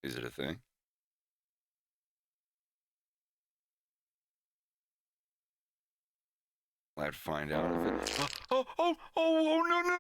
Is it a thing? I'll have to find out if it. Oh, no, no!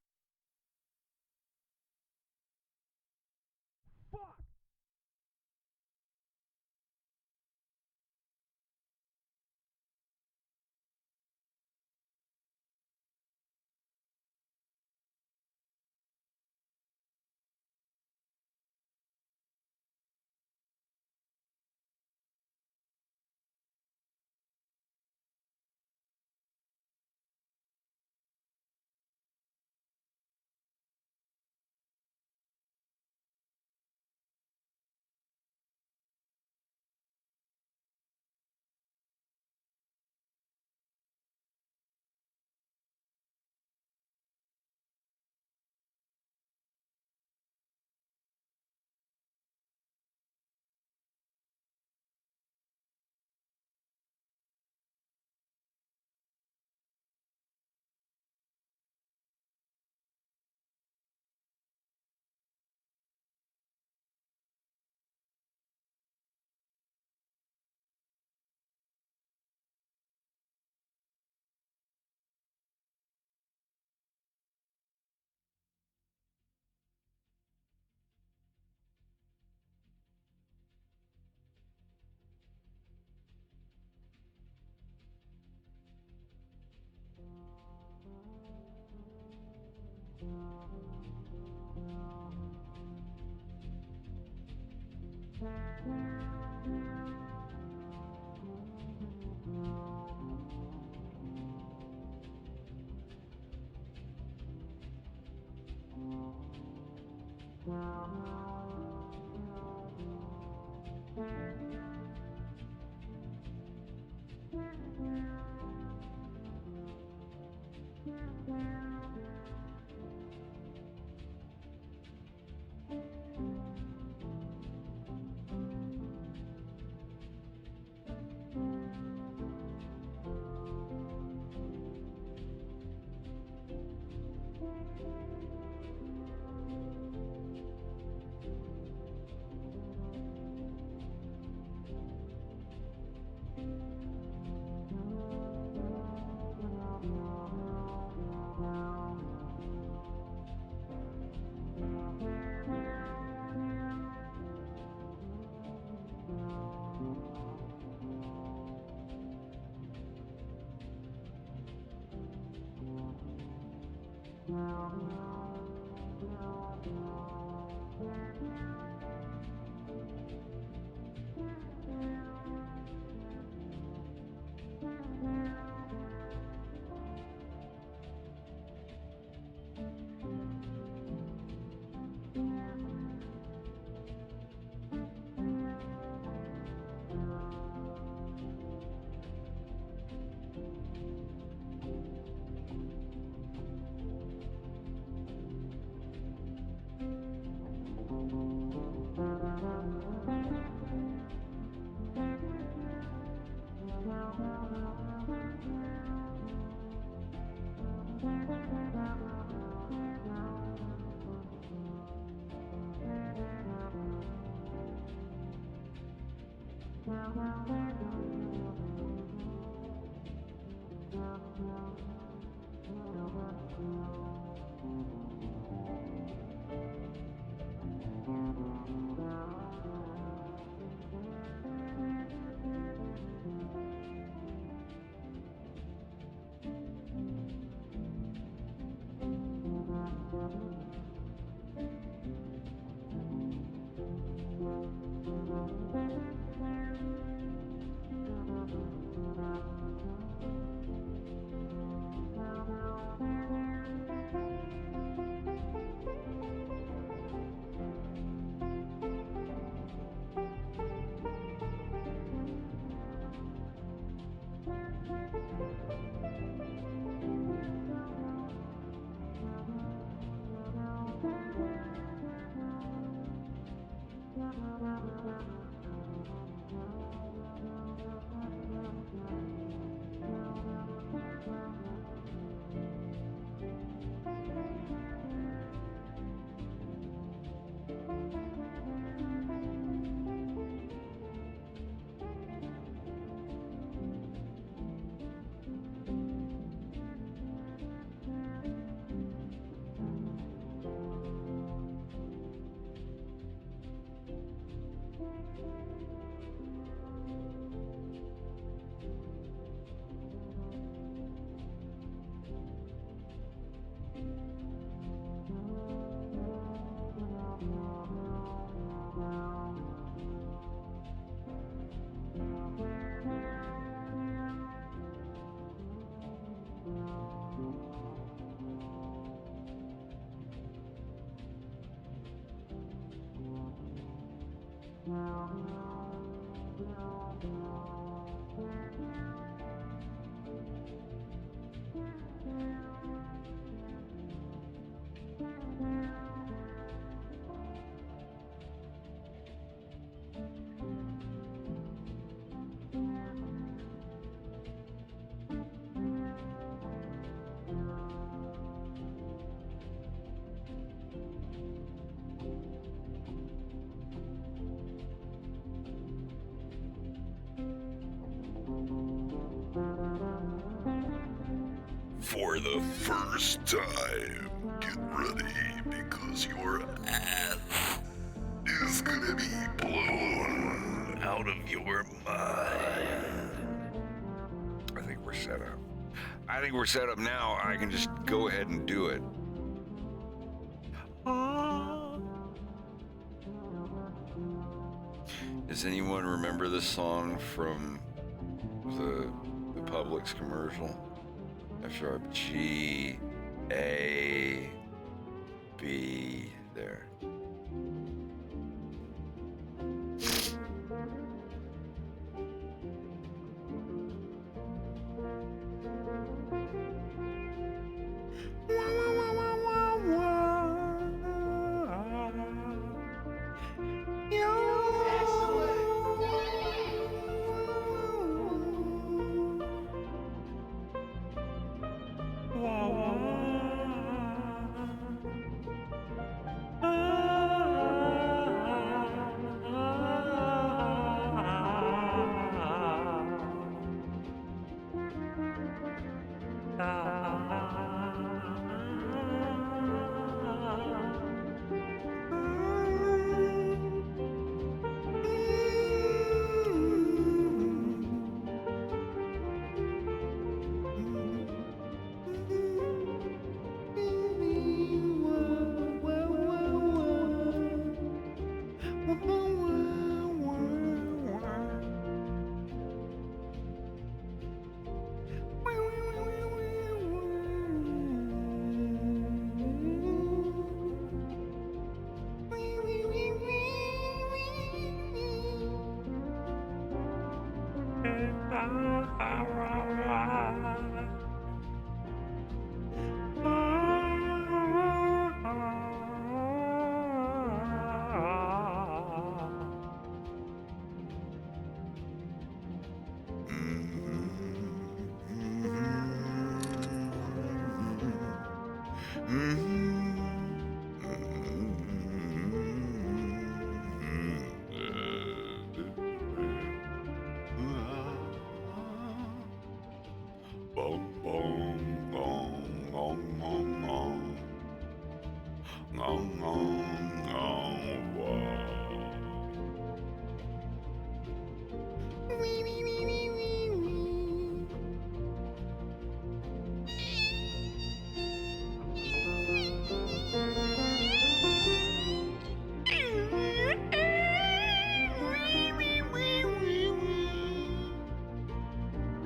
For the first time, get ready because your ass is gonna be blown out of your mind. I think we're set up. I think we're set up now. I can just go ahead and do it. Does anyone remember this song from the Publix commercial? F-sharp-G-A-B there.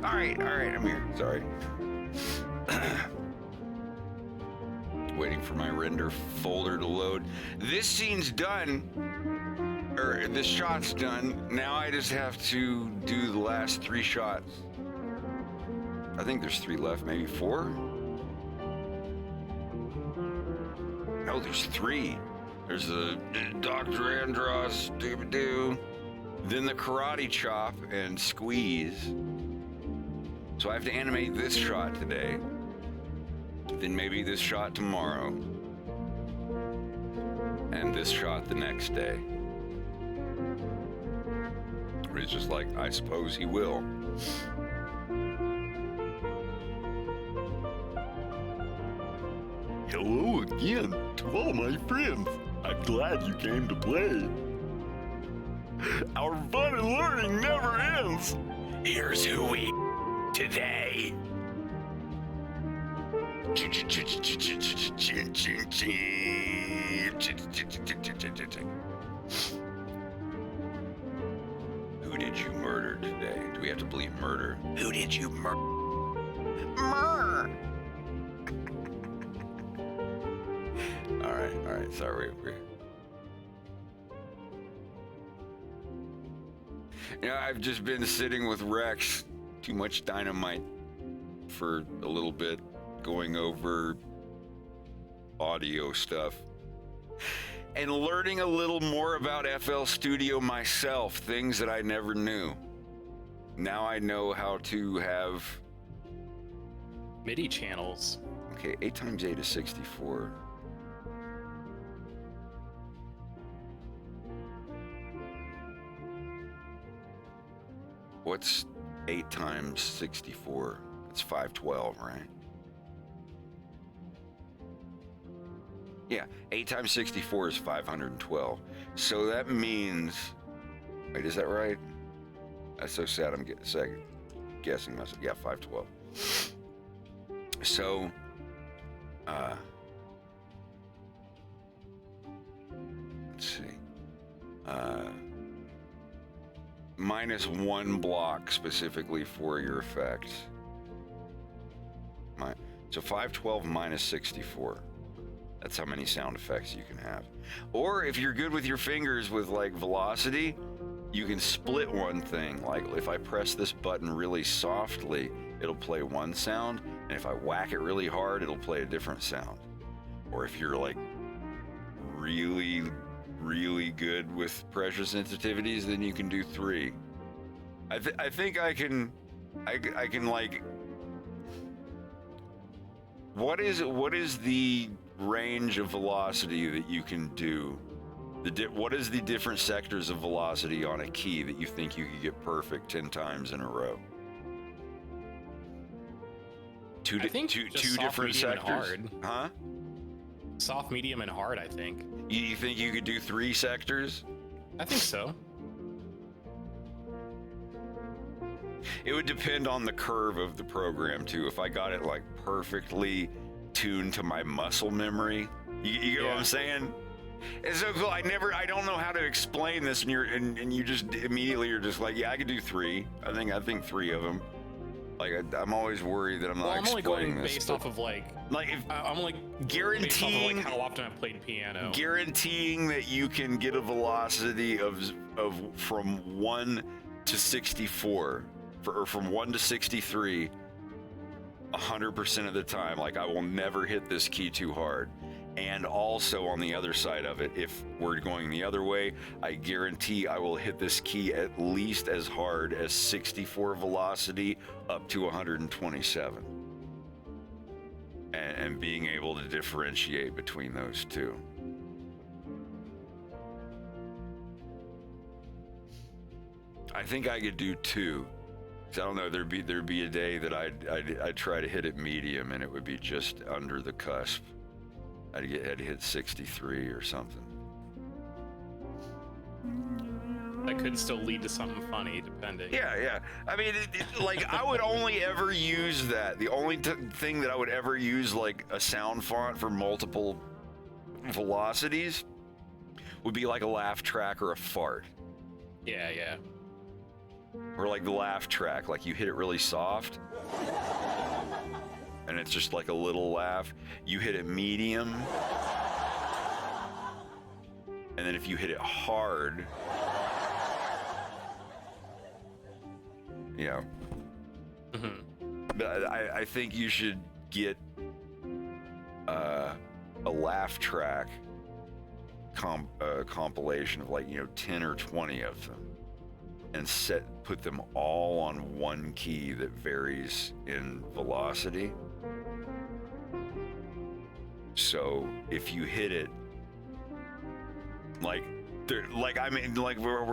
All right, I'm here. Sorry. Waiting for my render folder to load. This scene's done, or this shot's done. Now I just have to do the last 3 shots. I think there's 3 left, maybe 4? No, there's 3. There's the Dr. Andros, doo-ba-doo, then the karate chop and squeeze. So I have to animate this shot today, then maybe this shot tomorrow, and this shot the next day. Or he's just like, I suppose he will. Hello again to all my friends. I'm glad you came to play. Our fun and learning never ends. Here's who we today. Who did you murder today? Do we have to believe murder? Who did you murder? All right, sorry. Yeah, I've just been sitting with Rex, too much dynamite for a little bit, going over audio stuff and learning a little more about FL Studio myself, things that I never knew. Now I know how to have MIDI channels. Okay, 8 times 8 is 64. What's 8 times 64? It's 512, right? Yeah, 8 times 64 is 512. So that means... Wait, is that right? That's so sad I'm guessing myself. Yeah, 512. So... let's see. Minus 1 block specifically for your effects. So 512 minus 64. That's how many sound effects you can have. Or if you're good with your fingers with like velocity, you can split one thing. Like if I press this button really softly, it'll play one sound, and if I whack it really hard, it'll play a different sound. Or if you're like really good with pressure sensitivities, then you can do 3. I think I can like, what is the range of velocity that you can do? What is the different sectors of velocity on a key that you think you could get perfect 10 times in a row? Two different sectors. Hard. Huh? Soft, medium, and hard, I think. You think you could do 3 sectors? I think so. It would depend on the curve of the program too. If I got it like perfectly tuned to my muscle memory, you get what I'm saying? It's so cool. I don't know how to explain this, and you just immediately you're just like, yeah, I could do 3. I think 3 of them. Like I'm always worried that I'm not explaining this. I'm only going based off of like if I'm like guaranteeing based off of, like, how often I've played piano. Guaranteeing that you can get a velocity of from 1 to 64, or from 1 to 63, 100% of the time. Like I will never hit this key too hard. And also on the other side of it, if we're going the other way, I guarantee I will hit this key at least as hard as 64 velocity up to 127. And being able to differentiate between those two. I think I could do 2. 'Cause I don't know, there'd be a day that I'd try to hit it medium and it would be just under the cusp. I'd hit 63 or something. That could still lead to something funny, depending. Yeah. I mean, like, I would only ever use that. The only thing that I would ever use, like, a sound font for multiple velocities would be like a laugh track or a fart. Yeah. Or like the laugh track, like you hit it really soft. And it's just like a little laugh. You hit it medium. And then if you hit it hard, you know. But I think you should get a laugh track compilation of like, 10 or 20 of them. And put them all on one key that varies in velocity. So if you hit it, like we're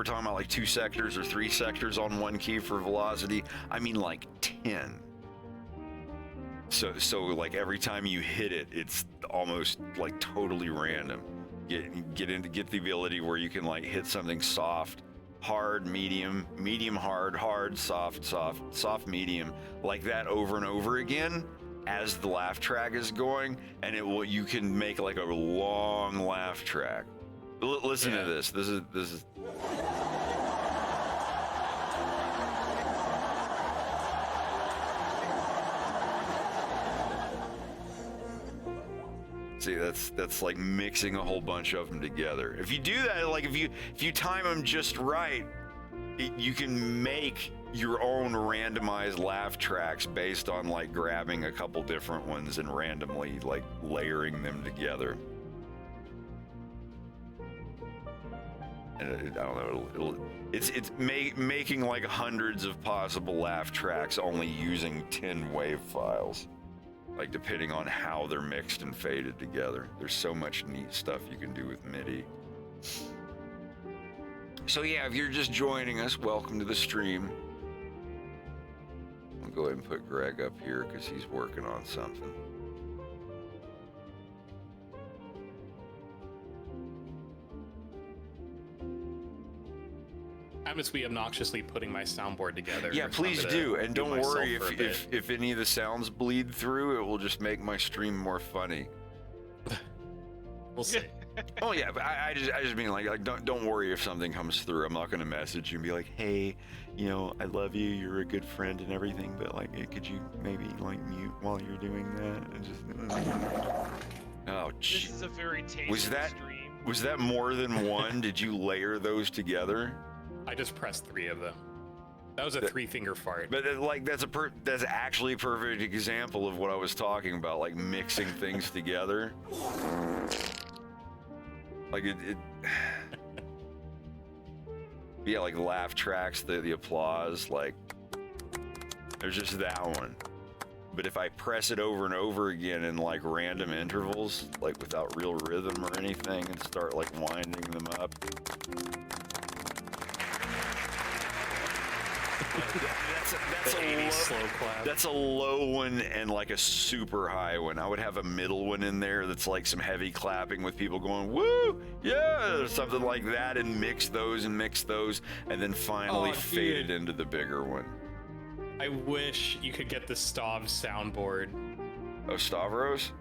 talking about like 2 sectors or 3 sectors on one key for velocity. I mean like 10. So like every time you hit it, it's almost like totally random. Get the ability where you can like hit something soft, hard, medium, hard, soft, medium, like that over and over again as the laugh track is going, and you can make like a long laugh track. Listen to this. This is. See, that's like mixing a whole bunch of them together. If you do that, like if you time them just right, you can make your own randomized laugh tracks based on like grabbing a couple different ones and randomly like layering them together. And I don't know. It's making like hundreds of possible laugh tracks only using 10 wave files. Like depending on how they're mixed and faded together. There's so much neat stuff you can do with MIDI. So yeah, if you're just joining us, welcome to the stream. I'll go ahead and put Greg up here because he's working on something. I must be obnoxiously putting my soundboard together. Yeah, please do, and don't worry if any of the sounds bleed through, it will just make my stream more funny. We'll see. Oh yeah, but I just mean like don't worry if something comes through. I'm not gonna message you and be like, hey, you know, I love you, you're a good friend and everything, but like, could you maybe like mute while you're doing that? And just oh, This is a very tasteful stream. Was that more than one? Did you layer those together? I just pressed 3 of them. That was a 3-finger fart. But like that's actually a perfect example of what I was talking about, like mixing things together. Like it yeah, like laugh tracks, the applause, like there's just that one. But if I press it over and over again in like random intervals, like without real rhythm or anything, and start like winding them up. That's a low one and like a super high one. I would have a middle one in there that's like some heavy clapping with people going woo, yeah, or something like that, and mix those, and then finally fade it into the bigger one. I wish you could get the Stav soundboard. Oh, Stavros?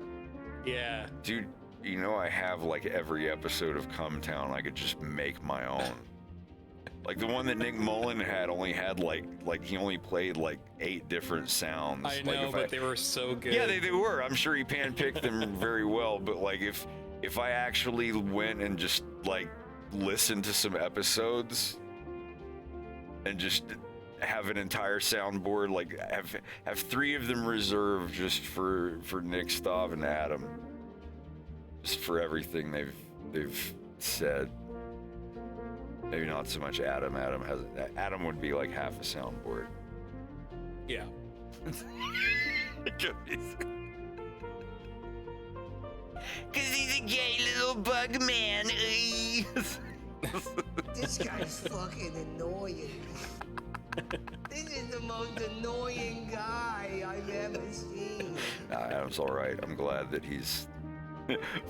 Yeah. Dude, you know I have like every episode of Come Town. I could just make my own. Like the one that Nick Mullen had only had like he only played like 8 different sounds. I know, but they were so good. Yeah, they were. I'm sure he handpicked them very well. But like if I actually went and just like listened to some episodes and just have an entire soundboard, like have 3 of them reserved just for Nick, Stav, and Adam, just for everything they've said. Maybe not so much Adam. Adam would be like half a soundboard. Yeah. Cause he's a gay little bug man. This guy's fucking annoying. This is the most annoying guy I've ever seen. Adam's all right. I'm glad that he's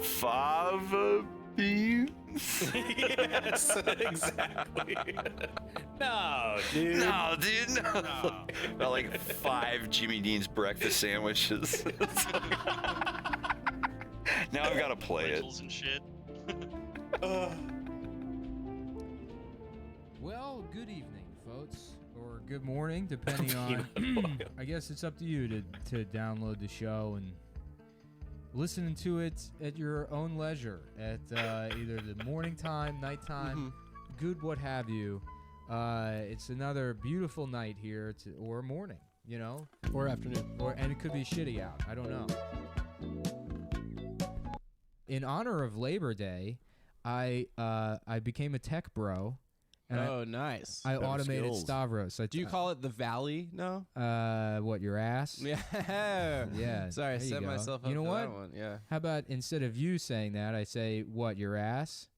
fava beans. Yes, exactly. No, dude. No. About like 5 Jimmy Dean's breakfast sandwiches. Now I've got to play it. And shit. Well, good evening, folks, or good morning, depending on. I guess it's up to you to download the show and listen to it at your own leisure, at either the morning time, nighttime, good what have you. It's another beautiful night here, or morning, you know, or afternoon, and it could be shitty out. I don't know. In honor of Labor Day, I became a tech bro. And nice. I automated Stavros. Do you call it the Valley? No. What, your ass? Yeah. Yeah. Sorry, I set myself up. You know for what? That one. Yeah. How about instead of you saying that, I say, what, your ass?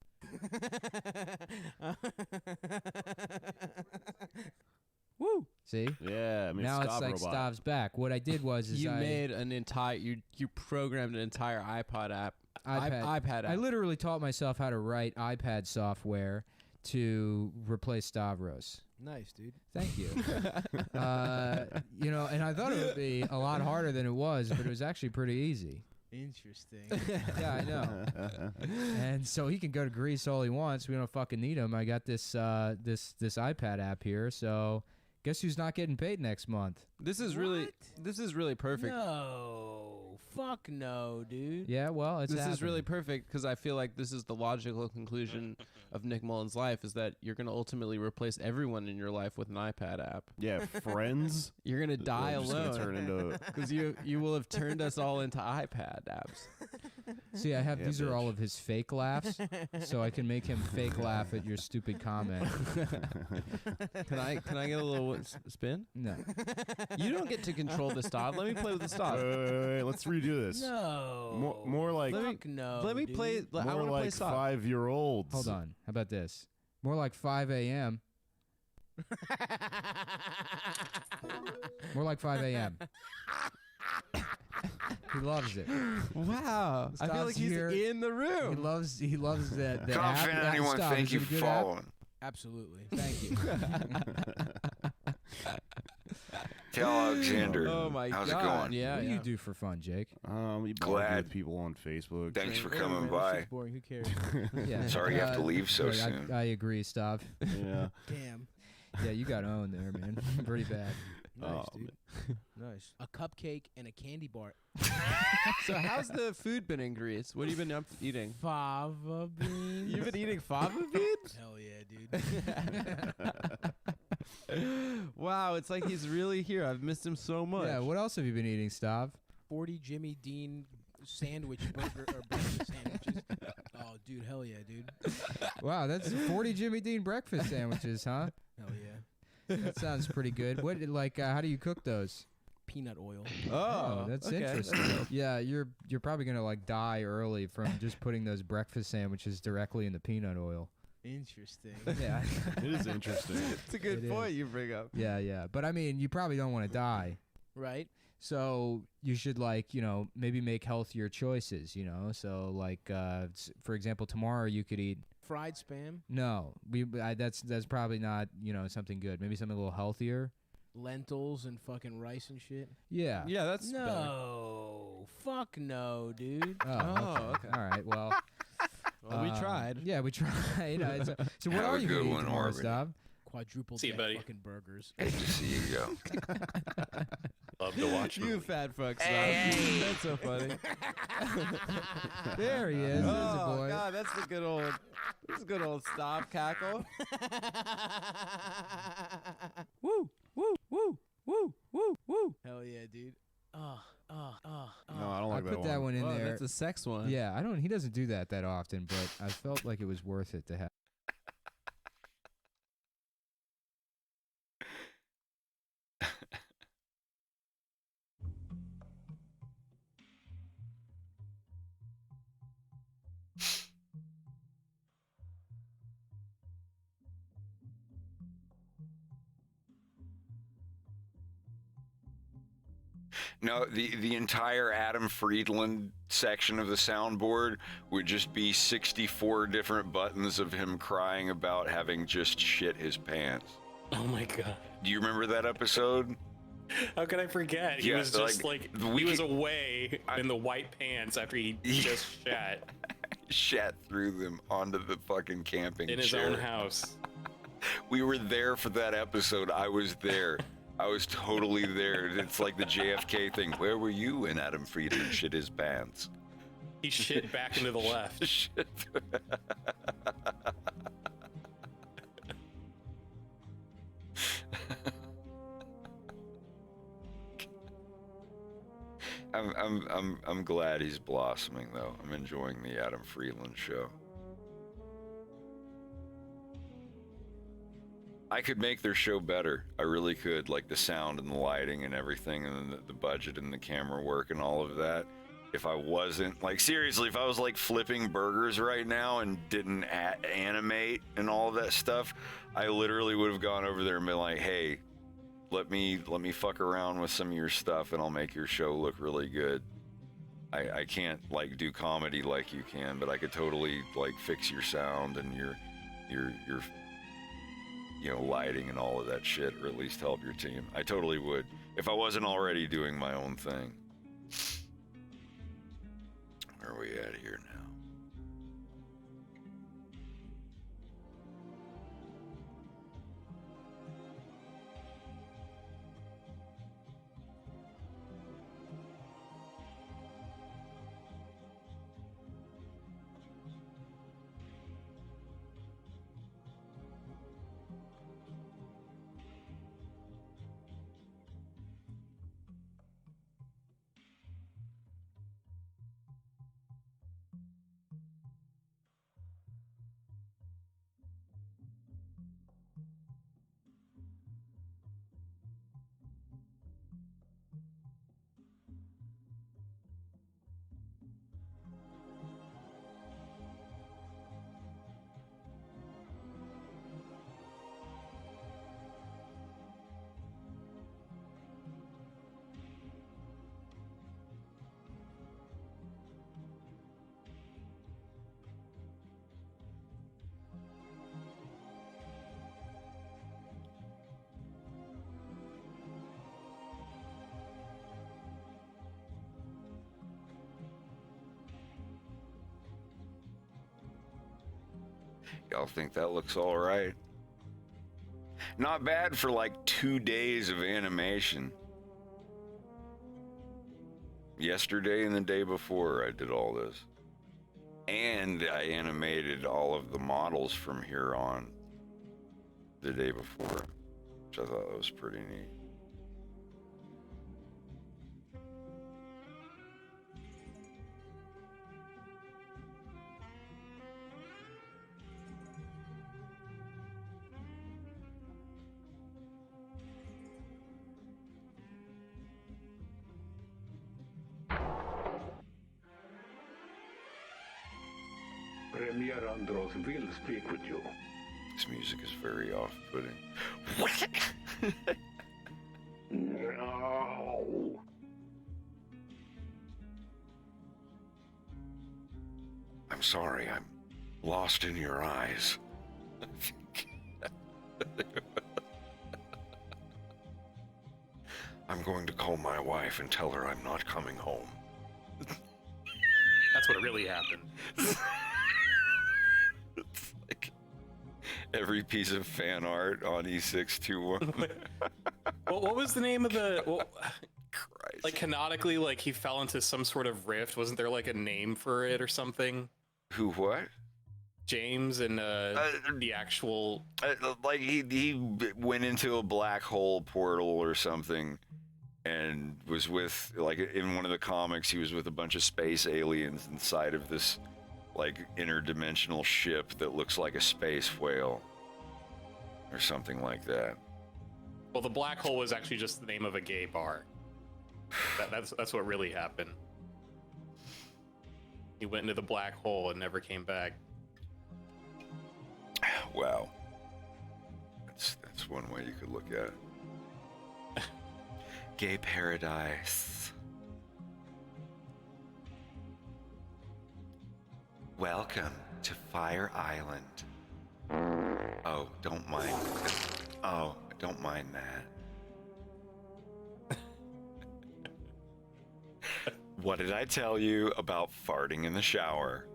Woo. See? Yeah. I mean, now it's Stav like robot. Stav's back. What I did was you made an entire. You programmed an entire iPad app. I literally taught myself how to write iPad software to replace Stavros. Nice, dude. Thank you. You know, and I thought it would be a lot harder than it was, but it was actually pretty easy. Interesting. Yeah, I know. And so he can go to Greece all he wants. We don't fucking need him. I got this this iPad app here, so guess who's not getting paid next month? This is really perfect. No. Fuck no, dude. Yeah, well, it's This is really happening. perfect because I feel like this is the logical conclusion of Nick Mullen's life is that you're going to ultimately replace everyone in your life with an iPad app. Yeah, friends. You're going to die They're just gonna alone turn into. because you will have turned us all into iPad apps. See, I have Yeah, these are all bitch. of his fake laughs, so I can make him fake laugh at your stupid comment. Can I get a little spin? No. You don't get to control the stop. Let me play with the stop. Let's redo this. No. More like. Fuck no. Let me dude. play. I More want to play like stop. 5-year-olds. Hold on. How about this? More like 5 a.m. More like 5 a.m. He loves it. Wow. I feel Stops like he's here. in the He room. loves that. Confident anyone Stop. think Is you it a good app? following. Absolutely. Thank you. Tell Alexander. Oh my how's god. it going? Yeah. What do yeah. you do for fun, Jake? You Glad. argue with people on Facebook. Thanks for Hey, coming man, this by. shit's boring. Who cares? Yeah. Sorry you have to leave so look, soon. I agree. Stop. Yeah. Damn. Yeah, you got owned there, man. Pretty bad. Nice, Oh, dude. Nice. A cupcake and a candy bar. So how's the food been in Greece? What have you been eating? Fava beans. You've been eating fava beans? Hell yeah, dude. Wow, it's like he's really here. I've missed him so much. Yeah. What else have you been eating, Stav? 40 Jimmy Dean sandwich burger or breakfast sandwiches. Oh, dude, hell yeah, dude. Wow, that's 40 Jimmy Dean breakfast sandwiches, huh? Hell yeah. That sounds pretty good. What how do you cook those? Peanut oil. Oh, That's okay. interesting. Yeah, you're probably gonna like die early from just putting those breakfast sandwiches directly in the peanut oil. Interesting. Yeah. It is interesting. It's a good It point is. you bring up. Yeah. But I mean, you probably don't want to die. Right? So you should maybe make healthier choices, So like for example, tomorrow you could eat Fried spam, that's probably not, something good. Maybe something a little healthier. lentils, and fucking rice and shit. Yeah. Yeah, that's better. No. Fuck no, dude. Oh, okay. All right. Well, Well, we tried. Yeah, we tried. So what Have are a you good gonna eat one, tomorrow, Marvin. Stav? Quadruple See you, deck buddy. fucking burgers. Hate to see you go. Love to watch You movies. fat fuck. Hey. Stop. That's so funny. There he is. There's a Oh boy. god, that's the good old stop cackle. Woo, woo, woo, woo, woo, woo. Hell yeah, dude. No, I don't I like put that one in Whoa, there. that's a sex one. Yeah, he doesn't do that often, but I felt like it was worth it to have. No, the entire Adam Friedland section of the soundboard would just be 64 different buttons of him crying about having just shit his pants. Oh my god. Do you remember that episode? How could I forget? He Yeah, was just like we he was could- away in the white pants after he just shat Shat through them onto the fucking camping in his chair. own house. We were there for that episode. I was there. I was totally there. It's like the JFK thing. Where were you when Adam Friedland shit his pants? He shit back into the left. Shit. I'm glad he's blossoming though. I'm enjoying the Adam Friedland show. I could make their show better. I really could, like the sound and the lighting and everything, and the budget and the camera work and all of that. If I wasn't, like, seriously, if I was like flipping burgers right now and didn't animate and all of that stuff, I literally would have gone over there and been like, hey, let me fuck around with some of your stuff and I'll make your show look really good. I can't like do comedy like you can, but I could totally like fix your sound and your lighting and all of that shit, or at least help your team. I totally would, if I wasn't already doing my own thing. Where are we at here now? Y'all think that looks all right? Not bad for like 2 days of animation. Yesterday and the day before I did all this. And I animated all of the models from here on the day before, which I thought was pretty neat. Premier Andros will speak with you. This music is very off-putting. No. I'm sorry, I'm lost in your eyes. I'm going to call my wife and tell her I'm not coming home. That's what really happened. It's like every piece of fan art on E621. Well, what was the name of the? Well, Christ. like canonically, like he fell into some sort of rift. Wasn't there like a name for it or something? Who? What? James and the actual. Like he went into a black hole portal or something, and was with, like, in one of the comics, he was with a bunch of space aliens inside of this, like, interdimensional ship that looks like a space whale or something like that. Well, the black hole was actually just the name of a gay bar. That's what really happened. He went into the black hole and never came back. Wow. That's one way you could look at it. Gay paradise. Welcome to Fire Island. Oh, don't mind. Oh, don't mind that. What did I tell you about farting in the shower?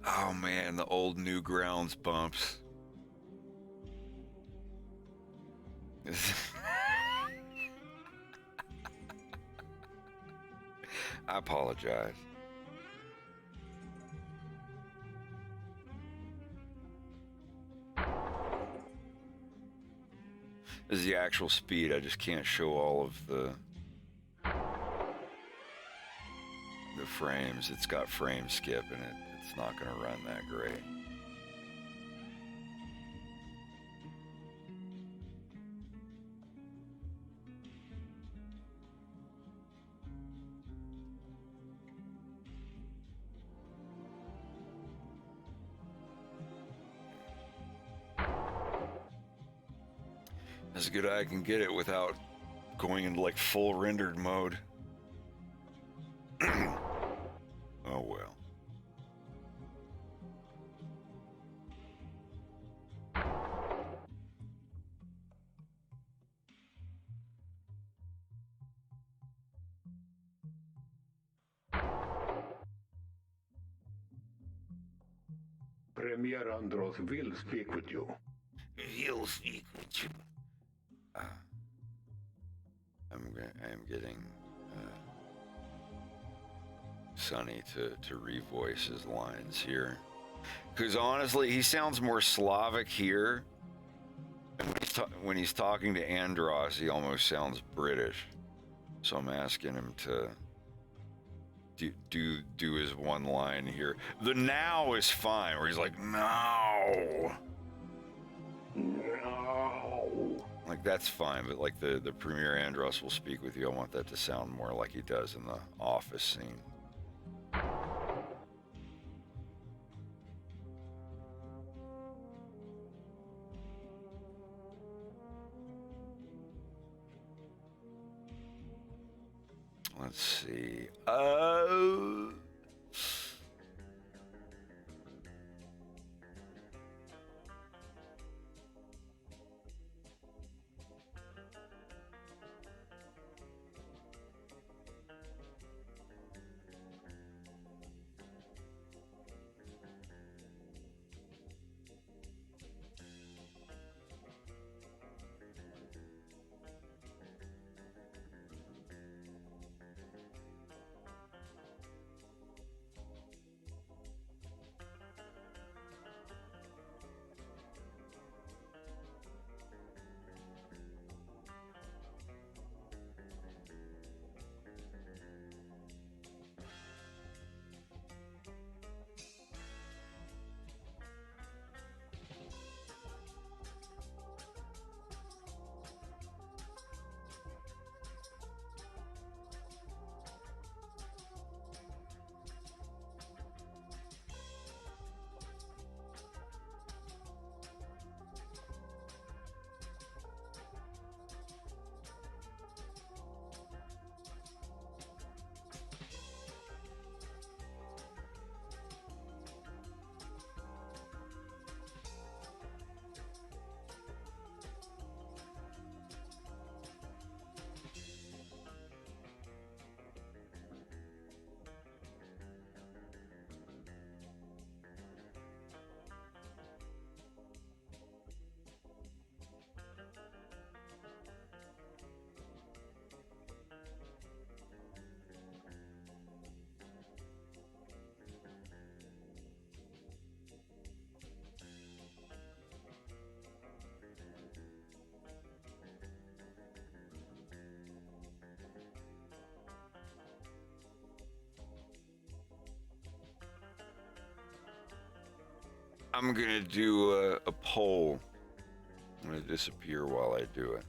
Oh man, the old Newgrounds bumps. I apologize. This is the actual speed. I just can't show all of the frames. It's got frame skip in it. It's not going to run that great. As good as I can get it without going into like full rendered mode. Oh well. Premier Andros will speak with you. He'll speak with you. I'm getting Sonny to revoice his lines here, because honestly, he sounds more Slavic here, and when he's talking to Andros, he almost sounds British. So I'm asking him to do his one line here. The now is fine, where he's like, no. No. Like, that's fine, but like the Premier Andros will speak with you. I want that to sound more like he does in the Office scene. Let's see. I'm gonna do a poll. I'm gonna disappear while I do it.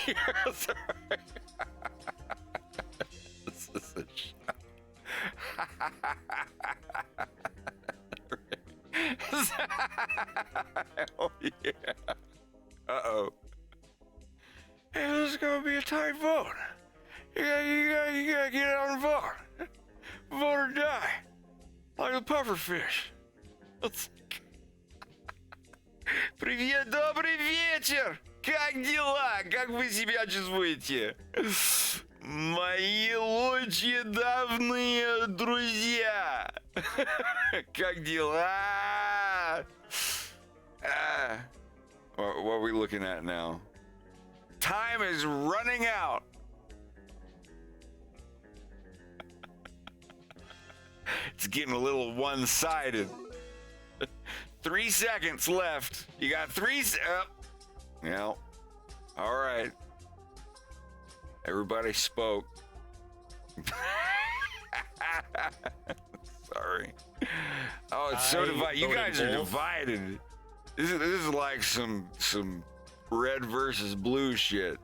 Yeah, sorry. This is a shock. Oh, yeah. Uh-oh. Hey, this is gonna be a tight vote. You gotta get out and vote. Vote or die. Like a pufferfish. Привет, добрый вечер! Как дела? Как вы себя чувствуете? Мои лучшие давние друзья! Как дела? What are we looking at now? Time is running out! It's getting a little one-sided. 3 seconds left. You got 3 yeah. All right. Everybody spoke. Sorry. Oh, it's so divided. You guys are divided. This is like some red versus blue shit.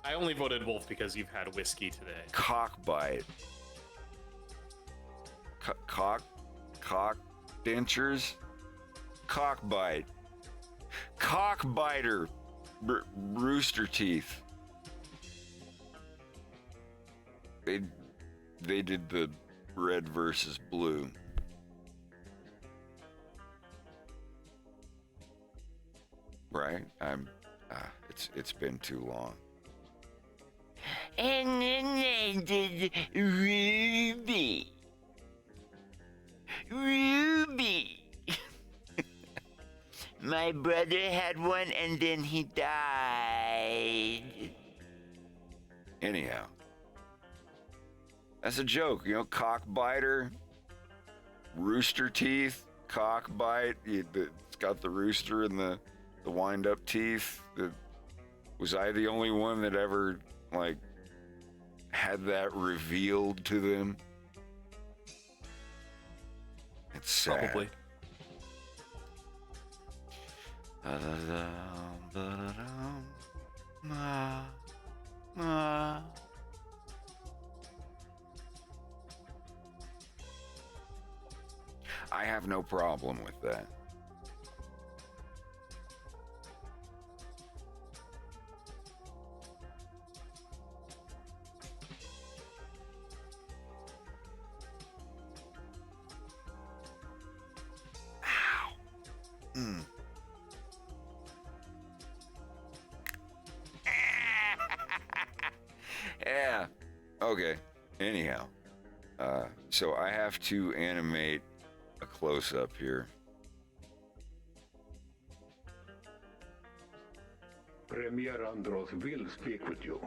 I only voted wolf because you've had whiskey today. Cockbite. Cock dentures. Cockbite. Cockbiter. Rooster teeth. They did the red versus blue. Right? It's been too long. And then they did Ruby. Ruby. My brother had one and then he died. Anyhow. That's a joke, you know, cockbiter, rooster teeth, cockbite. It's got the rooster and the wind-up teeth. Was I the only one that ever, like, had that revealed to them? It's sad. Probably. I have no problem with that. Ow. Yeah. Okay. Anyhow. So I have to animate a close-up here. Premier Andros will speak with you.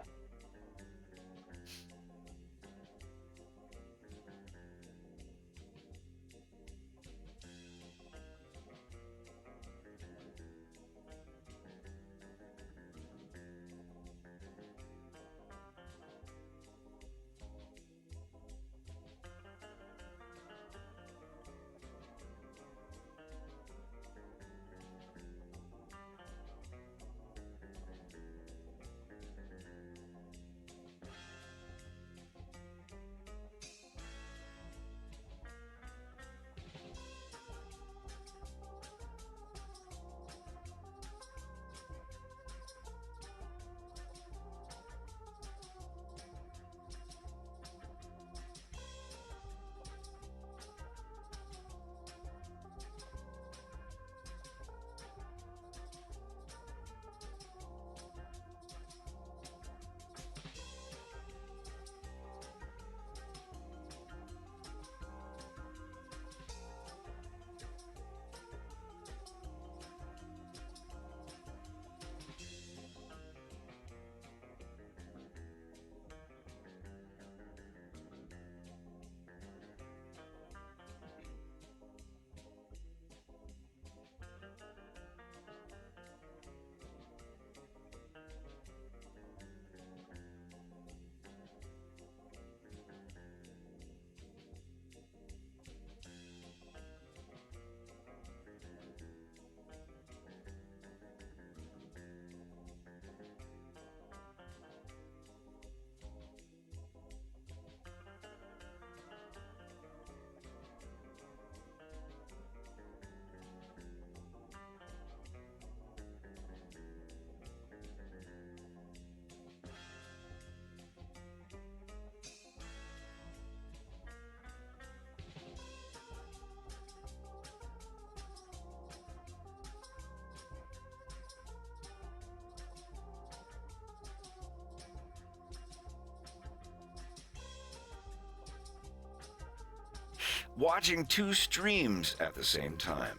watching 2 streams at the same time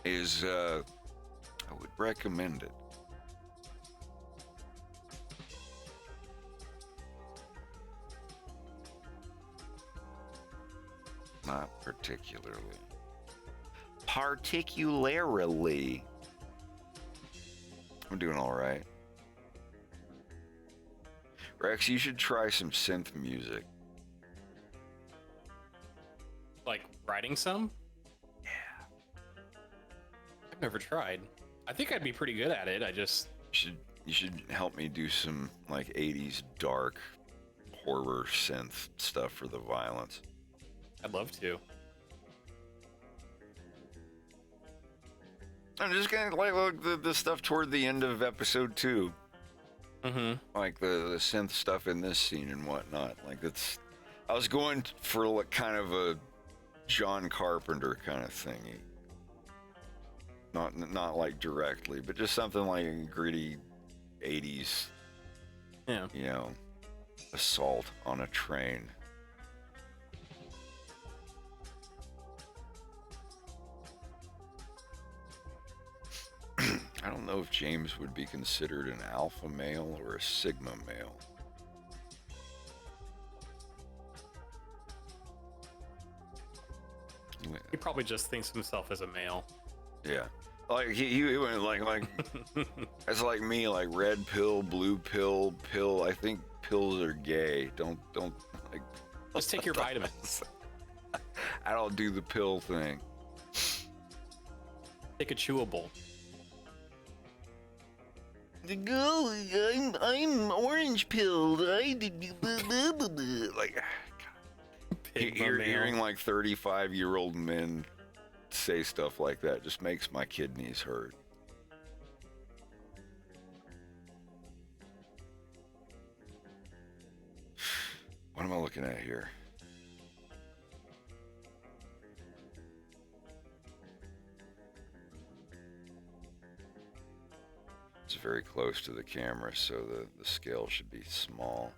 is, I would recommend it. Not particularly. Particularly. I'm doing all right. Rex, you should try some synth music. Like writing some? Yeah. I've never tried. I think I'd be pretty good at it. I just You should help me do some like 80s dark horror synth stuff for the violence. I'd love to. I'm just gonna like the stuff toward the end of episode 2. Mm-hmm. Like the synth stuff in this scene and whatnot. Like it's, I was going for like kind of a John Carpenter kind of thingy. Not like directly, but just something like a gritty 80s. Yeah. You know, assault on a train. I don't know if James would be considered an alpha male or a sigma male. He probably just thinks of himself as a male. Yeah. Like he went like that's like me, like red pill, blue pill, pill. I think pills are gay. Don't like Just take your vitamins. I don't do the pill thing. Take a chewable. I'm orange pilled. I did like hearing like 35-year-old men say stuff like that just makes my kidneys hurt. What am I looking at here? It's very close to the camera, so the scale should be small.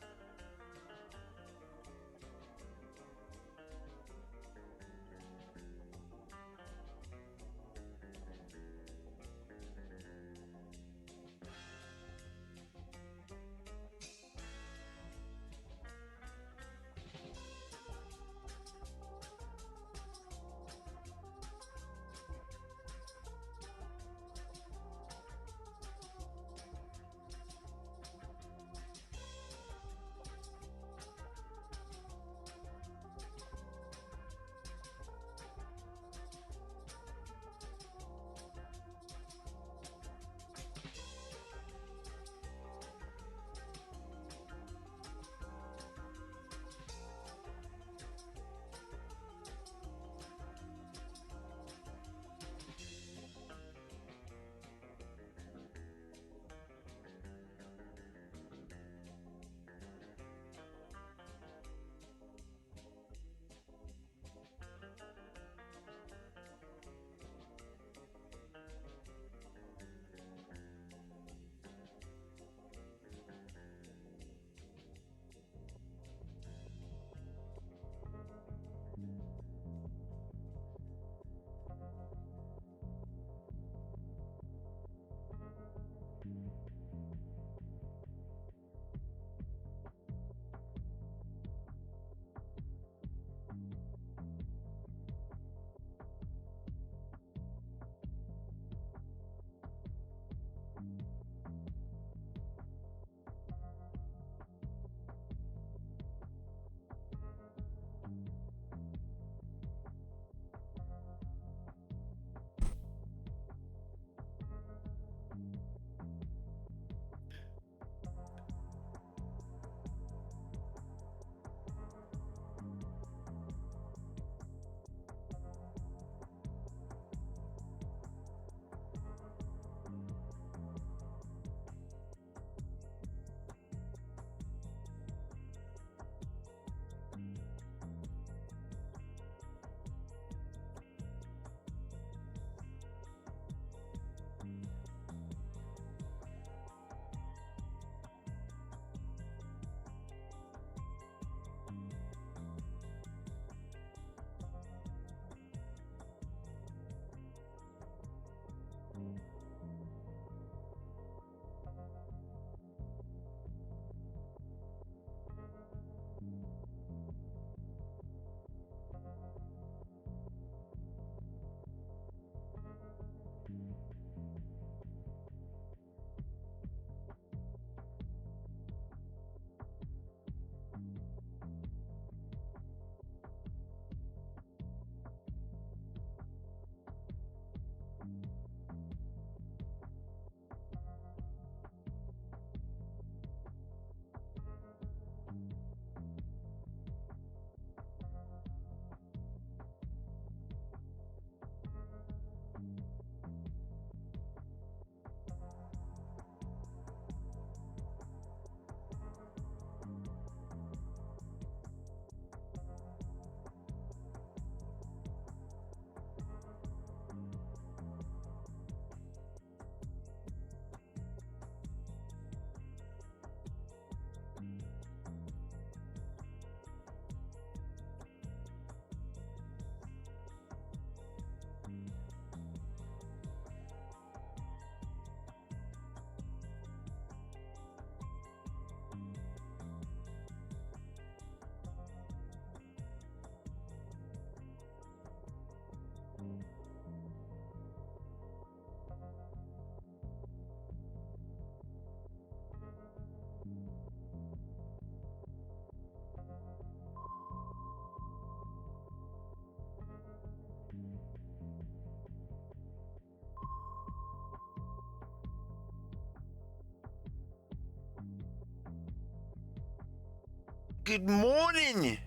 Good morning.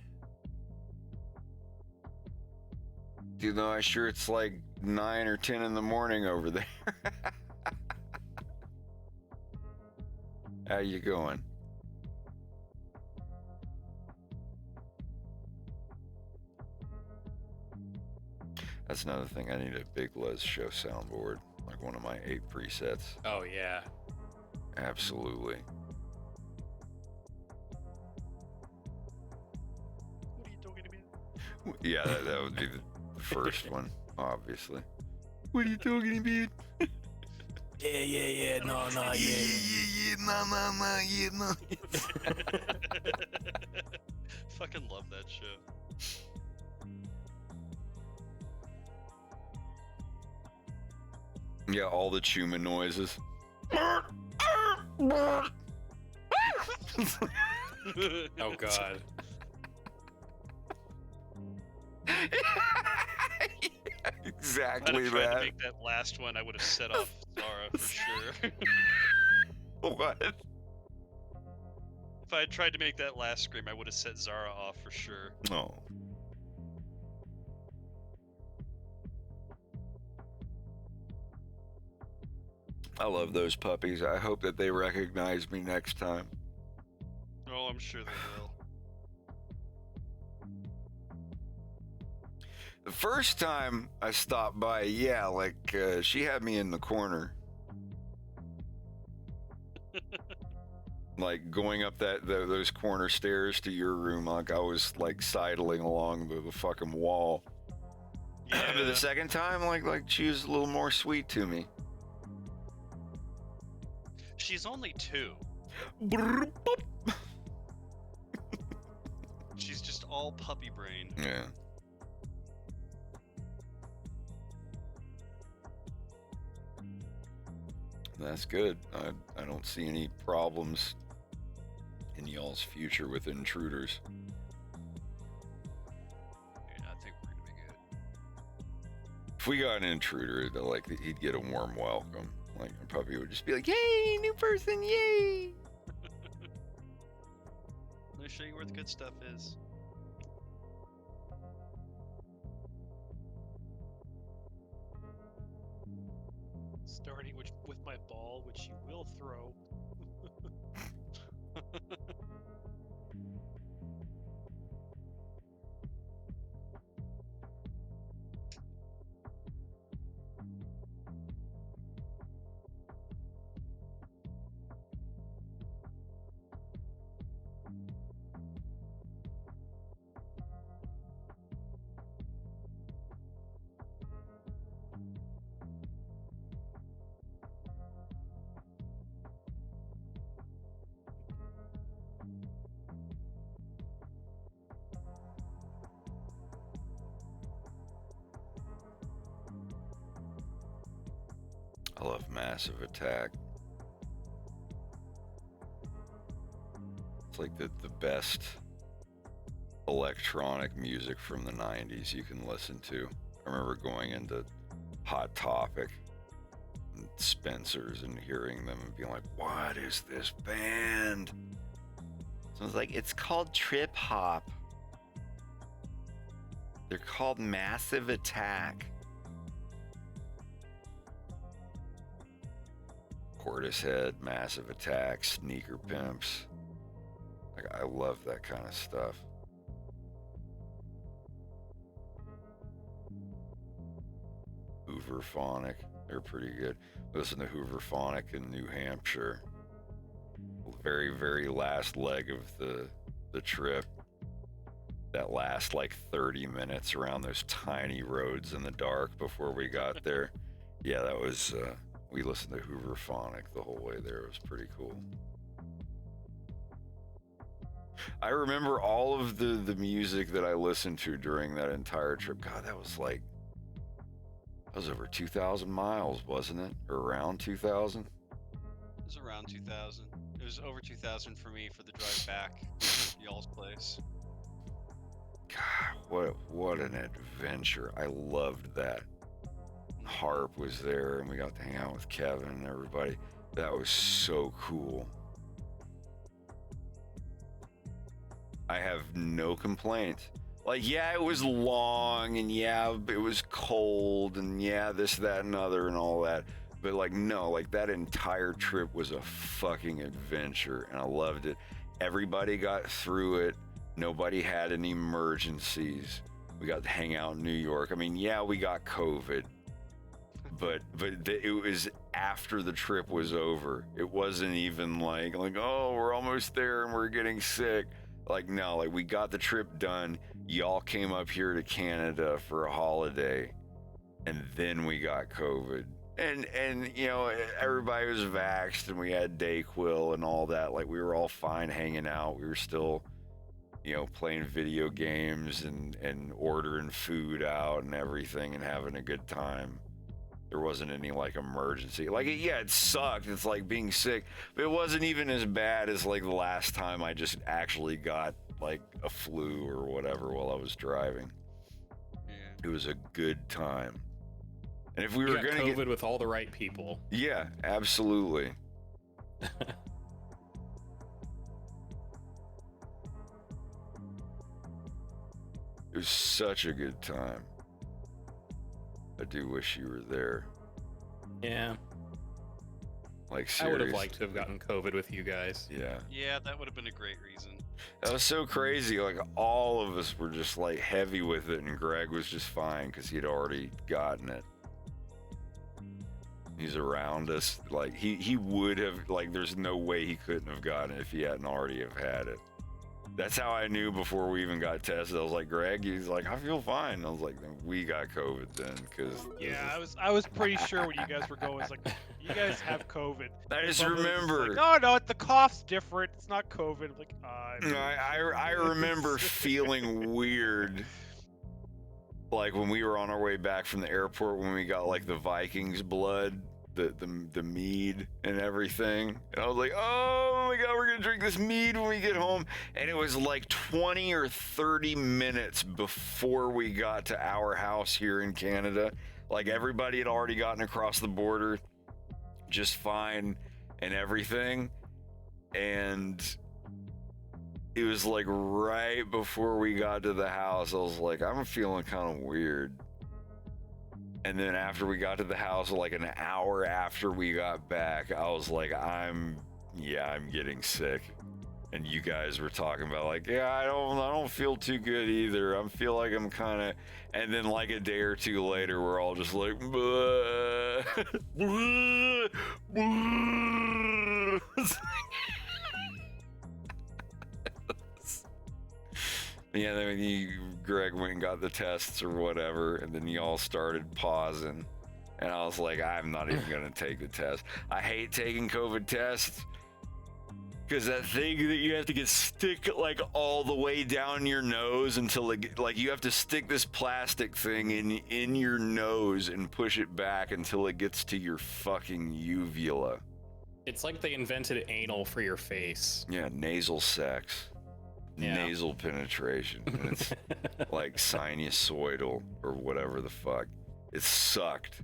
You know, I'm sure it's like 9 or 10 in the morning over there. How you going? That's another thing. I need a big Les Show soundboard, like one of my 8 presets. Oh yeah. Absolutely. What are you talking about? Yeah, that would be the first one, obviously. What are you talking about? Yeah. No, yeah. No. Fucking love that show. Yeah, all the Chuma noises. Oh god. Exactly If I tried that. to make that last one, I would have set off Zara for sure. What? If I had tried to make that last scream, I would have set Zara off for sure. Oh. I love those puppies. I hope that they recognize me next time. Oh, I'm sure they will. The first time I stopped by, yeah, like she had me in the corner. Like going up those corner stairs to your room, like I was like sidling along the fucking wall. Yeah. But the second time, like she was a little more sweet to me. She's only 2. She's just all puppy brain. Yeah. That's good. I don't see any problems in y'all's future with intruders. Yeah, I think we're gonna be good. If we got an intruder, like he'd get a warm welcome. Like the puppy would just be like, "Yay, new person! Yay!" Let me show you where the good stuff is. Starting with my ball, which you will throw. I love Massive Attack. It's like the best electronic music from the 90s you can listen to. I remember going into Hot Topic and Spencer's and hearing them and being like, what is this band? So I was like, it's called Trip Hop. They're called Massive Attack. Portishead, Massive Attack, Sneaker Pimps. Like, I love that kind of stuff. Hooverphonic, they're pretty good. Listen to Hooverphonic in New Hampshire. Very, very last leg of the trip. That last like 30 minutes around those tiny roads in the dark before we got there. Yeah, that was, we listened to Hooverphonic the whole way there. It was pretty cool. I remember all of the music that I listened to during that entire trip. God, that was over 2,000 miles, wasn't it? Or around 2,000? It was around 2,000. It was over 2,000 for me for the drive back to y'all's place. God, what an adventure. I loved that. Harp was there and we got to hang out with Kevin and everybody. That was so cool. I have no complaints. Like, yeah, it was long, and yeah, it was cold, and yeah, this, that, and other, and all that. But like, no, like that entire trip was a fucking adventure, and I loved it. Everybody got through it. Nobody had any emergencies. We got to hang out in New York. I mean, yeah, we got COVID, but it was after the trip was over. It wasn't even like, oh, we're almost there and we're getting sick. Like, no, like we got the trip done. Y'all came up here to Canada for a holiday, and then we got COVID. And you know, everybody was vaxxed, and we had Dayquil and all that. Like, we were all fine hanging out. We were still, you know, playing video games and ordering food out and everything and having a good time. There wasn't any like emergency. Like, yeah, it sucked. It's like being sick, but it wasn't even as bad as like the last time I just actually got like a flu or whatever while I was driving. Yeah. It was a good time. And if we You were got going to COVID get with all the right people. Yeah, absolutely. It was such a good time. I do wish you were there. Yeah. Like, I would seriously. have liked to have gotten COVID with you guys. Yeah. Yeah, that would have been a great reason. That was so crazy. Like, all of us were just like heavy with it, and Greg was just fine because he'd already gotten it. He's around us. Like, he would have, like, there's no way he couldn't have gotten it if he hadn't already have had it. That's how I knew before we even got tested. I was like, Greg, he's like, I feel fine. I was like, then we got COVID then, because Yeah, I was pretty sure when you guys were going, it's like, you guys have COVID. I just Bubba was remember. like, no, the cough's different. It's not COVID. I'm like, I remember feeling weird, like when we were on our way back from the airport when we got like the Vikings blood, the mead and everything, and I was like, oh my god, we're gonna drink this mead when we get home. And it was like 20 or 30 minutes before we got to our house here in Canada. Like, everybody had already gotten across the border just fine and everything, and it was like right before we got to the house, I was like, I'm feeling kind of weird. And then after we got to the house, like an hour after we got back, I was like, I'm getting sick. And you guys were talking about like, yeah, I don't feel too good either. I feel like I'm kind of, and then like a day or two later, we're all just like, bleh, bleh, bleh. Yeah, then Greg went and got the tests or whatever, and then y'all started pausing, and I was like, I'm not even gonna take the test. I hate taking COVID tests because that thing that you have to stick like all the way down your nose until it, like, you have to stick this plastic thing in your nose and push it back until it gets to your fucking uvula. It's like they invented anal for your face. Yeah, nasal sex. Yeah. Nasal penetration, and it's like sinusoidal or whatever the fuck. It sucked.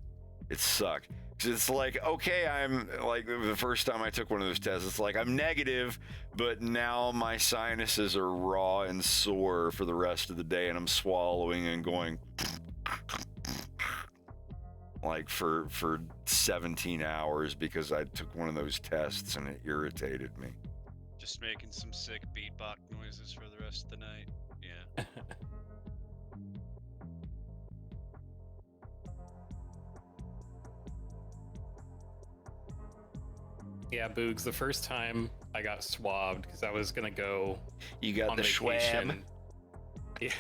It's like, okay, I'm like, the first time I took one of those tests, it's like I'm negative, but now my sinuses are raw and sore for the rest of the day, and I'm swallowing and going like for 17 hours because I took one of those tests and it irritated me. Just making some sick beatbox noises for the rest of the night. Yeah. Yeah, Boogs, the first time I got swabbed because I was gonna go. You got on the vacation. Yeah.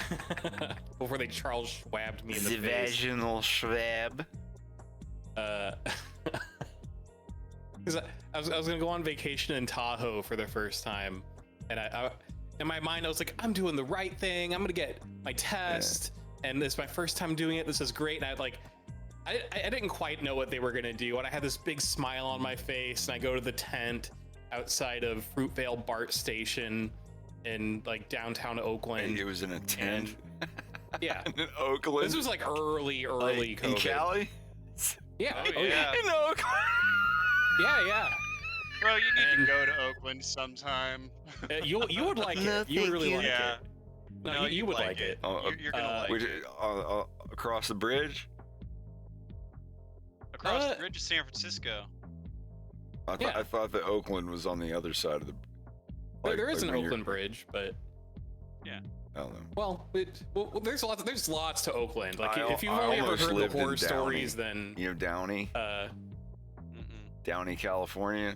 Before they Charles Schwabbed me in the face. vaginal swab. Because I was gonna go on vacation in Tahoe for the first time, and I in my mind I was like, I'm doing the right thing. I'm gonna get my test, and this is my first time doing it. This is great. And I didn't quite know what they were gonna do, and I had this big smile on my face. And I go to the tent outside of Fruitvale BART station in like downtown Oakland. And it was in a tent. Yeah, in Oakland. This was like early like, COVID. in Cali. Yeah. Oh, yeah. In Oakland. Yeah. Bro, you need And- to go to Oakland sometime. You would like it. You would really like Yeah. it. No, No, you you'd would like it. You're gonna like Which, it. across the bridge? Across the bridge to San Francisco. Yeah. I thought that Oakland was on the other side of the. There is an when you're- Oakland Bridge, but I don't know. well, there's lots to Oakland. Like I- if you've I only ever almost heard the lived in horror Downey. stories, then You know Downey, Downey, California.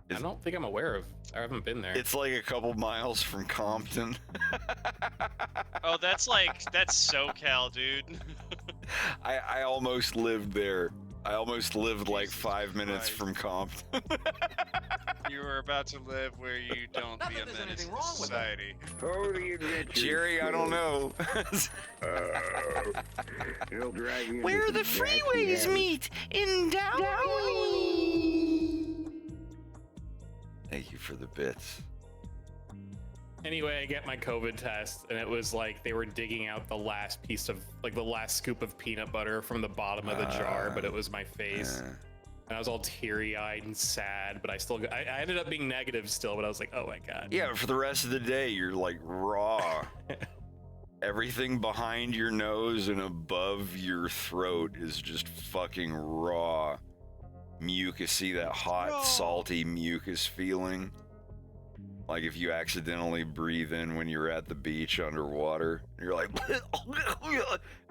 I don't think I'm aware of. I haven't been there. It's like a couple miles from Compton. Oh, that's SoCal, dude. I almost lived there. I almost lived like 5 minutes from Compton. You were about to live where you don't be a menace to society. Jerry, I don't know. Where the freeways meet in Downey. Thank you for the bits. Anyway, I get my COVID test, and it was like they were digging out the last piece of, like the last scoop of peanut butter from the bottom of the jar, but it was my face. And I was all teary-eyed and sad, but I ended up being negative still, but I was like, oh my God. Yeah, for the rest of the day, you're like raw. Everything behind your nose and above your throat is just fucking raw. Mucusy, that hot, salty mucus feeling. Like if you accidentally breathe in when you're at the beach underwater, you're like,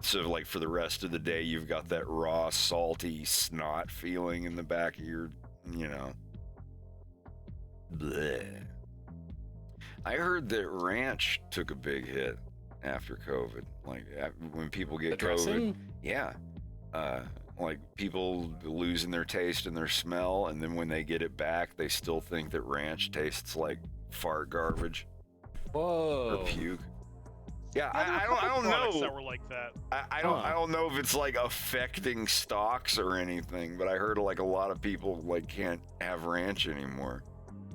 so like for the rest of the day, you've got that raw, salty snot feeling in the back of your, bleh. I heard that ranch took a big hit after COVID. Like when people get The COVID, dressing? yeah. Like people losing their taste and their smell, and then when they get it back, they still think that ranch tastes like fart garbage. Whoa. Or puke. Yeah, There were a I couple don't products know. that were like that. I don't know if it's like affecting stocks or anything, but I heard like a lot of people like can't have ranch anymore.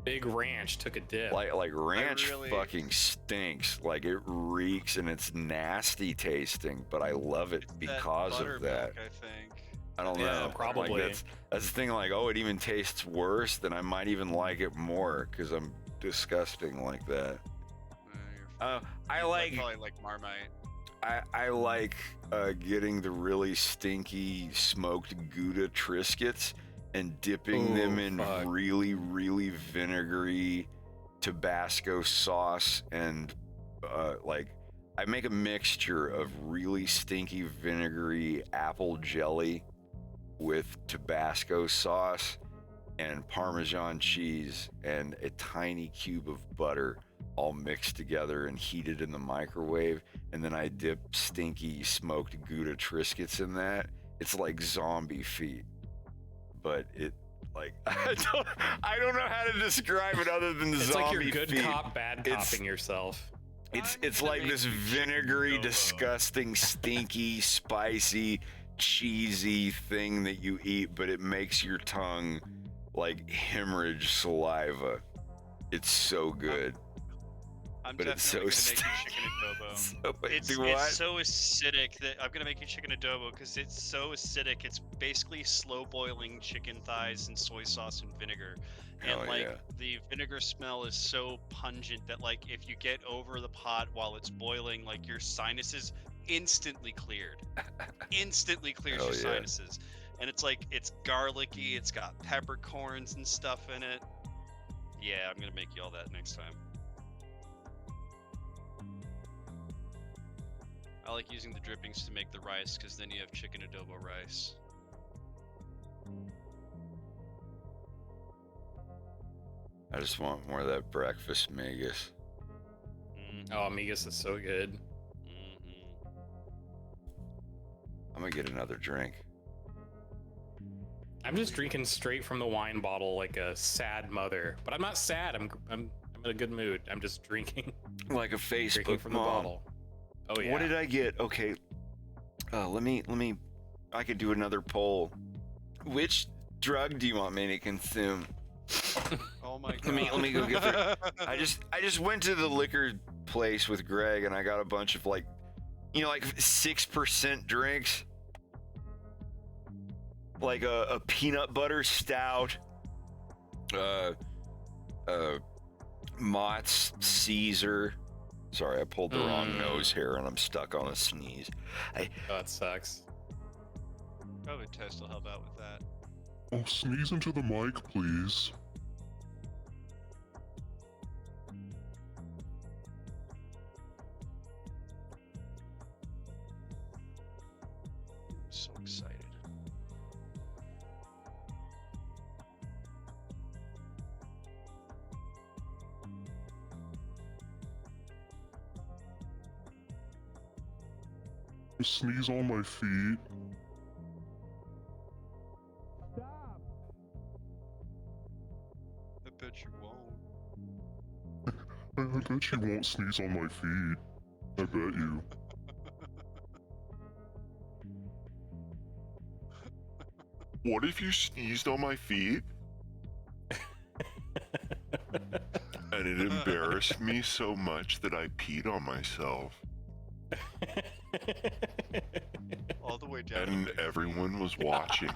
Big Ranch took a dip. Like ranch fucking stinks. Like it reeks and it's nasty tasting, but I love it because of that. I think. I don't Yeah, know. probably. Like that's the thing. Like, oh, it even tastes worse. Then I might even like it more because I'm disgusting like that. I like. Probably like Marmite. I like getting the really stinky smoked Gouda Triscuits and dipping them in really, really vinegary Tabasco sauce and like I make a mixture of really stinky vinegary apple jelly with Tabasco sauce and Parmesan cheese and a tiny cube of butter all mixed together and heated in the microwave, and then I dip stinky smoked Gouda Triscuits in that. It's like zombie feet, but it like I don't know how to describe it other than it's zombie like you're good feet. cop, bad copping yourself. It's like this vinegary, disgusting, stinky, spicy, cheesy thing that you eat, but it makes your tongue like hemorrhage saliva. It's so good. I'm but it's so definitely gonna make you chicken adobo. It's so acidic that I'm gonna make you chicken adobo because it's so acidic. It's basically slow boiling chicken thighs in soy sauce and vinegar, and the vinegar smell is so pungent that like if you get over the pot while it's boiling, like your sinuses instantly cleared. Instantly clears your sinuses, and it's like it's garlicky. It's got peppercorns and stuff in it. Yeah, I'm gonna make you all that next time. I like using the drippings to make the rice because then you have chicken adobo rice. I just want more of that breakfast Migas. Oh, Migas is so good. I'm gonna get another drink. I'm just drinking straight from the wine bottle like a sad mother, but I'm not sad. I'm in a good mood. I'm just drinking. Like a Facebook drinking from mom. the bottle. Oh yeah. What did I get? Okay. Let me. I could do another poll. Which drug do you want me to consume? Oh my god. Let me go get there. I just went to the liquor place with Greg and I got a bunch of like 6% drinks. Like a peanut butter stout, Mott's Caesar. Sorry, I pulled the wrong nose hair and I'm stuck on a sneeze. Oh, that sucks. Probably Toast will help out with that. Oh, sneeze into the mic, please. So excited. Sneeze on my feet. I bet you won't. I bet you won't sneeze on my feet. I bet you. What if you sneezed on my feet? And it embarrassed me so much that I peed on myself. All the way down. And everyone was watching.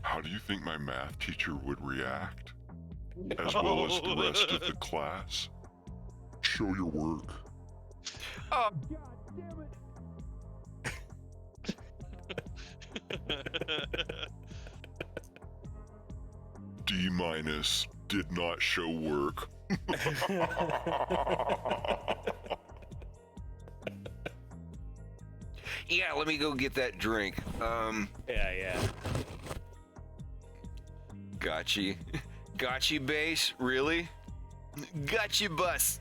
How do you think my math teacher would react? As well as the rest of the class? Show your work. Oh, D minus did not show work. yeah, let me go get that drink. Yeah. Gotcha. Gotcha base? Really? Gotcha bus.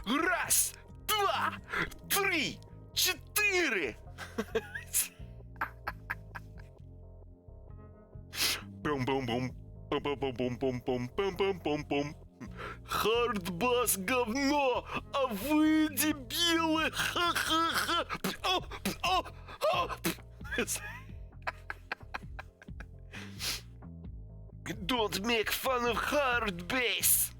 Раз, два, три, четыре. Boom, boom, boom. Boom, boom, boom, boom, boom, boom, boom, boom, boom, boom. Хардбас говно, а вы дебилы. Ха-ха-ха. Don't make fun of hard bass.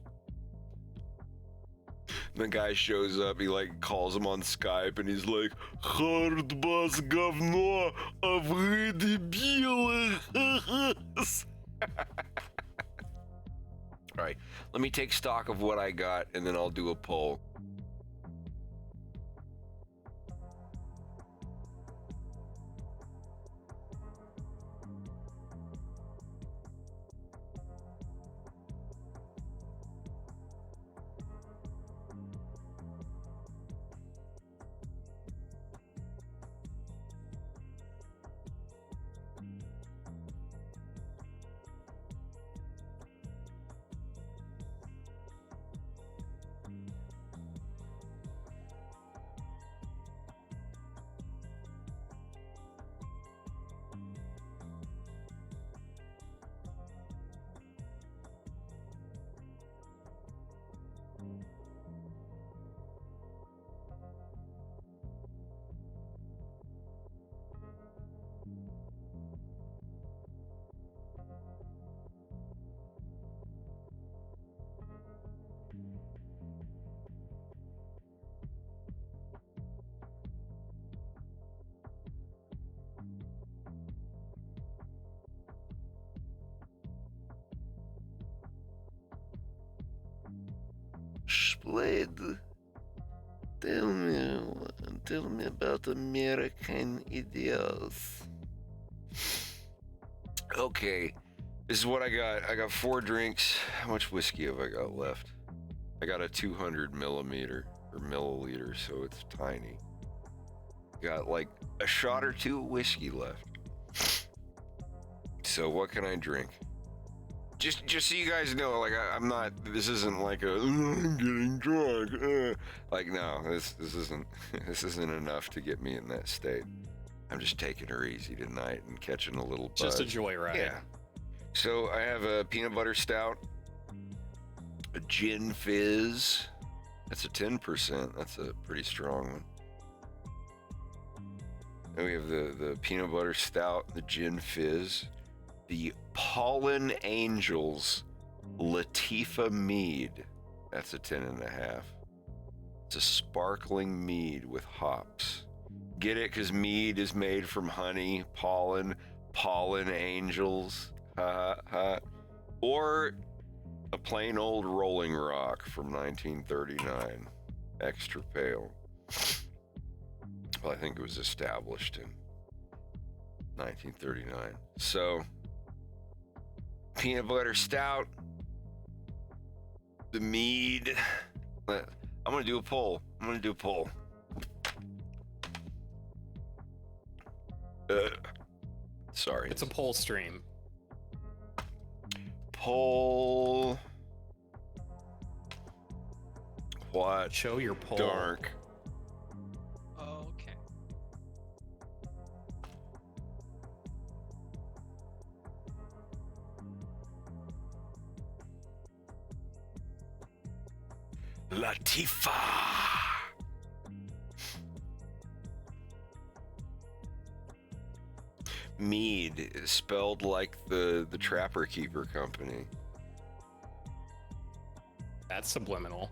The guy shows up, he like calls him on Skype and he's like, Хардбас говно, а вы дебилы. All right, let me take stock of what I got and then I'll do a poll. Splade, tell me about American ideals. Okay, this is what I got. I got 4 drinks. How much whiskey have I got left? I got a 200 milliliter, so it's tiny. Got like a shot or 2 of whiskey left. So what can I drink? Just so you guys know, like I'm not. This isn't like I'm getting drunk. Like no, this isn't. This isn't enough to get me in that state. I'm just taking her easy tonight and catching a little buzz. Just a joyride. Yeah. So I have a peanut butter stout, a gin fizz. That's a 10%. That's a pretty strong one. Then we have the peanut butter stout, the gin fizz, the Pollen Angels Latifa Mead. That's a 10.5. It's a sparkling mead with hops. Get it? Because mead is made from honey, pollen angels. Or a plain old Rolling Rock from 1939. Extra pale. Well, I think it was established in 1939. So, peanut butter stout, the mead. I'm going to do a poll. Sorry. It's a poll stream. Poll. What? Show your poll. Dark. Okay. Latifa. Mead is spelled like the Trapper Keeper Company. That's subliminal.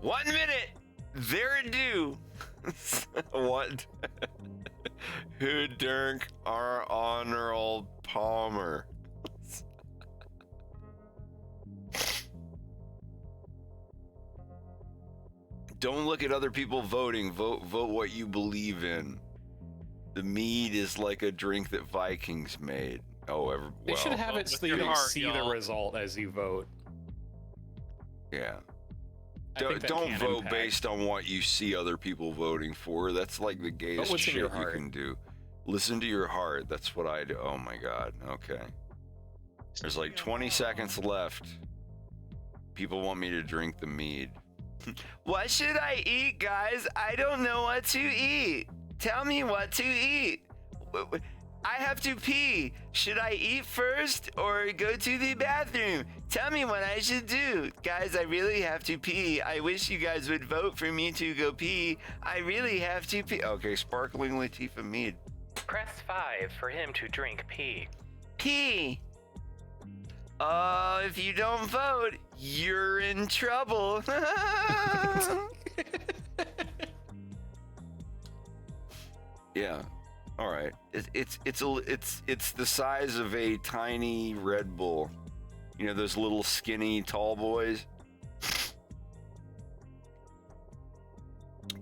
One minute. There do. What? Who dunk our honorable Palmer? Don't look at other people voting. Vote what you believe in. The mead is like a drink that Vikings made. They should have it so you can see the result as you vote. Yeah. I think that Don't can vote impact. based on what you see other people voting for. That's like the gayest what's in shit your you heart. can do. Listen to your heart. That's what I do. Oh my God. Okay. There's like 20 seconds left. People want me to drink the mead. What should I eat, guys? I don't know what to eat. Tell me what to eat. I have to pee. Should I eat first or go to the bathroom? Tell me what I should do. Guys, I really have to pee. I wish you guys would vote for me to go pee. I really have to pee. Okay, sparkling Latifa mead. Press 5 for him to drink pee. Pee. If you don't vote, you're in trouble. Yeah. All right. It's the size of a tiny Red Bull. You know those little skinny tall boys.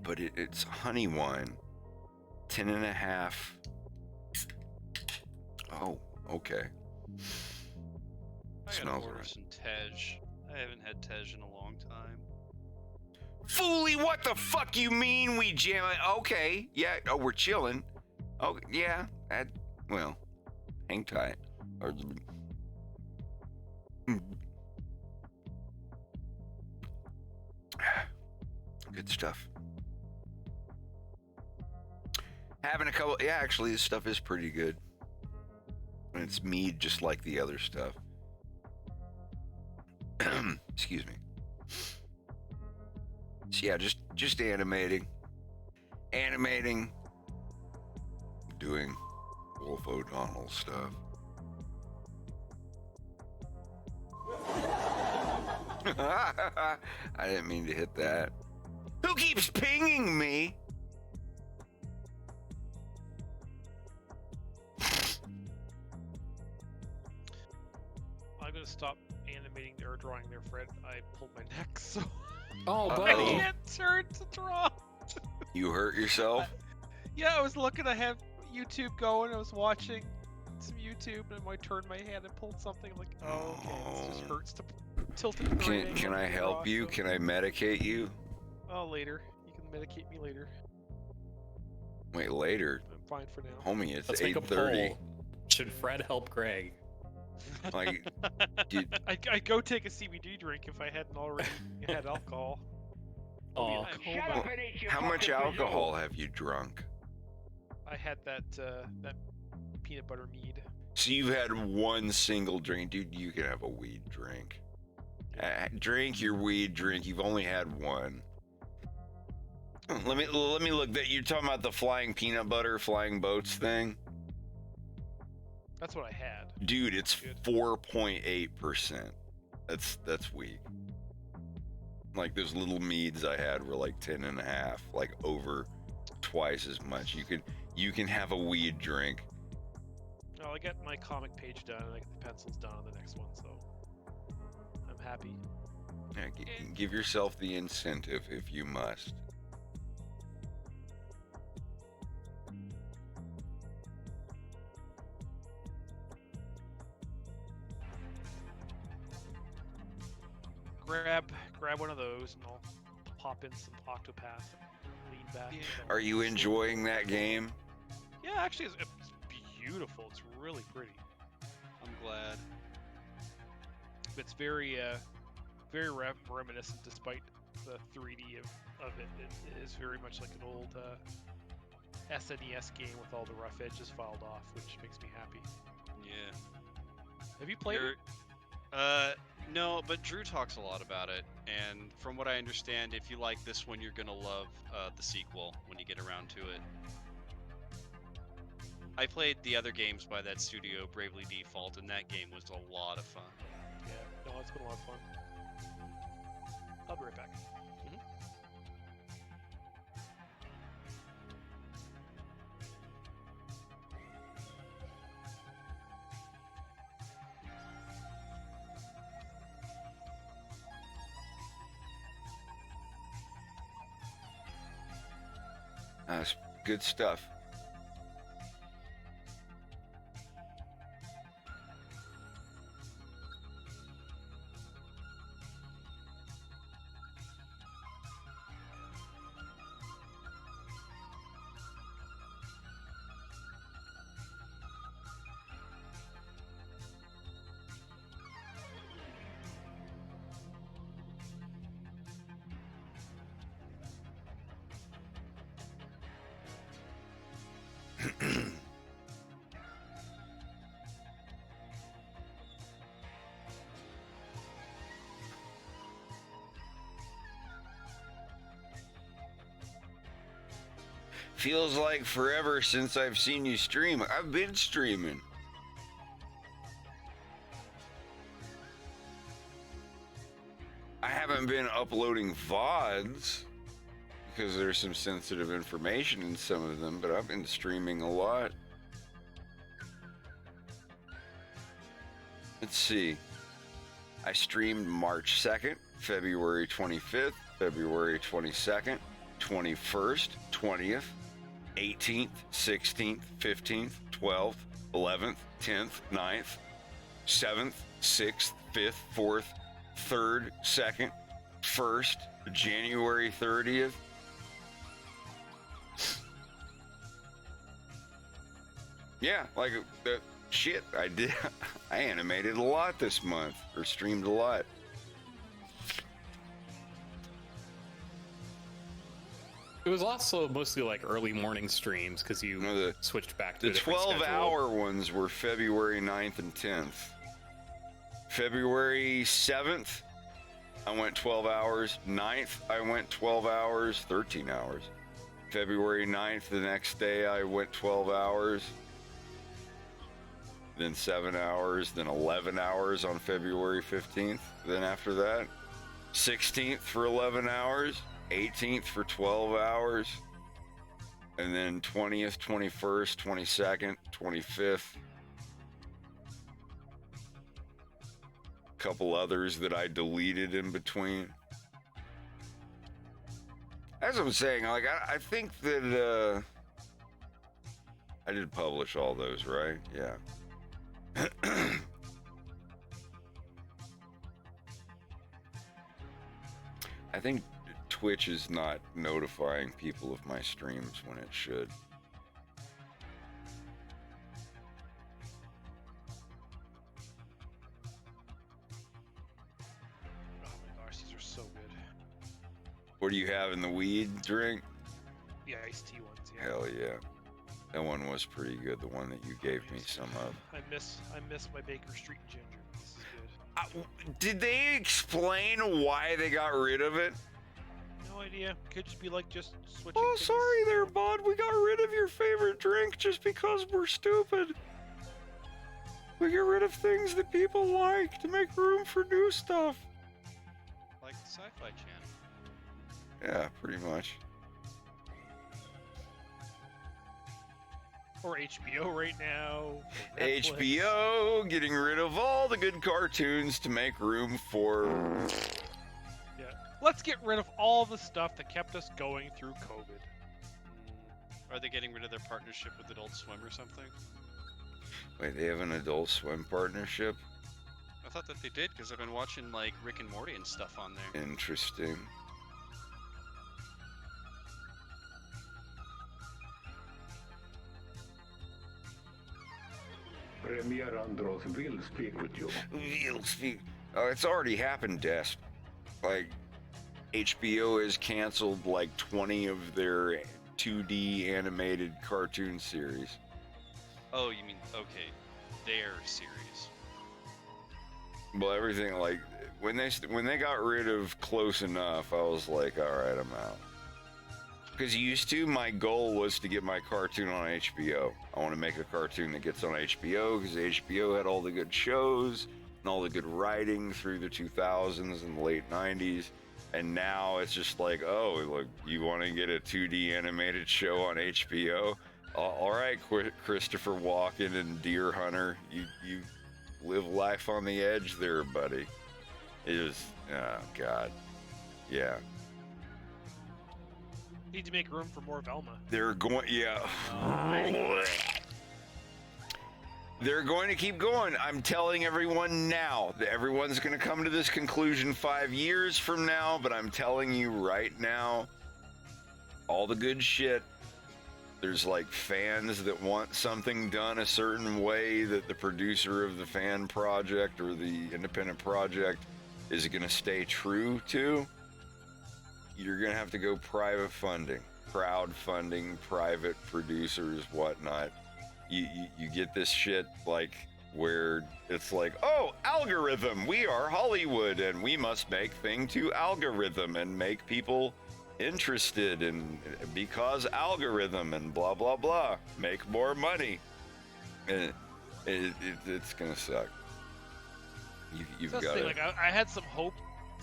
But it's honey wine. 10.5. Oh, okay. I gotta Smells order right. some Tej. I haven't had Tej in a long time. Fooly, what the fuck you mean we jam? Okay, yeah. Oh, we're chilling. Oh, yeah. Well, hang tight. Good stuff. Having a couple. Yeah, actually, this stuff is pretty good. And it's mead, just like the other stuff. Excuse me. So yeah, just animating, doing Wolf O'Donnell stuff. I didn't mean to hit that. Who keeps pinging me? I'm gonna stop animating or drawing there, Fred. I pulled my neck, so Oh, I buddy. can't turn to draw. You hurt yourself? Yeah, I was looking. I had YouTube going. I was watching some YouTube, and I turned my hand and pulled something. Like, oh, okay, this just hurts to tilt it. Can I help you? Can I medicate you? Oh, later. You can medicate me later. Wait, later? I'm fine for now. Homie, it's Let's make a 8:30. poll. Should Fred help Greg? Like, dude, I'd go take a CBD drink if I hadn't already had alcohol. Oh, how much alcohol have you drunk? I had that peanut butter mead. So you've had one single drink, dude. You can have a weed drink. Drink your weed drink. You've only had one. Let me look. That you're talking about the flying peanut butter, flying boats thing. That's what I had. Dude, it's 4.8%. That's weak. Like those little meads I had were like 10.5, like over twice as much. You can have a weed drink. Oh, I got my comic page done, and I got the pencils done on the next one, so I'm happy. Yeah, give yourself the incentive if you must. Grab one of those, and I'll pop in some Octopath. Lean back. Are you enjoying that game? Yeah, actually, it's beautiful. It's really pretty. I'm glad. It's very reminiscent, despite the 3D of it. It is very much like an old SNES game with all the rough edges filed off, which makes me happy. Yeah. Have you played it? No, but Drew talks a lot about it, and from what I understand, if you like this one, you're gonna love the sequel when you get around to it. I played the other games by that studio, Bravely Default, and that game was a lot of fun. Yeah, no, it's been a lot of fun. I'll be right back. That's good stuff. Feels like forever since I've seen you stream. I've been streaming. I haven't been uploading VODs because there's some sensitive information in some of them, but I've been streaming a lot. Let's see. I streamed March 2nd, February 25th, February 22nd, 21st, 20th, 18th, 16th, 15th, 12th, 11th, 10th, 9th, 7th, 6th, 5th, 4th, 3rd, 2nd, 1st, January 30th. Yeah, like shit, I did. I animated a lot this month, or streamed a lot. It was also mostly like early morning streams because you switched back to the 12-hour ones were February 9th and 10th. February 7th, I went 12 hours. 9th, I went 12 hours, 13 hours. February 9th, the next day, I went 12 hours. Then 7 hours, then 11 hours on February 15th. Then after that, 16th for 11 hours. 18th for 12 hours, and then 20th, 21st, 22nd, 25th. A couple others that I deleted in between. As I'm saying, like I think that I did publish all those, right? Yeah. I think Twitch is not notifying people of my streams when it should. Oh my gosh, these are so good. What do you have in the weed drink? The iced tea ones, yeah. Hell yeah. That one was pretty good, the one that you gave me some of. I miss my Baker Street ginger. This is good. Did they explain why they got rid of it? No idea. Could just be like just switching. Oh, things. sorry there, bud. We got rid of your favorite drink just because we're stupid. We get rid of things that people like to make room for new stuff. Like the Sci-Fi Channel. Yeah, pretty much. Or HBO right now. Or Netflix. HBO getting rid of all the good cartoons to make room for... Yeah. Let's get rid of all the stuff that kept us going through COVID. Are they getting rid of their partnership with Adult Swim or something? Wait, they have an Adult Swim partnership? I thought that they did because I've been watching like Rick and Morty and stuff on there. Interesting. Premier Andros will speak with you. Will speak. Oh, it's already happened, Des. Like, HBO has canceled like 20 of their 2D animated cartoon series. Oh, you mean, okay, their series. Well, everything, like, when they got rid of Close Enough, I was like, all right, I'm out. Because used to, my goal was to get my cartoon on HBO. I want to make a cartoon that gets on HBO because HBO had all the good shows and all the good writing through the 2000s and the late 90s. And now it's just like, oh, look, you want to get a 2D animated show on HBO? All right, Christopher Walken and Deer Hunter, you live life on the edge there, buddy. It is, oh, God. Yeah. Need to make room for more Velma. They're going, yeah. They're going to keep going. I'm telling everyone now that everyone's going to come to this conclusion 5 years from now, but I'm telling you right now, all the good shit, there's like fans that want something done a certain way that the producer of the fan project or the independent project is going to stay true to. You're going to have to go private funding, crowdfunding, private producers, whatnot. You get this shit like where it's like, oh, algorithm, we are Hollywood and we must make thing to algorithm and make people interested in because algorithm and blah, blah, blah, make more money. And it's going to suck. You've got to. Like, I had some hope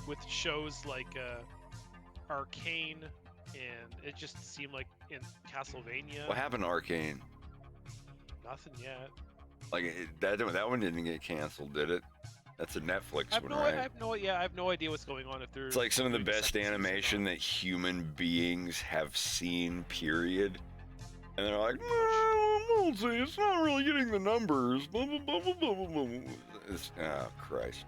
with shows like Arcane, and it just seemed like in Castlevania. What happened to Arcane? Nothing yet. Like that one didn't get canceled, did it? That's a Netflix one, right? I have no idea what's going on. If there's, it's like some of the best animation that human beings have seen. Period. And they're like, no, see, it's not really getting the numbers. Blah, blah, blah, blah, blah, blah. It's, oh, Christ.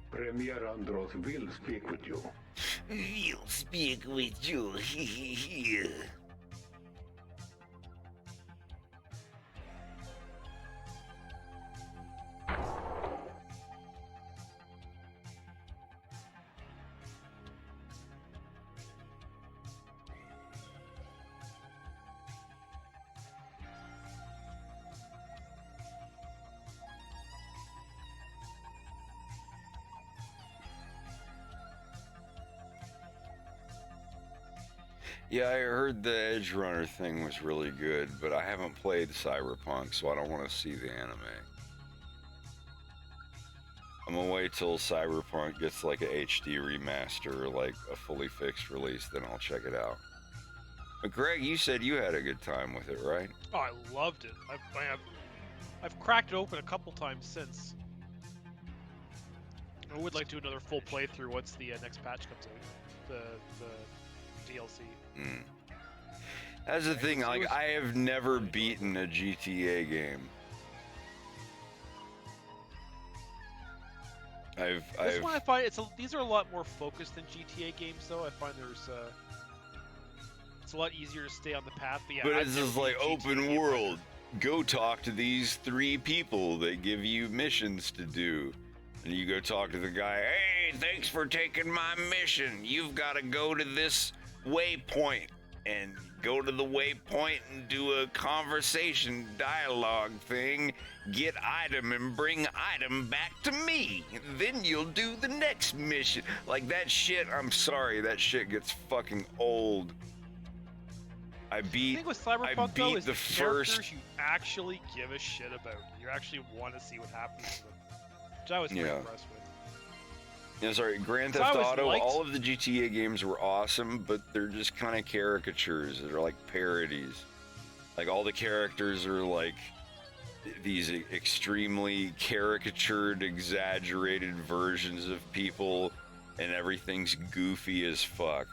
Premier Andros will speak with you. We'll speak with you. Yeah, I heard the Edge Runner thing was really good, but I haven't played Cyberpunk, so I don't want to see the anime. I'm gonna wait till Cyberpunk gets like a HD remaster or like a fully fixed release, then I'll check it out. But Greg, you said you had a good time with it, right? Oh, I loved it. I've cracked it open a couple times since. I would like to do another full playthrough once the next patch comes out. The DLC. Mm. That's the thing, like, I have never beaten a GTA game. This one I find these are a lot more focused than GTA games, though. I find there's it's a lot easier to stay on the path. But yeah, But I'd it's never just be a like GTA open gamer. world. Go talk to these 3 people. They give you missions to do. And you go talk to the guy. Hey, thanks for taking my mission. You've got to go to this waypoint. And go to the waypoint and do a conversation dialogue thing. Get item and bring item back to me. Then you'll do the next mission. Like that shit, I'm sorry, that shit gets fucking old. I The beat thing with Cyberpunk though beat is the characters first. you actually give a shit about. You actually want to see what happens to them, which I was pretty Yeah. impressed with. Yeah, sorry, Grand So I Theft always Auto, liked- all of the GTA games were awesome, but they're just kind of caricatures. They're like parodies. Like all the characters are like these extremely caricatured, exaggerated versions of people, and everything's goofy as fuck.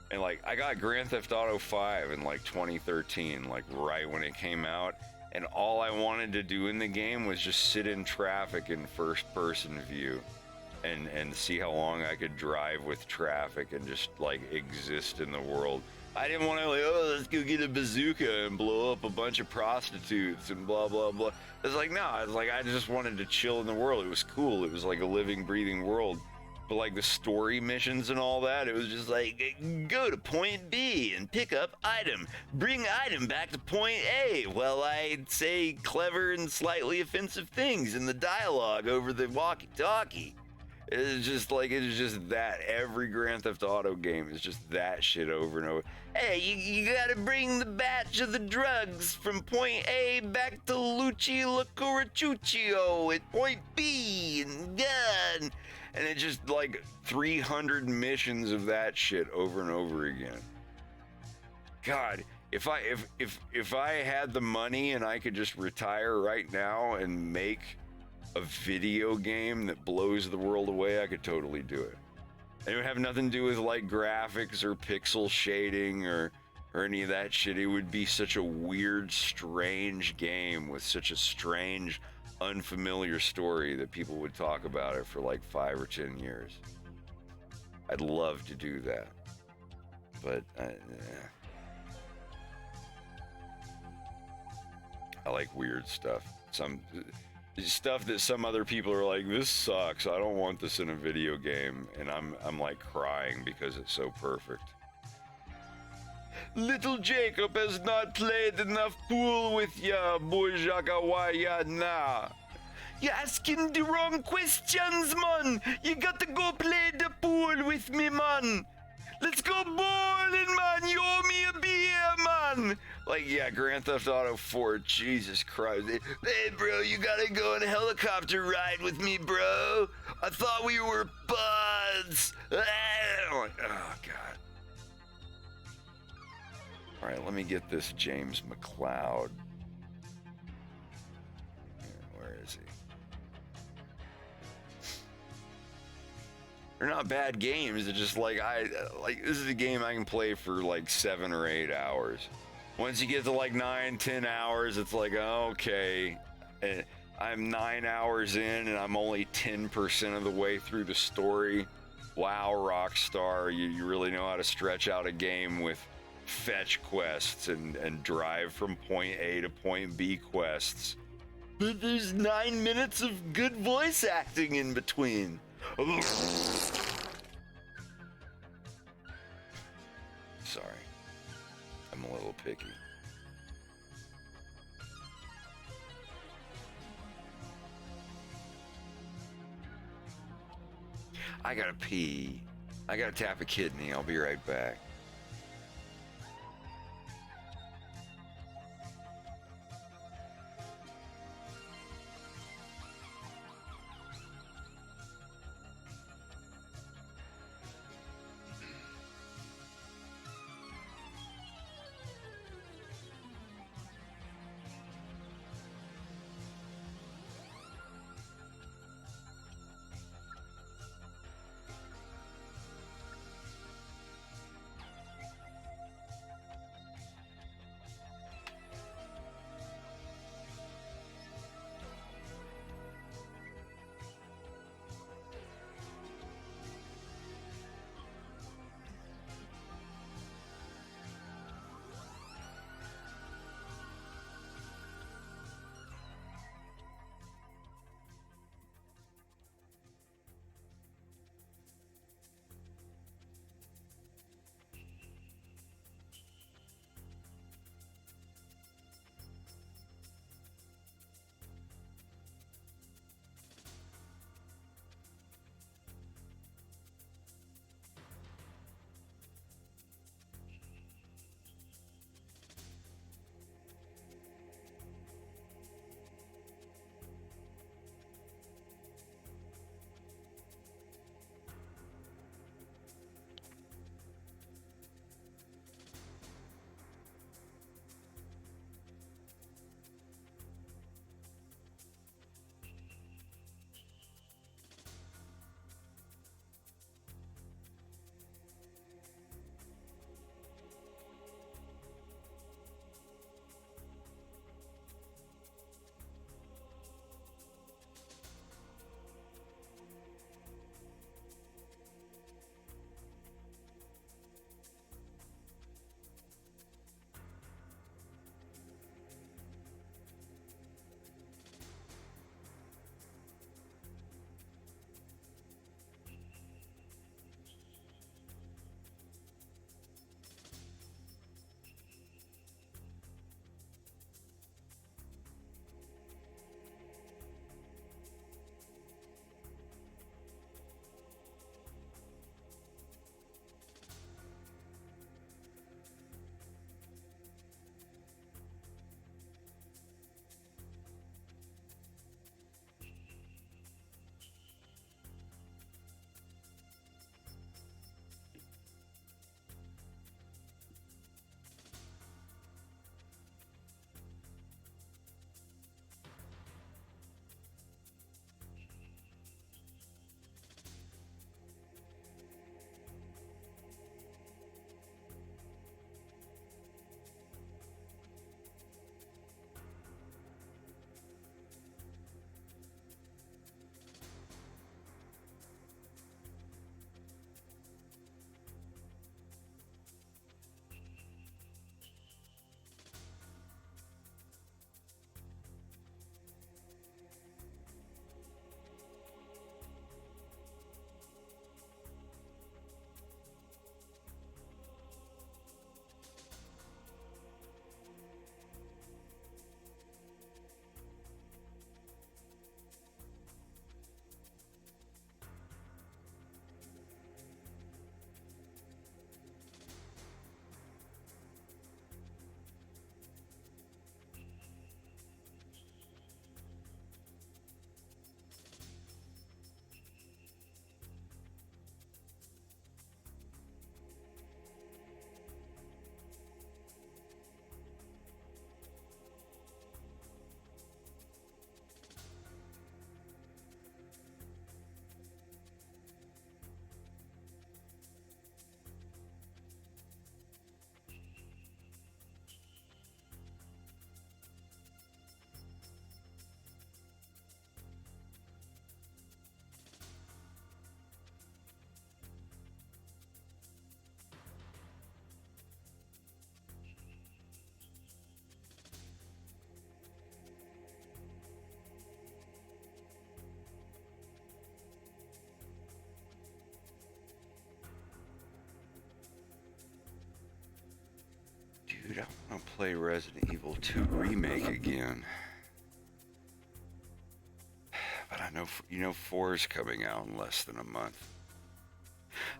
And like, I got Grand Theft Auto 5 in like 2013, like right when it came out, and all I wanted to do in the game was just sit in traffic in first-person view. And see how long I could drive with traffic and just like exist in the world. I didn't want to like, oh, let's go get a bazooka and blow up a bunch of prostitutes and blah blah blah. It's like, no, it's like I just wanted to chill in the world. It was cool. It was like a living, breathing world. But like the story missions and all that, it was just like, go to point B and pick up item. Bring item back to point A. Well, I'd say clever and slightly offensive things in the dialogue over the walkie-talkie. It's just like, it's just that. Every Grand Theft Auto game is just that shit over and over. Hey, you gotta bring the batch of the drugs from point A back to Luci Lacurachuccio at point B and done. And it's just like 300 missions of that shit over and over again. God, if I had the money and I could just retire right now and make a video game that blows the world away, I could totally do it. And it would have nothing to do with like graphics or pixel shading or any of that shit. It would be such a weird, strange game with such a strange, unfamiliar story that people would talk about it for like 5 or 10 years. I'd love to do that. But I like weird stuff. Some stuff that some other people are like, this sucks, I don't want this in a video game, and I'm like crying because it's so perfect. Little Jacob has not played enough pool with ya, Bojakawaya. You're asking the wrong questions, man. You got to go play the pool with me, man. Let's go bowling, man. You owe me a beer, man. Like, yeah, Grand Theft Auto 4, Jesus Christ. Hey, bro, you gotta go on a helicopter ride with me, bro. I thought we were buds. Oh, God. All right, let me get this James McLeod. Where is he? They're not bad games. It's just like, this is a game I can play for like 7 or 8 hours. Once you get to like 9, 10 hours, it's like, okay, I'm 9 hours in and I'm only 10% of the way through the story. Wow, Rockstar, you really know how to stretch out a game with fetch quests and drive from point A to point B quests. But there's 9 minutes of good voice acting in between. Sorry, I'm a little picky. I gotta pee. I gotta tap a kidney. I'll be right back. play Resident Evil 2 Remake again. But I know 4 is coming out in less than a month.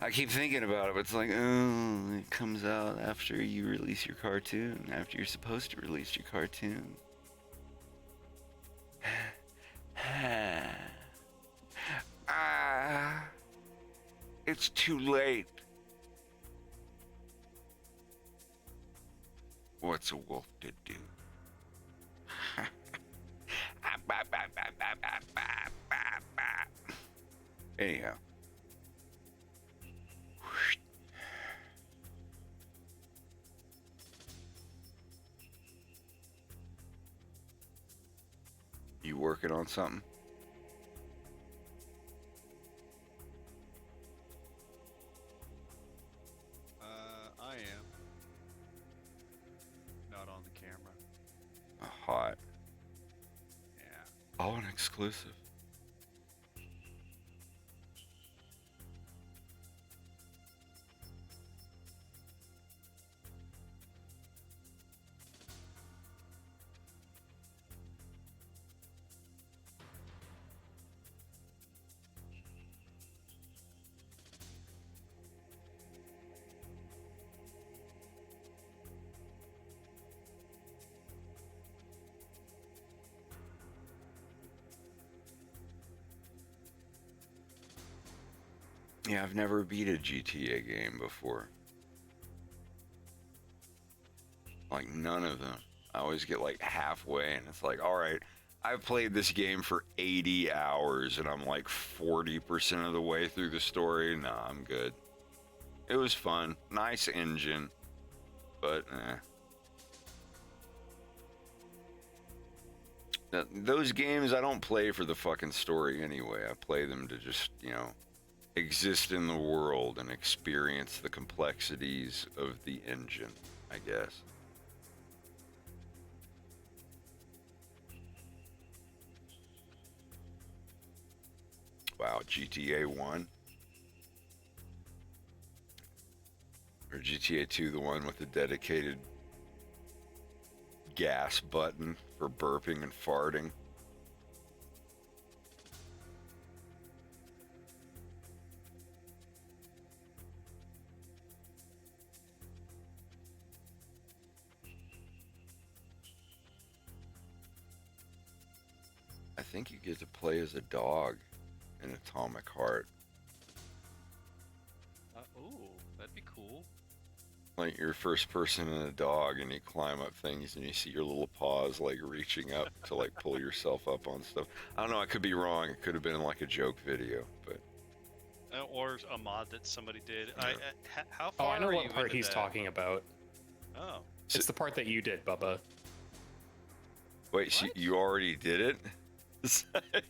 I keep thinking about it, but it's like, oh, it comes out after you release your cartoon, after you're supposed to release your cartoon. It's too late. What's a wolf to do? Anyhow. You working on something? I am. Not on the camera. Hot. Yeah. Oh, an exclusive. Yeah, I've never beat a GTA game before. Like, none of them. I always get like halfway and it's like, all right, I've played this game for 80 hours and I'm like 40% of the way through the story. Nah, I'm good. It was fun. Nice engine. But, those games I don't play for the fucking story anyway. I play them to just, exist in the world and experience the complexities of the engine, I guess. Wow, GTA 1? Or GTA 2, the one with the dedicated gas button for burping and farting? I think you get to play as a dog in Atomic Heart. Ooh, that'd be cool. Like you're first person in a dog and you climb up things and you see your little paws like reaching up to like pull yourself up on stuff. I don't know, I could be wrong. It could have been like a joke video, but... Or a mod that somebody did. Yeah. How far I know are what you part into he's that? talking about. Oh. It's the part that you did, Bubba. Wait, so you already did it?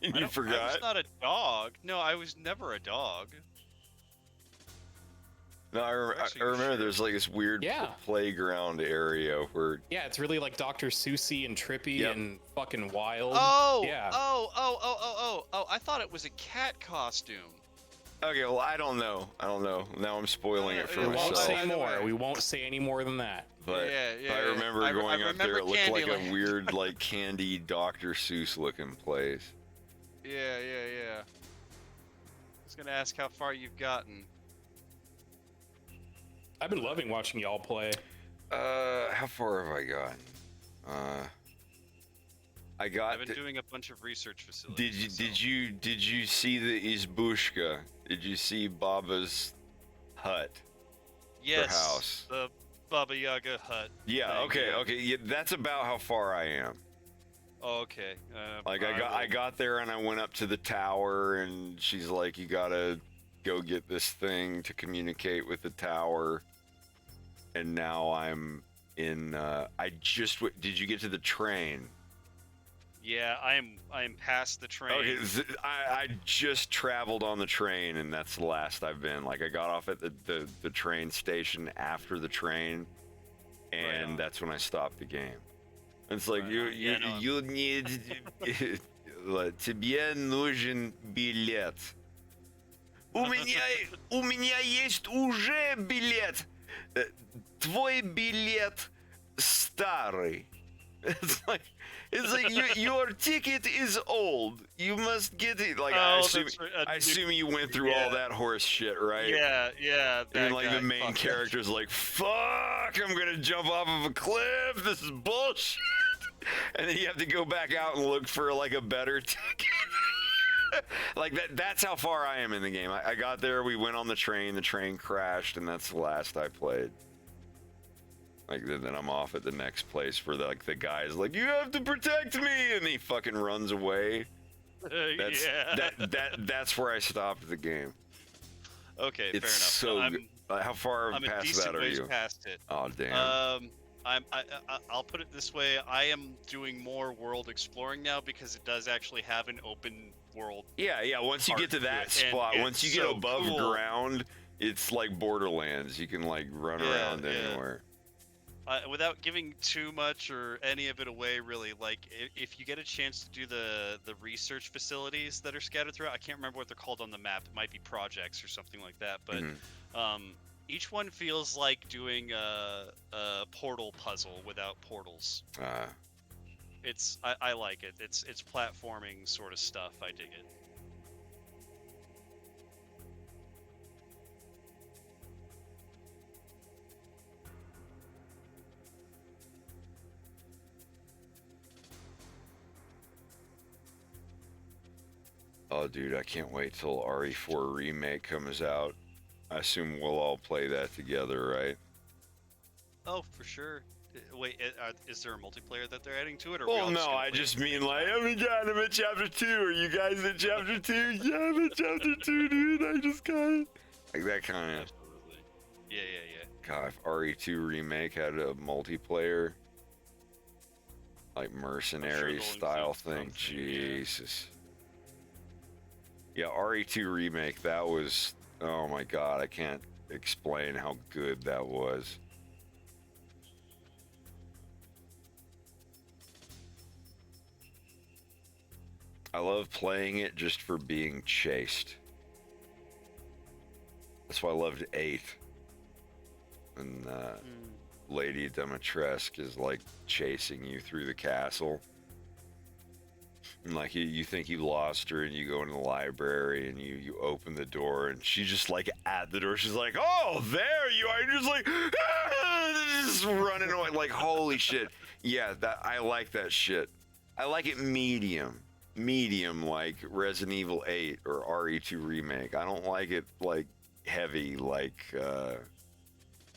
You forgot? I was not a dog. No, I was never a dog. No, I remember there's like this weird playground area where... Yeah, it's really like Dr. Susie and trippy and fucking wild. Oh! Yeah. Oh, I thought it was a cat costume. Okay, well, I don't know. Now I'm spoiling it for We myself. won't say more. We won't say any more than that. But I remember going up there, it looked like a weird, like, candy Dr. Seuss looking place. Yeah. I was gonna ask how far you've gotten. I've been loving watching y'all play. How far have I gotten? I've been doing a bunch of research facilities. Did you see the Izbushka? Did you see Baba's hut? Yes. Her house. The Baba Yaga hut. Yeah. thing, Okay. Yeah, that's about how far I am. Oh, okay. Like I got there and I went up to the tower and she's like, you gotta go get this thing to communicate with the tower. And now I'm in. Did you get to the train? Yeah, I'm past the train. Okay, I just traveled on the train, and that's the last I've been. Like, I got off at the train station after the train, and that's when I stopped the game. It's like, you need... Тебе нужен билет. У меня есть уже билет. Твой билет starry. It's like your ticket is old. You must get it. Like I assume you went through all that horse shit, right? Yeah. And like the main character's like, fuck, I'm gonna jump off of a cliff. This is bullshit. And then you have to go back out and look for like a better ticket. Like that's how far I am in the game. I got there, we went on the train crashed, and that's the last I played. Like then I'm off at the next place where the guy's like, you have to protect me, and he fucking runs away. That's where I stopped the game. Okay, it's fair enough. So how far I'm past that are you? Past it. Oh damn. I'll put it this way. I am doing more world exploring now because it does actually have an open world. Yeah. Once you get to that spot, once you get above ground, it's like Borderlands. You can like run around anywhere. Without giving too much or any of it away, really, like if you get a chance to do the research facilities that are scattered throughout, I can't remember what they're called on the map. It might be projects or something like that, but each one feels like doing a portal puzzle without portals. I like it. It's platforming sort of stuff. I dig it. Oh, dude, I can't wait till RE4 Remake comes out. I assume we'll all play that together, right? Oh, for sure. Wait, is there a multiplayer that they're adding to it? Or well, no, I just mean like, oh my god, I'm at chapter 2. Are you guys at chapter 2? Yeah, I'm at chapter 2, dude. I just got it. Like that kind of. Absolutely. Yeah. God, if RE2 Remake had a multiplayer, like mercenary style thing, Jesus. Yeah, RE2 Remake, that was, oh my god, I can't explain how good that was. I love playing it just for being chased. That's why I loved 8. And Lady Dimitrescu is like chasing you through the castle. And like you think you lost her, and you go into the library and you open the door, and she's just like at the door. She's like, oh, there you are. You're just like, just running away. Like, holy shit. Yeah, I like that shit. I like it medium like Resident Evil 8 or RE2 Remake. I don't like it like heavy like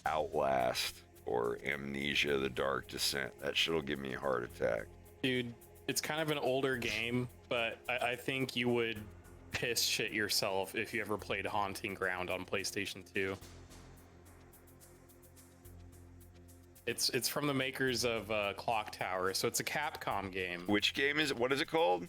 Outlast or Amnesia: The Dark Descent. That shit'll give me a heart attack. Dude, it's kind of an older game, but I think you would piss shit yourself if you ever played Haunting Ground on PlayStation 2. It's from the makers of Clock Tower, so it's a Capcom game. Which game is it? What is it called?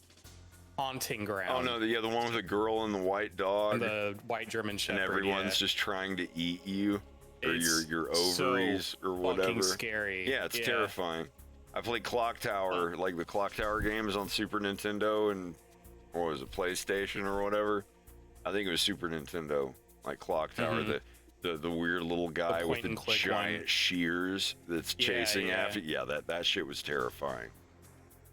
Haunting Ground. Oh no, the one with the girl and the white dog. And the white German Shepherd. And everyone's just trying to eat you, or your ovaries, so or whatever. Fucking scary. Yeah, it's terrifying. I played Clock Tower, like the Clock Tower games on Super Nintendo and, what was it, PlayStation or whatever? I think it was Super Nintendo, like Clock Tower, the weird little guy with the giant shears that's chasing after. Yeah, that shit was terrifying.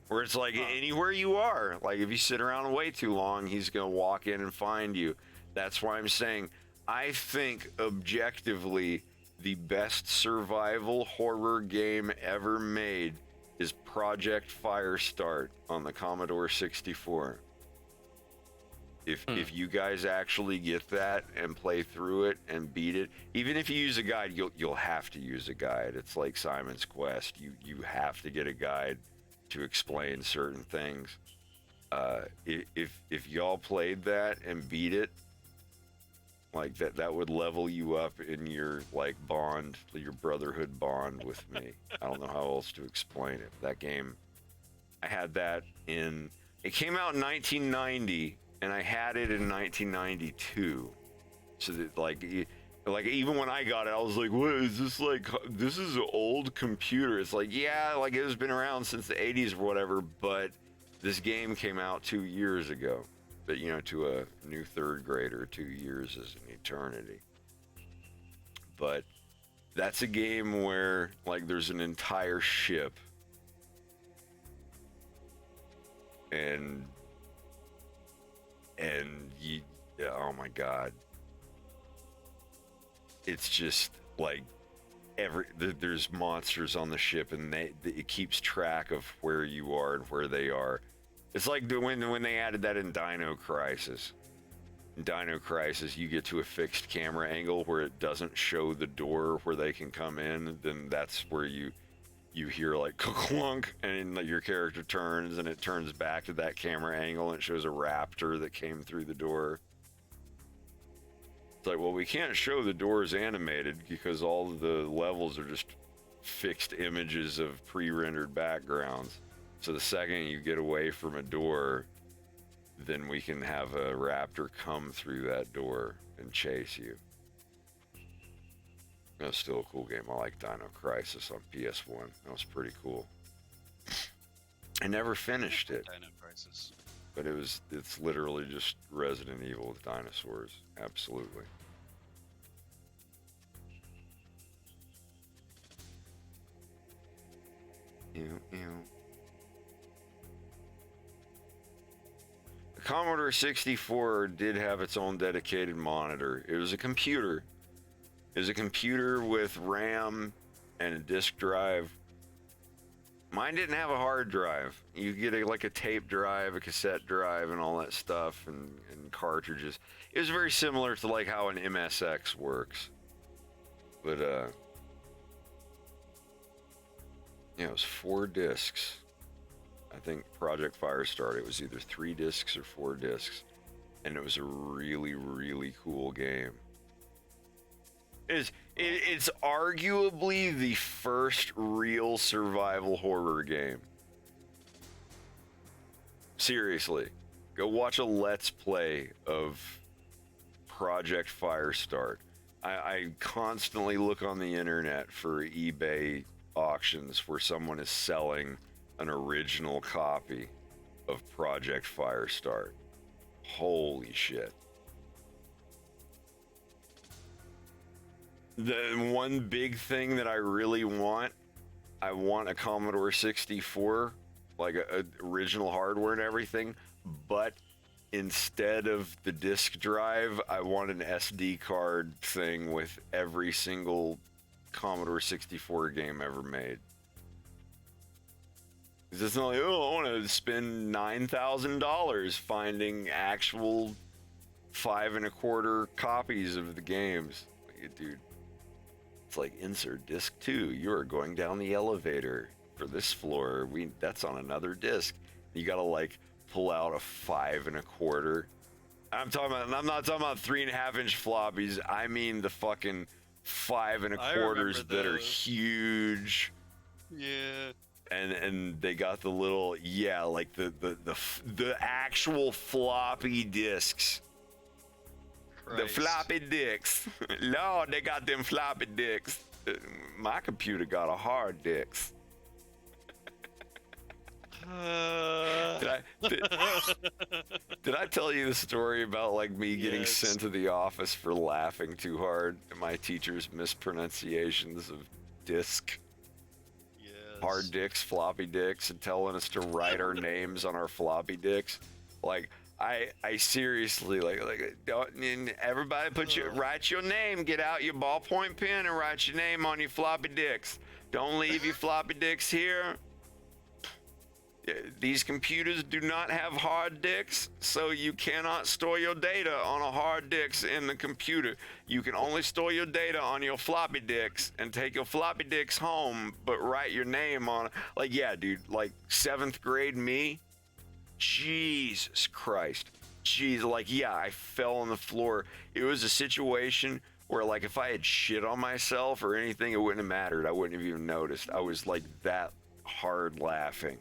Where it's like anywhere you are, like if you sit around way too long, he's gonna walk in and find you. That's why I'm saying, I think objectively the best survival horror game ever made is Project Firestart on the Commodore 64. If you guys actually get that and play through it and beat it, even if you use a guide, you'll have to use a guide. It's like Simon's Quest. You have to get a guide to explain certain things. If y'all played that and beat it, like that would level you up in your like bond, your brotherhood bond with me. I don't know how else to explain it. That game, I had that it came out in 1990 and I had it in 1992. So that like even when I got it, I was like, what is this, like, this is an old computer. It's like, yeah, like it has been around since the 80s or whatever, but this game came out 2 years ago. But you know, to a new third grader, 2 years is an eternity. But That's a game where, like, there's an entire ship. And you, oh my God. It's just like there's monsters on the ship, and it keeps track of where you are and where they are. It's like when they added that in Dino Crisis. In Dino Crisis, you get to a fixed camera angle where it doesn't show the door where they can come in. Then that's where you hear like clunk, and your character turns, and it turns back to that camera angle, and it shows a raptor that came through the door. It's like, well, we can't show the doors animated because all of the levels are just fixed images of pre-rendered backgrounds. So the second you get away from a door, then we can have a raptor come through that door and chase you. That's still a cool game. I like Dino Crisis on PS1. That was pretty cool. I never finished it. Dino Crisis. But it's literally just Resident Evil with dinosaurs. Absolutely. Ew. The Commodore 64 did have its own dedicated monitor. It was a computer. It was a computer with RAM and a disk drive. Mine didn't have a hard drive. You get like a tape drive, a cassette drive, and all that stuff, and cartridges. It was very similar to like how an MSX works. But yeah, it was 4 discs. I think Project Firestart, it was either 3 discs or 4 discs, and it was a really, really cool game. It's arguably the first real survival horror game. Seriously, go watch a Let's Play of Project Firestart. I constantly look on the internet for eBay auctions where someone is selling an original copy of Project Firestart. Holy shit. The one big thing that I really want, I want a Commodore 64, like a original hardware and everything, but instead of the disk drive, I want an SD card thing with every single Commodore 64 game ever made. It's not like, oh, I want to spend $9,000 finding actual 5 1/4 copies of the games. Like, dude, it's like insert disc 2. You are going down the elevator for this floor. That's on another disc. You gotta like pull out a 5 1/4. I'm not talking about 3.5 inch floppies. I mean the fucking 5 1/4s that are huge. Yeah. And they got the little, yeah, like the actual floppy discs. Christ. The floppy dicks. Lord, they got them floppy dicks. My computer got a hard dicks. Did I tell you the story about like me getting sent to the office for laughing too hard at my teacher's mispronunciations of disc? Hard dicks, floppy dicks, and telling us to write our names on our floppy dicks. Like, I seriously, like everybody write your name, get out your ballpoint pen and write your name on your floppy dicks. Don't leave your floppy dicks here. These computers do not have hard disks, so you cannot store your data on a hard disk in the computer. You can only store your data on your floppy disks and take your floppy disks home, but write your name on it. Like, yeah, dude, like 7th grade me, Jesus Christ. Jeez, like, yeah, I fell on the floor. It was a situation where, like, if I had shit on myself or anything, it wouldn't have mattered. I wouldn't have even noticed. I was, like, that hard laughing.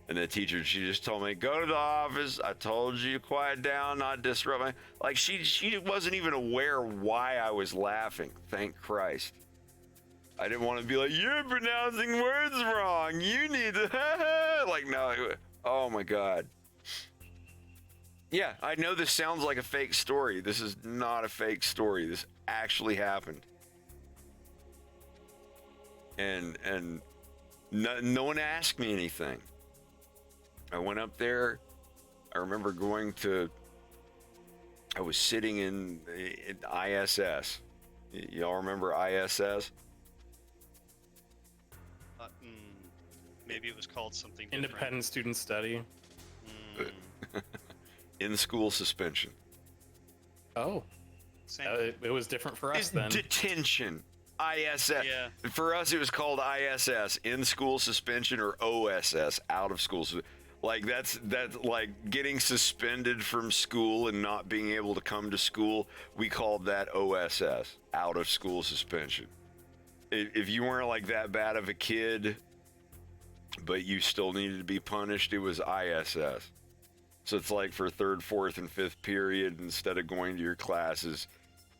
And the teacher, she just told me, go to the office. I told you, quiet down, not disrupt me. Like, she wasn't even aware why I was laughing. Thank Christ. I didn't want to be like, you're pronouncing words wrong. You need to, like, no. Oh, my God. Yeah, I know this sounds like a fake story. This is not a fake story. This actually happened. and no one asked me anything. I went up there. I remember I was sitting in ISS. Y'all remember ISS? Maybe it was called something different. Independent student study. In school suspension. Oh. It was different for us then. Detention. ISS. Yeah. For us, it was called ISS, in school suspension, or OSS, out of school. Like that's like getting suspended from school and not being able to come to school. We called that OSS, out of school suspension. If you weren't like that bad of a kid, but you still needed to be punished, it was ISS. So it's like for third, fourth, and fifth period, instead of going to your classes,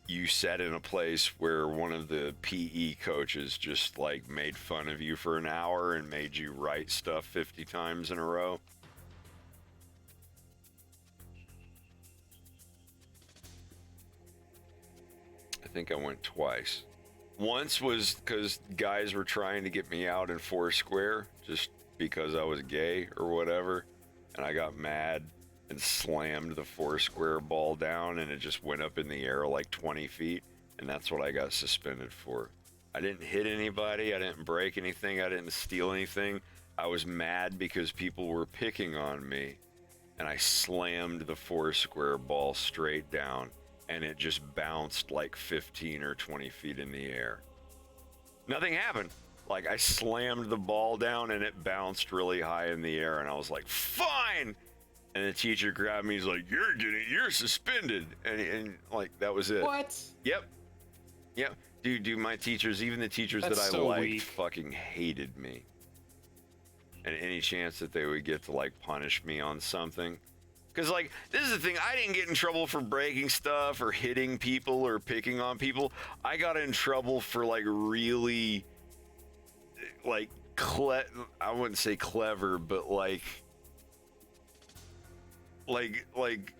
you sat in a place where one of the PE coaches just like made fun of you for an hour and made you write stuff 50 times in a row. I think I went twice. Once was because guys were trying to get me out in Foursquare just because I was gay or whatever, and I got mad and slammed the Foursquare ball down, and it just went up in the air like 20 feet, and that's what I got suspended for. I didn't hit anybody, I didn't break anything, I didn't steal anything. I was mad because people were picking on me, and I slammed the Foursquare ball straight down, and it just bounced like 15 or 20 feet in the air. Nothing happened. Like, I slammed the ball down and it bounced really high in the air, and I was like, fine! And the teacher grabbed me, he's like, you're suspended. And like, that was it. What? Yep. Dude, my teachers, even the teachers That's that I so liked, weak. fucking hated me. And any chance that they would get to like punish me on something. Because like, this is the thing, I didn't get in trouble for breaking stuff or hitting people or picking on people. I got in trouble for like really, like, I wouldn't say clever, but like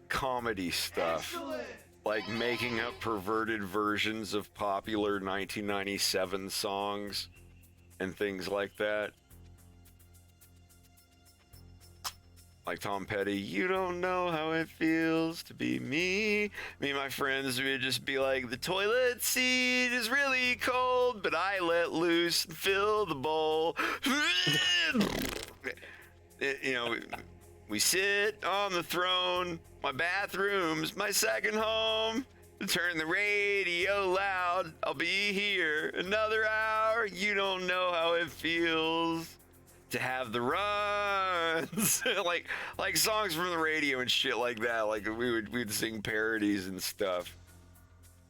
comedy stuff. Excellent. Like making up perverted versions of popular 1997 songs and things like that. Like Tom Petty, you don't know how it feels to be me. Me and my friends would just be like, the toilet seat is really cold, but I let loose and fill the bowl. We sit on the throne. My bathroom's my second home. Turn the radio loud. I'll be here another hour. You don't know how it feels to have the runs. like songs from the radio and shit like that. Like we'd sing parodies and stuff.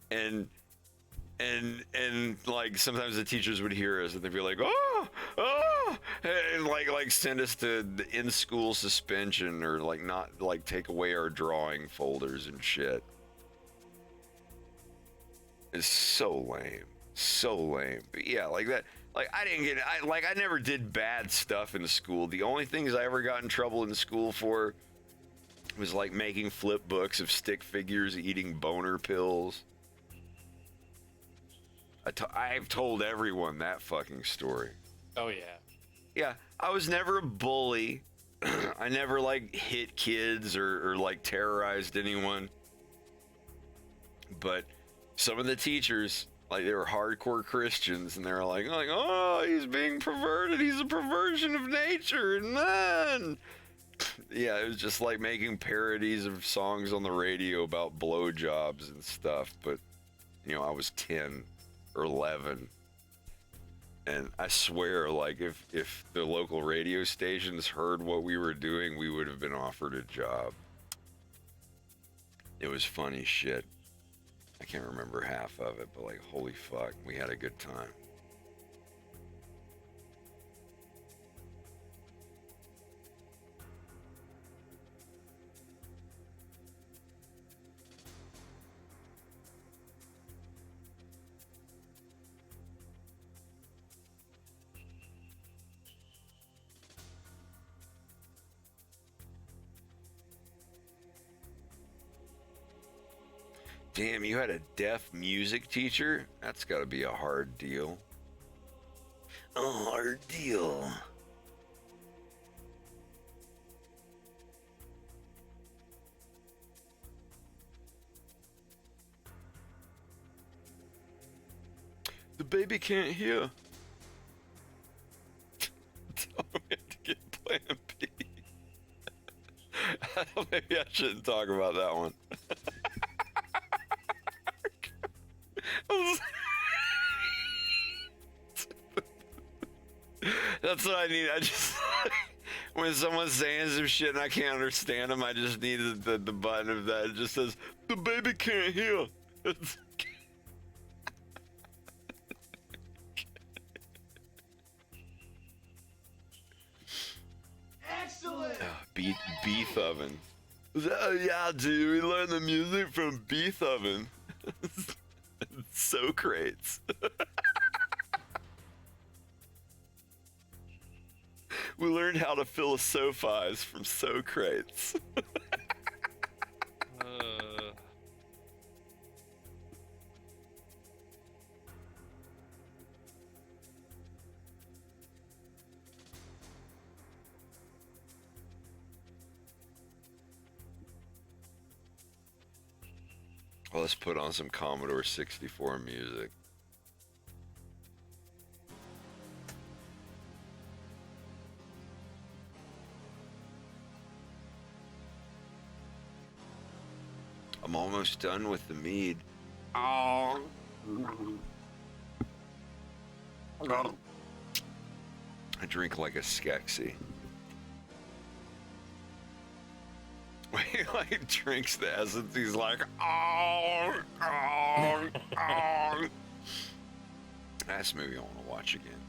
And like sometimes the teachers would hear us and they'd be like, oh, and like send us to the in-school suspension, or like not like take away our drawing folders and shit. It's so lame. But yeah, like that. Like I never did bad stuff in school. The only things I ever got in trouble in school for was like making flip books of stick figures, eating boner pills. I've told everyone that fucking story. Oh yeah. Yeah, I was never a bully. I never like hit kids or like terrorized anyone. But some of the teachers, like, they were hardcore Christians, and they were like, oh, he's being perverted. He's a perversion of nature. And then, yeah, it was just like making parodies of songs on the radio about blowjobs and stuff. But, I was 10 or 11. And I swear, like, if the local radio stations heard what we were doing, we would have been offered a job. It was funny shit. I can't remember half of it, but like, holy fuck, we had a good time. Damn, you had a deaf music teacher? That's got to be a hard deal. a hard deal. The baby can't hear. Tell me to get plan B. Maybe I shouldn't talk about that one. That's what I need. I just when someone's saying some shit and I can't understand them, I just need the button of that. It just says the baby can't hear. Excellent. Beef oven. Yeah, dude, we learned the music from Beef Oven. So great. We learned how to philosophize from Socrates. Well, let's put on some Commodore 64 music. I'm almost done with the mead. Oh. I drink like a Skeksis. He like drinks the essence. He's like, oh. That's a movie I want to watch again.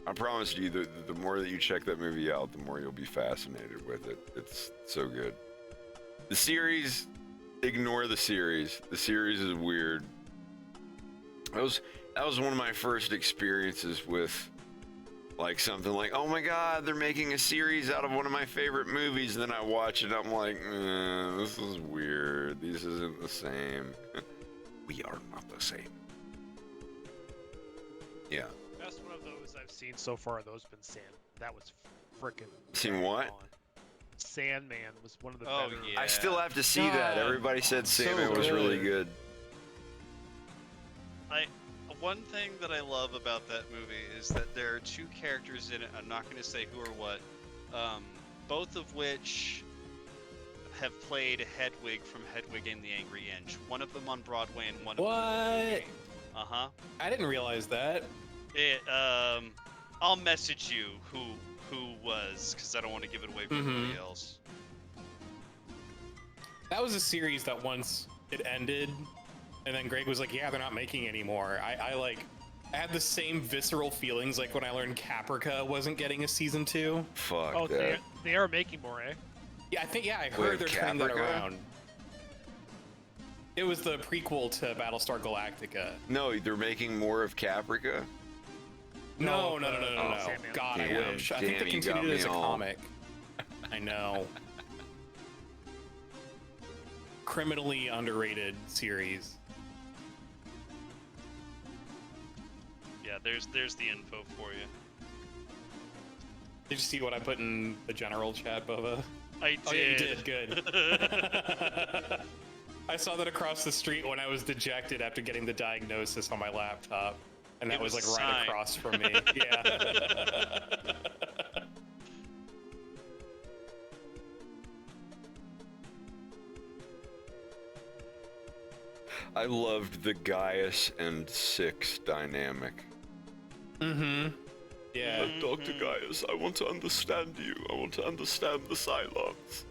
I promise you, the more that you check that movie out, the more you'll be fascinated with it. It's so good. The series, ignore the series. The series is weird. That was one of my first experiences with like something like, oh my god, they're making a series out of one of my favorite movies. And then I watch it, I'm like, this is weird. This isn't the same. We are not the same. Yeah. Best one of those I've seen so far, those been Sand. That was freaking. Seen what? Sandman was one of the Oh, better. yeah. I still have to see that. Everybody said Sandman was really good. One thing that I love about that movie is that there are two characters in it. I'm not going to say who or what. Both of which have played Hedwig from Hedwig and the Angry Inch. One of them on Broadway and one of them. Uh-huh. I didn't realize that. I'll message you who was, because I don't want to give it away for anybody else. That was a series that once it ended, and then Greg was like, yeah, they're not making anymore. I had the same visceral feelings like when I learned Caprica wasn't getting a season 2. Fuck Oh, that. they are making more, eh? Yeah, I heard they're turning that around. It was the prequel to Battlestar Galactica. No, they're making more of Caprica? No. God, I wish. I think they continued it as a comic. I know. Criminally underrated series. Yeah, there's the info for you. Did you see what I put in the general chat, Bova? I did. Oh, yeah, you did. Good. I saw that across the street when I was dejected after getting the diagnosis on my laptop. And that was like right across from me. Yeah. I loved the Gaius and Six dynamic. Yeah. Dr. Gaius, I want to understand you. I want to understand the Cylons.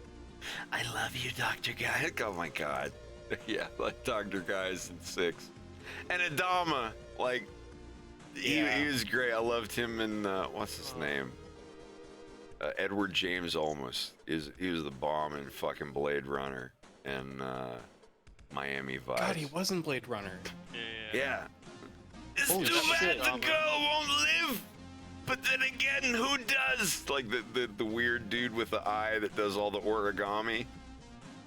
I love you, Dr. Gaius. Oh my god. Yeah, like Dr. Gaius and Six. And Adama, like, he was great. I loved him in, what's his name? Edward James Olmos. He was the bomb in fucking Blade Runner and Miami Vice. God, he was in Blade Runner. Yeah. It's Holy too shit, bad the girl won't live. But then again, who does? Like the weird dude with the eye that does all the origami.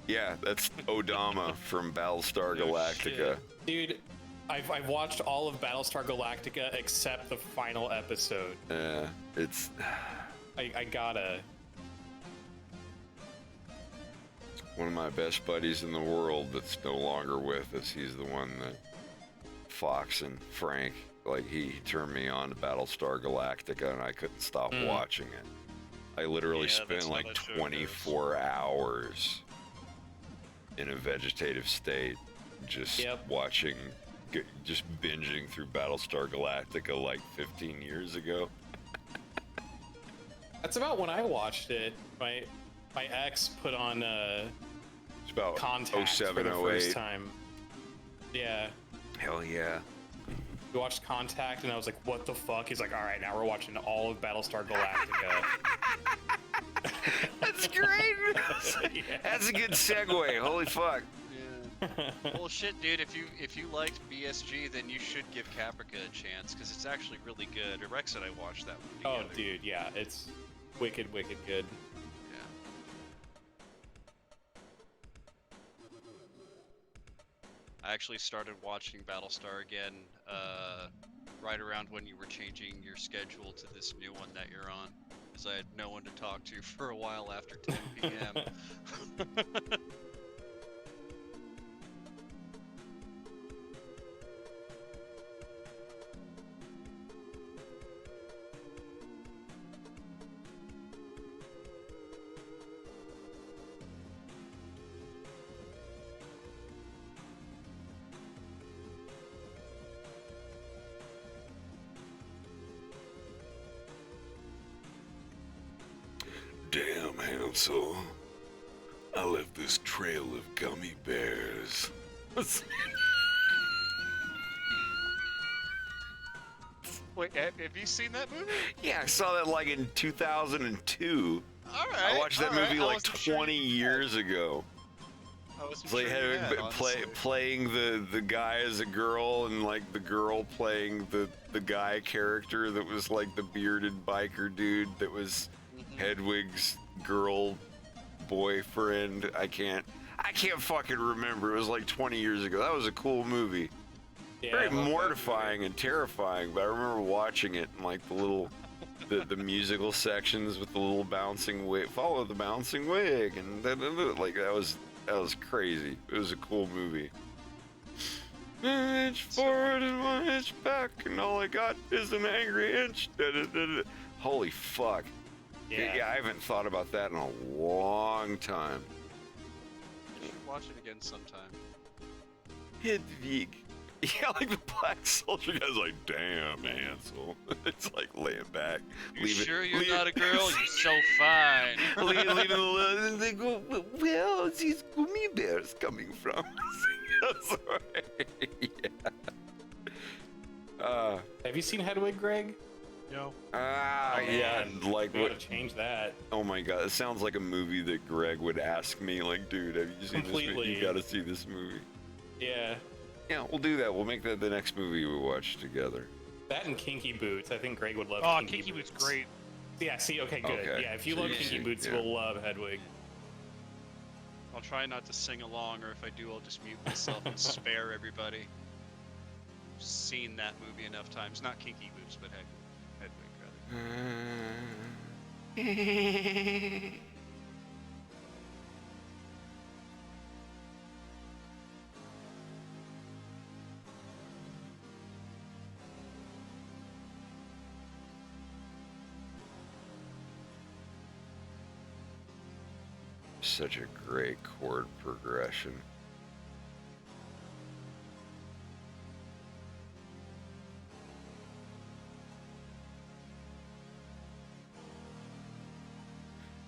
Yeah, that's Odama from Battlestar Galactica. Dude, I've watched all of Battlestar Galactica except the final episode. Yeah, it's. I gotta. One of my best buddies in the world that's no longer with us. He's the one that Fox and Frank, like he turned me on to Battlestar Galactica, and I couldn't stop watching it. I literally spent like 24 hours in a vegetative state, just watching, just binging through Battlestar Galactica like 15 years ago. That's about when I watched it. My ex put on it's about Contact 07, for the 08. first time. Yeah. Hell yeah. We watched Contact, and I was like, "What the fuck?" He's like, "All right, now we're watching all of Battlestar Galactica." That's great. That's a good segue. Holy fuck. Well, shit, dude. If you liked BSG, then you should give Caprica a chance because it's actually really good. Rex and I watched that one together. Oh, dude, yeah, it's wicked good. I actually started watching Battlestar again right around when you were changing your schedule to this new one that you're on, because I had no one to talk to for a while after 10 p.m. Damn, Hansel. I left this trail of gummy bears. Wait, have you seen that movie? Yeah, I saw that like in 2002. All right. I watched that movie like 20 years ago. It's like playing the guy as a girl, and like the girl playing the guy character that was like the bearded biker dude that was Hedwig's girl boyfriend. I can't fucking remember. It was like 20 years ago. That was a cool movie. Yeah, very mortifying and terrifying, but I remember watching it and like the little the musical sections with the little bouncing wig, follow the bouncing wig, and like that was crazy. It was a cool movie. One inch forward and 1 inch back, and all I got is an angry inch. Holy fuck. Yeah, I haven't thought about that in a long time. You should watch it again sometime. Hedwig. Yeah, like the black soldier guy's like, damn, Hansel. It's like laying back. You sure you're not a girl? You're so fine. Leave it alone. And they go, where are these gummy bears coming from? That's right. Yeah. Have you seen Hedwig, Greg? No. Yeah, like we what? gotta change that. Oh my god, it sounds like a movie that Greg would ask me, like, dude, have you seen this movie? You gotta see this movie. Yeah. Yeah, we'll do that. We'll make that the next movie we watch together. That and Kinky Boots. I think Greg would love. Oh, Kinky Boots Boots. great. Yeah. See. Okay. Good. Okay. Yeah. If you So love you Kinky see- Boots, yeah. you will love Hedwig. I'll try not to sing along, or if I do, I'll just mute myself and spare everybody. Seen that movie enough times. Not Kinky Boots, but Hedwig, rather. Such a great chord progression.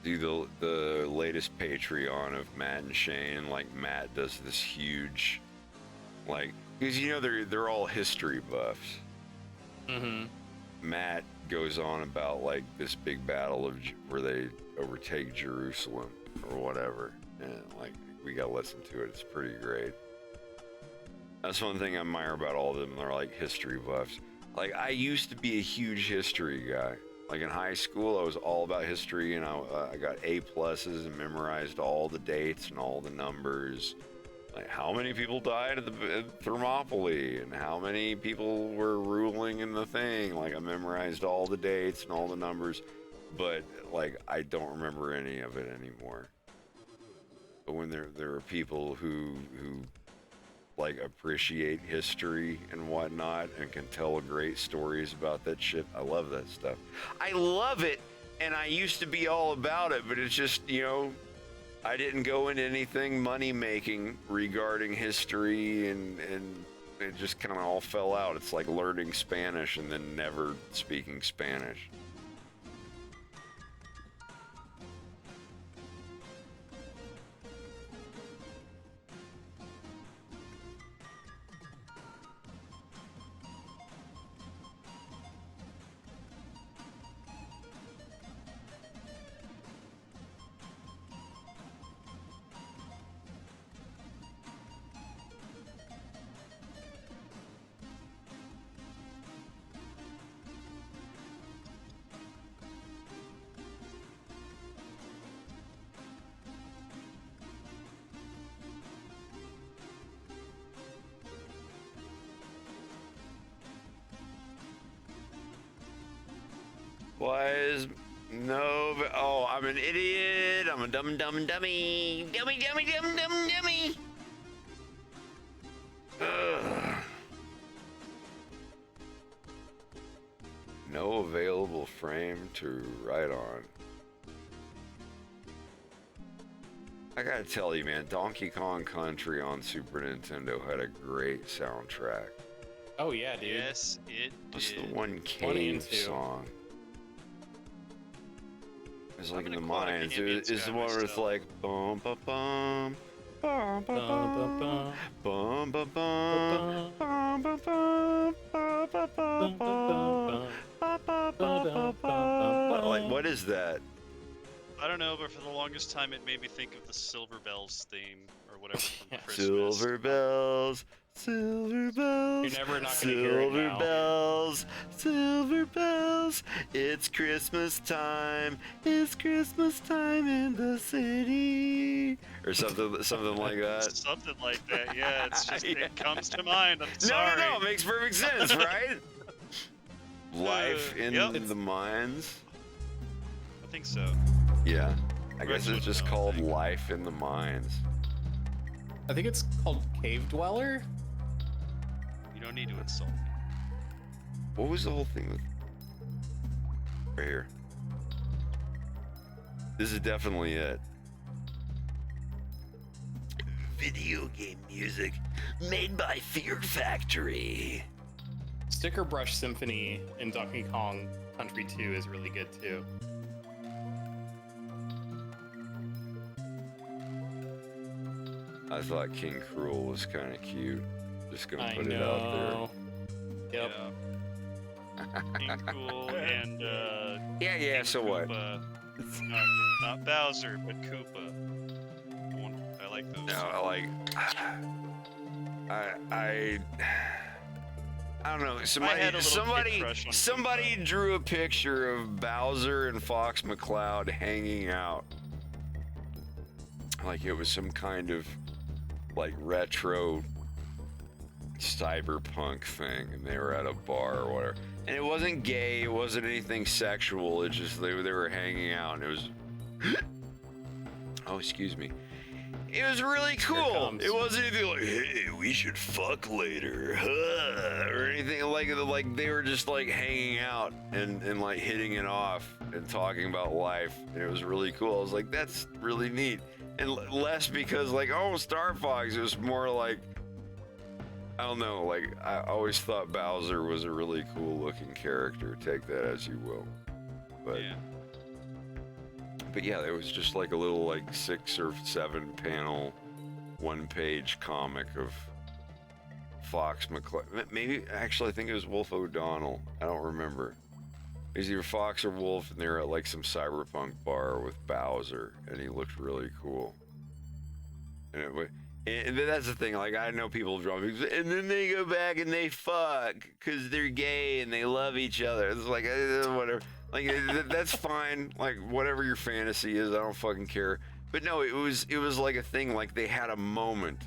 Do the latest Patreon of Matt and Shane, like Matt does this huge, like, because you know they're all history buffs. Mm-hmm. Matt goes on about like this big battle of where they overtake Jerusalem or whatever, and like we gotta listen to it. It's pretty great. That's one thing I admire about all of them. They're like history buffs. Like I used to be a huge history guy. Like in high school, I was all about history, and I got A pluses and memorized all the dates and all the numbers. Like, how many people died at Thermopylae, and how many people were ruling in the thing? Like, I memorized all the dates and all the numbers, but like, I don't remember any of it anymore. But when there are people who like appreciate history and whatnot and can tell great stories about that shit, I love that stuff. I love it, and I used to be all about it, but it's just, you know, I didn't go into anything money making regarding history, and it just kind of all fell out. It's like learning Spanish and then never speaking Spanish. Was no, oh, I'm an idiot. I'm a dummy. Dummy. Ugh. No available frame to write on. I gotta tell you, man, Donkey Kong Country on Super Nintendo had a great soundtrack. Oh yeah, dude. Yes, it What's did. the one cave song? It's like in the mines. It's the one where it's like bum ba bum bum ba bum bum ba bum bum ba bum ba ba bum. Like, what is that? I don't know, but for the longest time, it made me think of the Silver Bells theme or whatever from Christmas. Silver bells, silver bells. You're never not gonna hear it now. Silver bells, silver bells. It's Christmas time. It's Christmas time in the city, or something like that. Something like that. Yeah, it's just it comes to mind. I'm sorry. No, it makes perfect sense, right? Life in the mines. I think so. Yeah, I guess it's just called Life in the Mines. I think it's called Cave Dweller. You don't need to insult me. What was the whole thing with? Right here. This is definitely it. Video game music made by Fear Factory. Sticker Brush Symphony in Donkey Kong Country 2 is really good too. I thought King Cruel was kind of cute. Just gonna put it out there. Yep. Yeah. King Cool and yeah. King So what? Koopa. Not Bowser, but Koopa. I like those. No, I don't know. Somebody drew a picture of Bowser and Fox McCloud hanging out, like it was some kind of like retro cyberpunk thing, and they were at a bar or whatever. And it wasn't gay, it wasn't anything sexual. It's just they were hanging out, and it was oh, excuse me. It was really cool. It wasn't anything like, hey, we should fuck later, or anything like they were just like hanging out and like hitting it off and talking about life. And it was really cool. I was like, that's really neat. And less because like, oh, Star Fox. It was more like, I don't know, like I always thought Bowser was a really cool looking character. Take that as you will. But yeah. But yeah, it was just like a little like 6 or 7 panel, 1-page comic of Fox McCloud. Maybe, actually, I think it was Wolf O'Donnell. I don't remember. It was either Fox or Wolf, and they were at like some cyberpunk bar with Bowser, and he looked really cool. And that's the thing, like I know people draw, and then they go back and they fuck because they're gay and they love each other. It's like, whatever. Like that's fine. Like whatever your fantasy is, I don't fucking care. But no, it was like a thing. Like they had a moment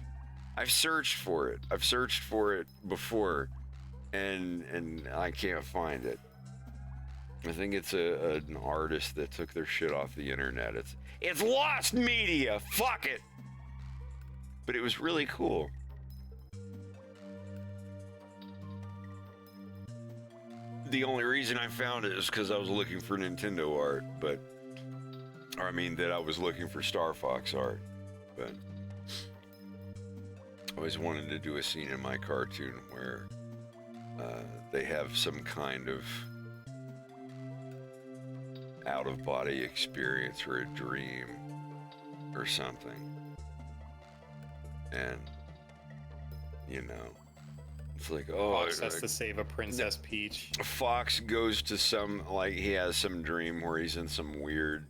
I've searched for it. I've searched for it before, and I can't find it. I think it's an artist that took their shit off the internet. It's lost media. Fuck it. But it was really cool. The only reason I found it is because I was looking for Nintendo art, that I was looking for Star Fox art, but I always wanted to do a scene in my cartoon where they have some kind of out-of-body experience or a dream or something, and it's like, Fox has to save a Princess Peach. Fox goes to he has some dream where he's in some weird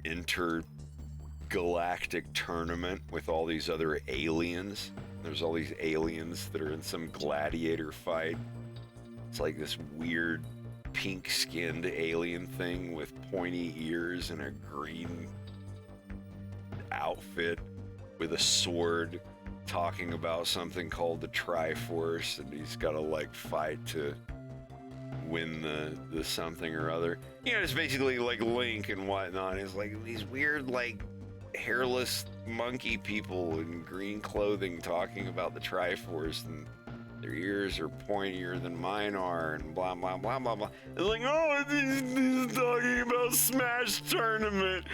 intergalactic tournament with all these other aliens. There's all these aliens that are in some gladiator fight. It's like this weird pink-skinned alien thing with pointy ears and a green outfit with a sword, talking about something called the Triforce, and he's got to fight to win the something or other. It's basically like Link and whatnot. It's like these weird hairless monkey people in green clothing talking about the Triforce, and their ears are pointier than mine are, and blah blah blah blah blah. It's like, oh, he's talking about Smash Tournament.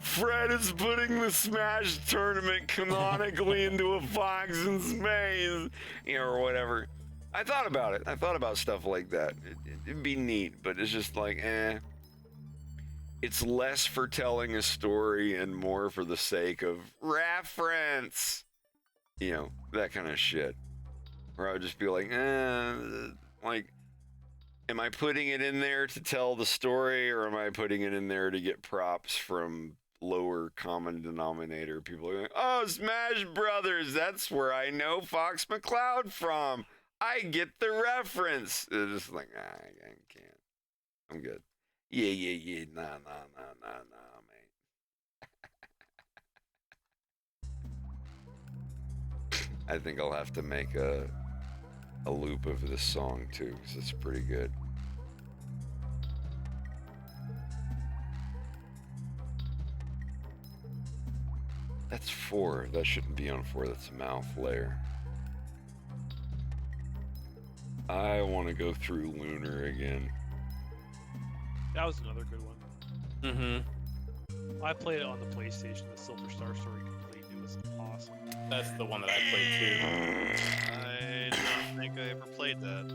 Fred is putting the Smash Tournament canonically into a Fox in Space, or whatever. I thought about it. I thought about stuff like that. It'd be neat, but it's just like, It's less for telling a story and more for the sake of reference. That kind of shit. Where I would just be like, am I putting it in there to tell the story, or am I putting it in there to get props from lower common denominator people? Are like, oh, Smash Brothers, that's where I know Fox McCloud from. I get the reference. It's just like, I can't. I'm good. Yeah. Nah, mate. I think I'll have to make a loop of this song too, because it's pretty good. That's 4. That shouldn't be on 4. That's a mouth layer. I want to go through Lunar again. That was another good one. Mm-hmm. I played it on the PlayStation. The Silver Star Story complete. It was awesome. That's the one that I played too. I don't think I ever played that.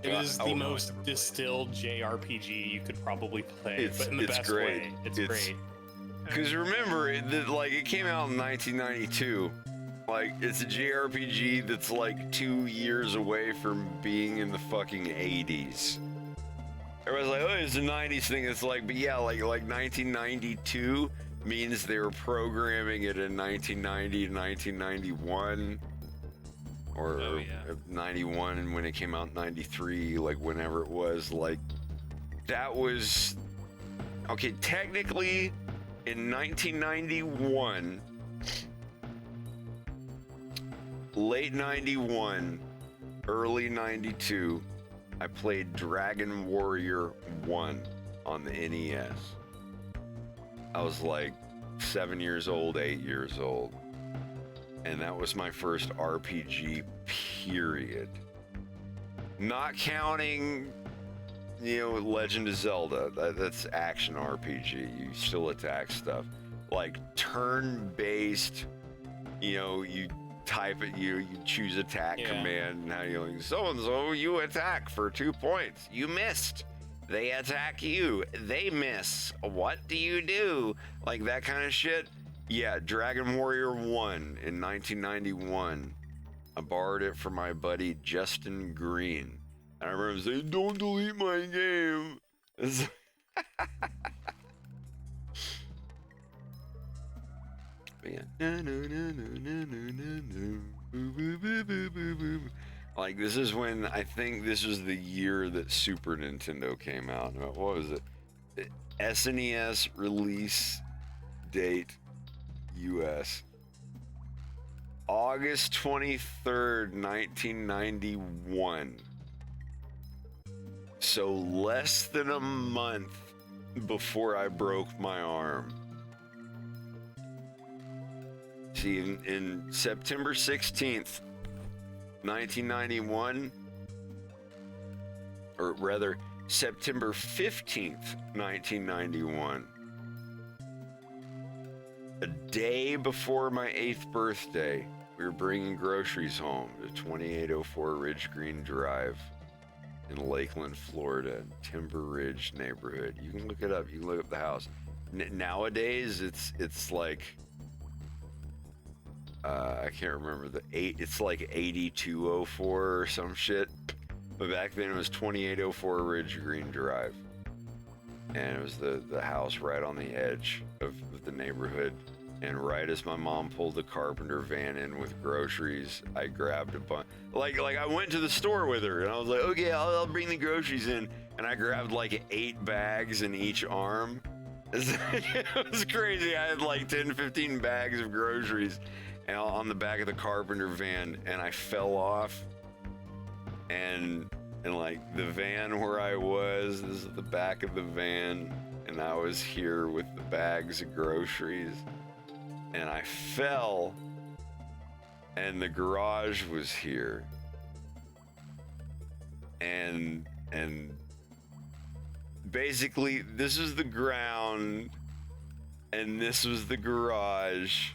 It is the most distilled JRPG you could probably play, but in the best great. way. It's great. Because remember, it came out in 1992. It's a JRPG that's 2 years away from being in the fucking 80s. Everybody's like, oh, it's a 90s thing. It's but yeah, 1992 means they were programming it in 1990 to 1991. Or 91 when it came out in 93, whenever it was. That was... Okay, technically, in 1991... Late 91, early 92, I played Dragon Warrior 1 on the NES. I was 7 years old, 8 years old. And that was my first RPG, period. Not counting, Legend of Zelda. That's action RPG. You still attack stuff. Turn-based, you type it, you choose attack command, and now you're so-and-so, you attack for 2 points. You missed. They attack you. They miss. What do you do? That kind of shit. Yeah, Dragon Warrior 1 in 1991. I borrowed it from my buddy Justin Green. And I remember saying, don't delete my game. But yeah. This is when, I think this was the year that Super Nintendo came out. What was it? SNES release date US. August 23rd, 1991. So less than a month before I broke my arm. See, in September 16th, 1991, or rather, September 15th, 1991, a day before my 8th birthday, we were bringing groceries home to 2804 Ridge Green Drive in Lakeland, Florida, Timber Ridge neighborhood. You can look it up. You can look up the house. Nowadays, it's like, I can't remember it's like 8204 or some shit. But back then it was 2804 Ridge Green Drive. And it was the house right on the edge of the neighborhood. And right as my mom pulled the carpenter van in with groceries, I grabbed a bunch. Like I went to the store with her, and I was like, okay, I'll bring the groceries in. And I grabbed like 8 bags in each arm. It was crazy. I had like 10, 15 bags of groceries on the back of the carpenter van, and I fell off. And like the van where I was, this is the back of the van, and I was here with the bags of groceries, and I fell, and the garage was here, and basically this was the ground, and this was the garage,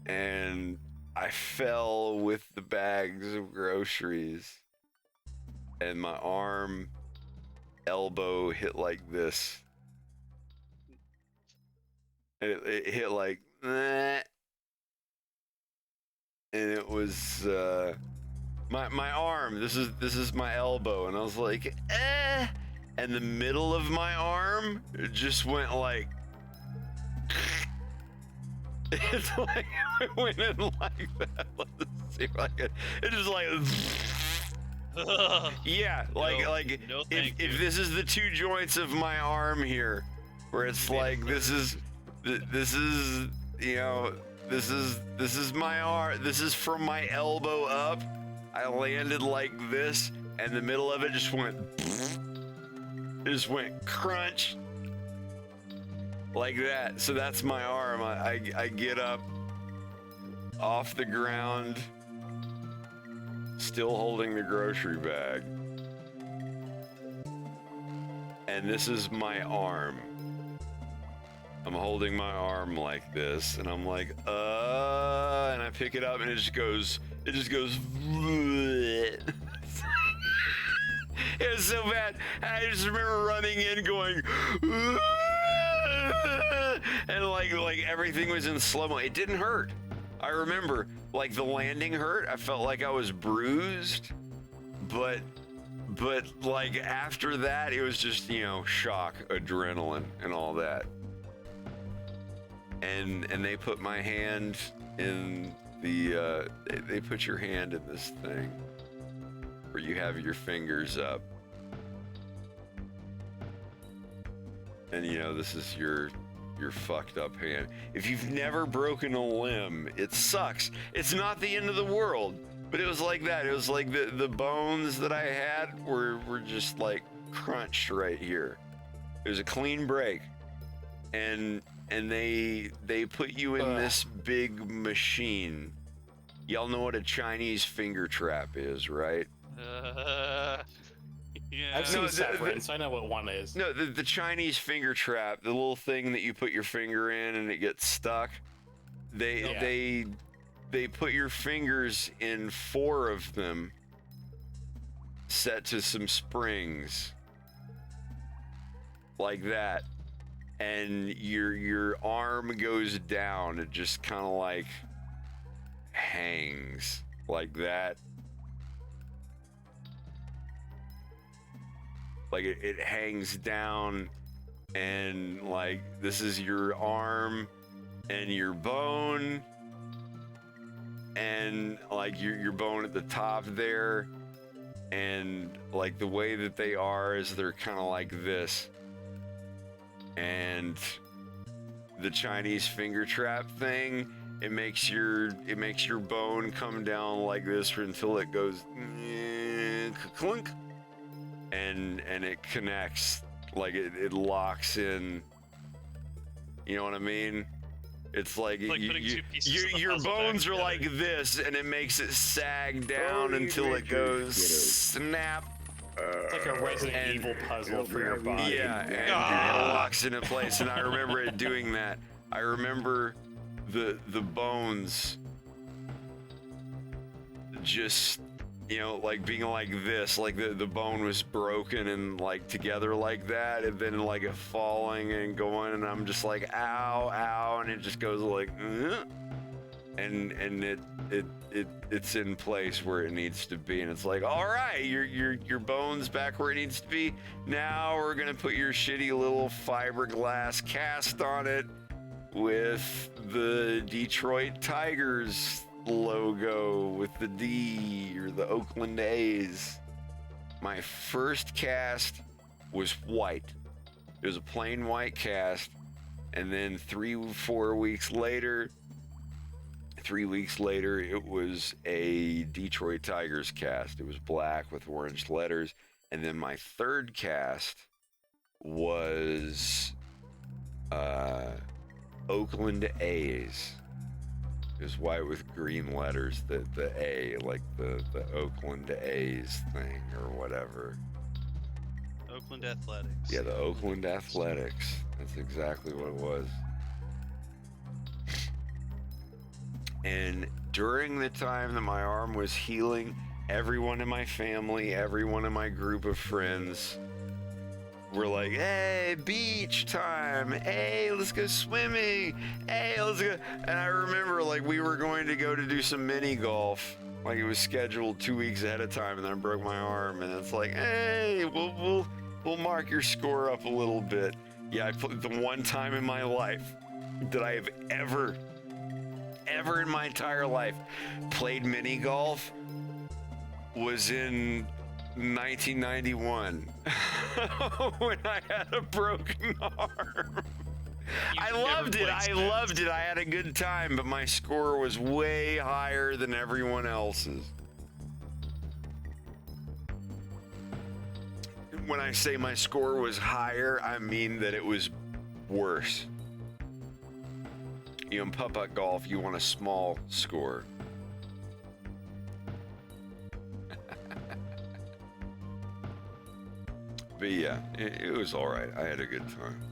and I fell with the bags of groceries, and my arm, elbow hit like this. It hit like, and it was my arm. This is my elbow, and I was like, and the middle of my arm just went like. It's like it went in like that. Let's see if I can. It just like. Yeah, if this is the 2 joints of my arm here, where it's like this is you know, this is my arm. This is from my elbow up. I landed like this, and the middle of it just went. It just went crunch. Like that. So that's my arm. I get up off the ground, still holding the grocery bag. And this is my arm. I'm holding my arm like this, and I'm like, and I pick it up, and it just goes. It was so bad. I just remember running in going, and like everything was in slow-mo. It didn't hurt. I remember like the landing hurt. I felt like I was bruised, but like after that, it was just, you know, shock, adrenaline, and all that. And they put my hand in the they put your hand in this thing where you have your fingers up, and you know, this is your fucked up hand. If you've never broken a limb, it sucks. It's not the end of the world, but it was like that. It was like the bones that I had were just like crunched right here. It was a clean break, and they put you in this big machine. Y'all know what a Chinese finger trap is, right? Yeah. I've seen Severance. I know what one is. No, the Chinese finger trap, the little thing that you put your finger in and it gets stuck. They put your fingers in 4 of them, set to some springs, like that, and your arm goes down. It just kind of like hangs like that. Like it hangs down, and like this is your arm and your bone, and like your bone at the top there, and like the way that they are is they're kind of like this. And the Chinese finger trap thing it makes your bone come down like this until it goes clunk, and it connects, like it locks in. You know what I mean? It's like, your bones are like this, and it makes it sag down until it goes snap. It's like a Resident Evil puzzle for your body. Yeah, and it locks into place. And I remember it doing that. I remember the bones just, like being like this, like the bone was broken and like together like that, and then like it falling and going, and I'm just like, ow, ow, and it just goes like, and it's in place where it needs to be, and it's like, all right, your bone's back where it needs to be. Now we're gonna put your shitty little fiberglass cast on it with the Detroit Tigers logo with the D, or the Oakland A's. My first cast was white. It was a plain white cast, and then 3 weeks later, it was a Detroit Tigers cast. It was black with orange letters. And then my third cast was Oakland A's. It was white with green letters, the A, like the Oakland A's thing or whatever. Oakland Athletics. Yeah, the Oakland Athletics. That's exactly what it was. And during the time that my arm was healing, everyone in my family, everyone in my group of friends were like, hey, beach time. Hey, let's go swimming. Hey, let's go. And I remember, like, we were going to go to do some mini golf. Like, it was scheduled 2 weeks ahead of time, and then I broke my arm. And it's like, hey, we'll mark your score up a little bit. Yeah, I put the one time in my life that I have ever in my entire life played mini golf was in 1991 when I had a broken arm. I loved it. I had a good time, but my score was way higher than everyone else's. When I say my score was higher, I mean that it was worse. In putt-putt golf, you want a small score. But yeah, it was all right. I had a good time.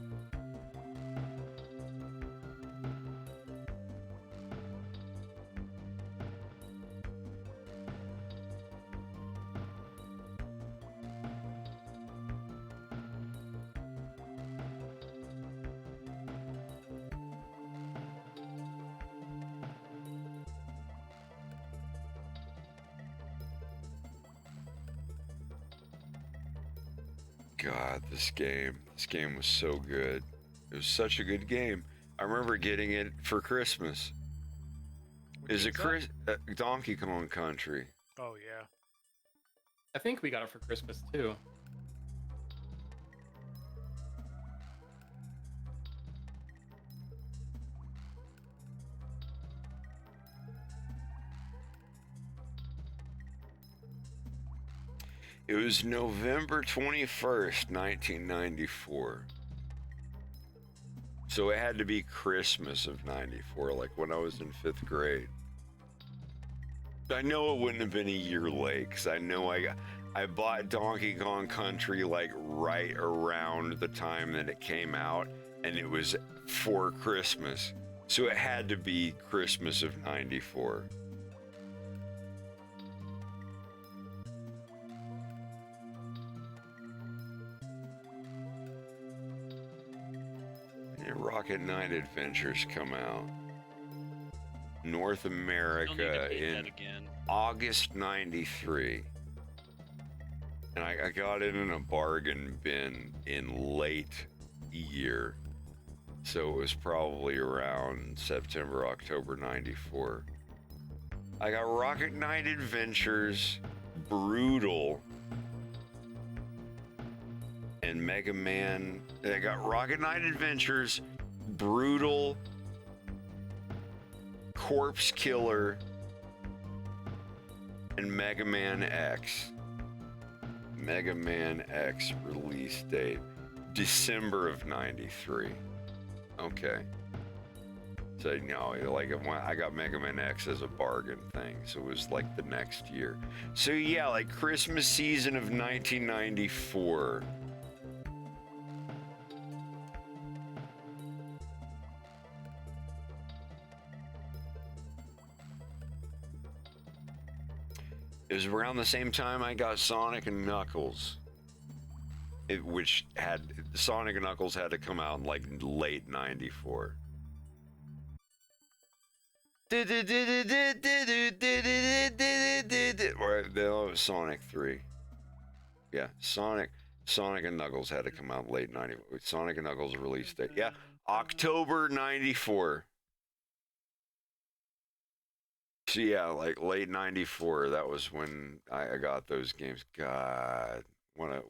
God, this game was so good. It was such a good game. I remember getting it for Christmas. Is it Donkey Kong Country? Oh yeah. I think we got it for Christmas too. It was November 21st, 1994. So it had to be Christmas of 94, like when I was in 5th grade. I know it wouldn't have been a year late, because I know I bought Donkey Kong Country like right around the time that it came out, and it was for Christmas. So it had to be Christmas of 94. Rocket Knight Adventures come out. North America in August 93. And I got it in a bargain bin in late year. So it was probably around September, October 94. I got Rocket Knight Adventures, Brutal, and Mega Man. I got Rocket Knight Adventures, Brutal, Corpse Killer, and Mega Man X. Mega Man X release date, December of 93. Okay. So, you know, like I got Mega Man X as a bargain thing, so it was like the next year. So yeah, like Christmas season of 1994. It was around the same time I got Sonic and Knuckles. Which had, Sonic and Knuckles had to come out in like late 94. Or that was Sonic 3. Yeah, Sonic and Knuckles had to come out late 94. Sonic and Knuckles release date. Yeah, October 94. So yeah, like late 94, that was when I got those games. God, what a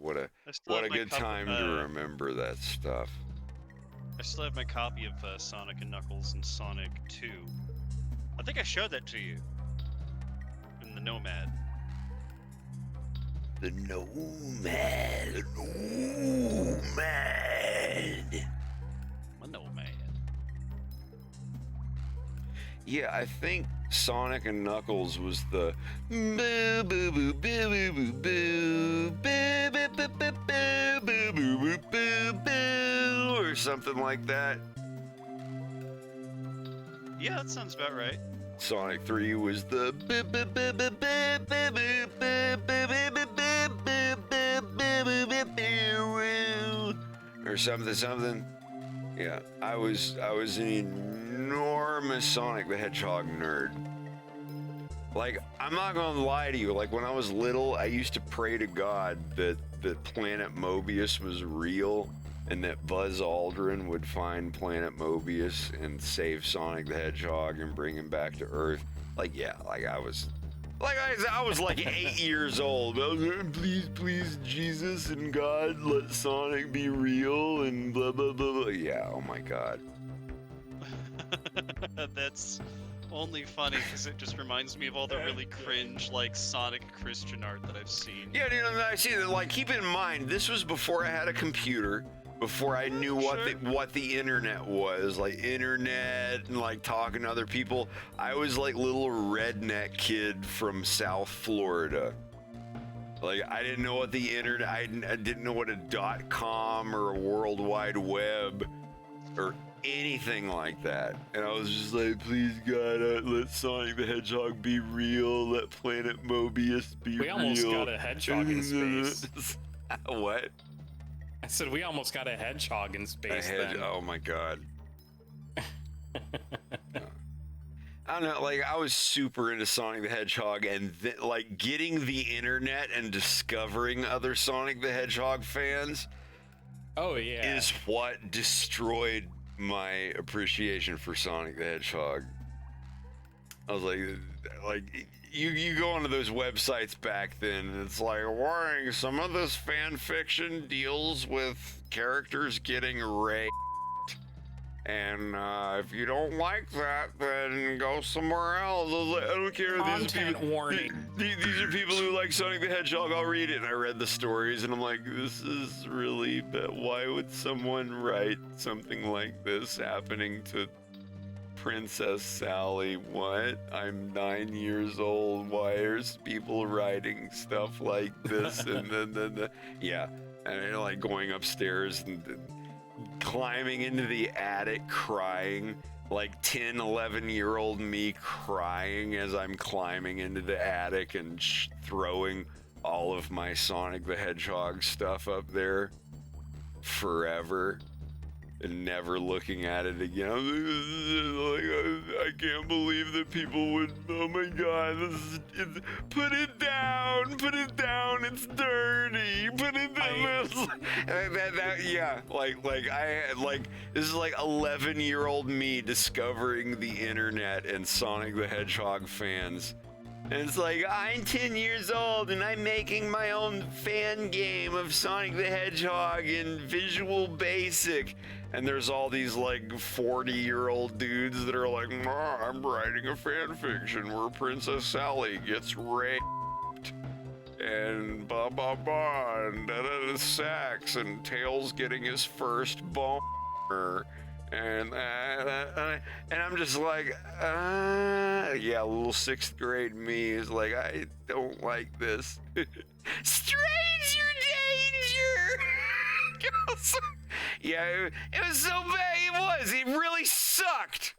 good time to remember that stuff. I still have my copy of Sonic and Knuckles and Sonic 2. I think I showed that to you in the Nomad. The Nomad. The Nomad. The Nomad. Yeah, I think Sonic and Knuckles was the boo boo boo boo boo boo boo boo boo boo boo boo boo boo or something like that. Yeah, that sounds about right. Sonic 3 was the boo boo boo boo boo boo boo boo boo boo boo or something. Yeah, I was an enormous Sonic the Hedgehog nerd. Like, I'm not gonna lie to you, like when I was little, I used to pray to God that Planet Mobius was real and that Buzz Aldrin would find Planet Mobius and save Sonic the Hedgehog and bring him back to Earth. Like, yeah, like I was like 8 years old. I was like, please, Jesus and God, let Sonic be real and blah, blah, blah, blah. Yeah, oh my God. That's only funny because it just reminds me of all the really cringe, like, Sonic Christian art that I've seen. Yeah, dude, I see that. Like, keep in mind, this was before I had a computer, before I knew what the internet was, like internet and like talking to other people. I was like little redneck kid from South Florida. Like, I didn't know what the internet, I didn't know what a .com or a World Wide Web or anything like that. And I was just like, please God, let Sonic the Hedgehog be real, let Planet Mobius be real. We almost got a hedgehog in space. What? I said we almost got a hedgehog in space. Oh my God. I don't know, like I was super into Sonic the Hedgehog, and like getting the internet and discovering other Sonic the Hedgehog fans. Oh yeah. Is what destroyed my appreciation for Sonic the Hedgehog. I was like you go onto those websites back then, and it's like, warning, some of this fan fiction deals with characters getting raped. And if you don't like that, then go somewhere else. I don't care. Content warning. These are people who like Sonic the Hedgehog. I'll read it. And I read the stories, and I'm like, this is really bad. Why would someone write something like this happening to Princess Sally? What? I'm 9 years old. Why are people writing stuff like this? And then yeah, and like going upstairs and climbing into the attic crying, like 10, 11-year-old me crying as I'm climbing into the attic and throwing all of my Sonic the Hedgehog stuff up there forever and never looking at it again. I can't believe that people would, oh my God, put it down, it's dirty, put it down. Yeah, this is like 11-year-old me discovering the internet and Sonic the Hedgehog fans. And it's like, I'm 10 years old and I'm making my own fan game of Sonic the Hedgehog in Visual Basic. and there's all these like 40-year-old dudes that are like, I'm writing a fan fiction where Princess Sally gets raped and blah blah blah and sex and Tails getting his first boner and I'm just like, yeah, little 6th grade me is like, I don't like this. Stranger danger. Yeah, it was so bad. It really sucked.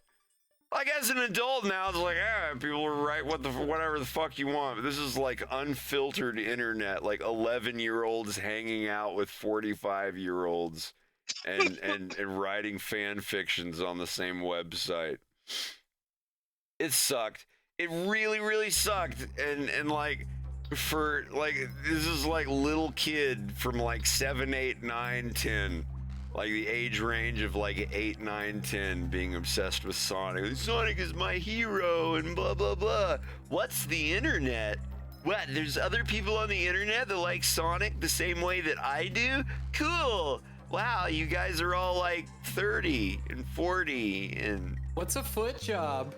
Like, as an adult now, it's like, people are right, whatever the fuck you want. But this is like unfiltered internet, like 11-year-olds hanging out with 45-year-olds and writing fan fictions on the same website. It sucked. It really, really sucked. And like, for like, this is like little kid from like 7, 8, 9, 10. Like the age range of like 8, 9, 10 being obsessed with Sonic. Sonic is my hero and blah, blah, blah. What's the internet? What, there's other people on the internet that like Sonic the same way that I do? Cool. Wow, you guys are all like 30 and 40 and... What's a foot job?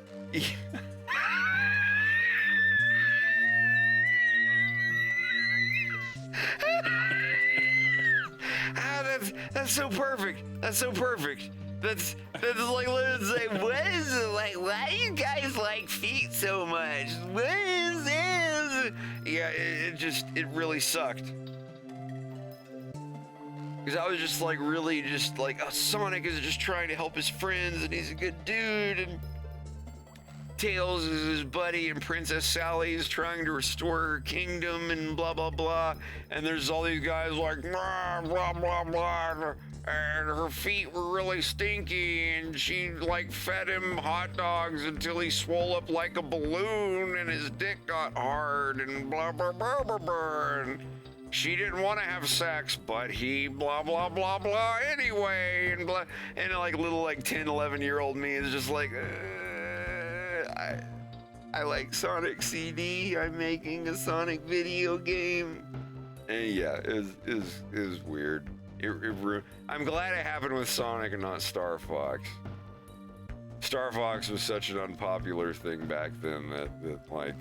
That's so perfect. That's so perfect. That's like literally say, what is it like? Why do you guys like feet so much? What is this? Yeah, it really sucked. Because I was just like really just like, Sonic is just trying to help his friends and he's a good dude, and Tails is his buddy, and Princess Sally is trying to restore her kingdom and blah blah blah, and there's all these guys like blah blah blah blah, and her feet were really stinky and she like fed him hot dogs until he swole up like a balloon and his dick got hard and blah blah blah blah blah, and she didn't want to have sex, but he blah blah blah blah anyway, and blah, and like little like 10, 11-year-old me is just like, I like Sonic CD. I'm making a Sonic video game. And yeah, it was weird. I'm glad it happened with Sonic and not Star Fox. Star Fox was such an unpopular thing back then that like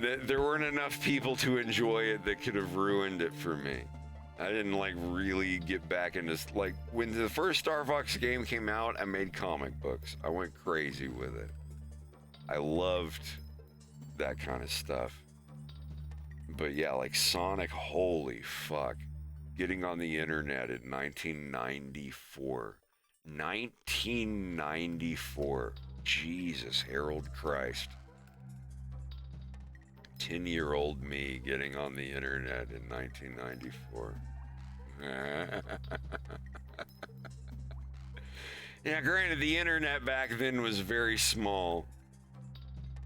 there weren't enough people to enjoy it that could have ruined it for me. I didn't like really get back into, like, when the first Star Fox game came out, I made comic books. I went crazy with it. I loved that kind of stuff. But yeah, like Sonic, holy fuck. Getting on the internet in 1994. 1994. Jesus, Harold Christ. 10-year-old me getting on the internet in 1994. Yeah, granted, the internet back then was very small.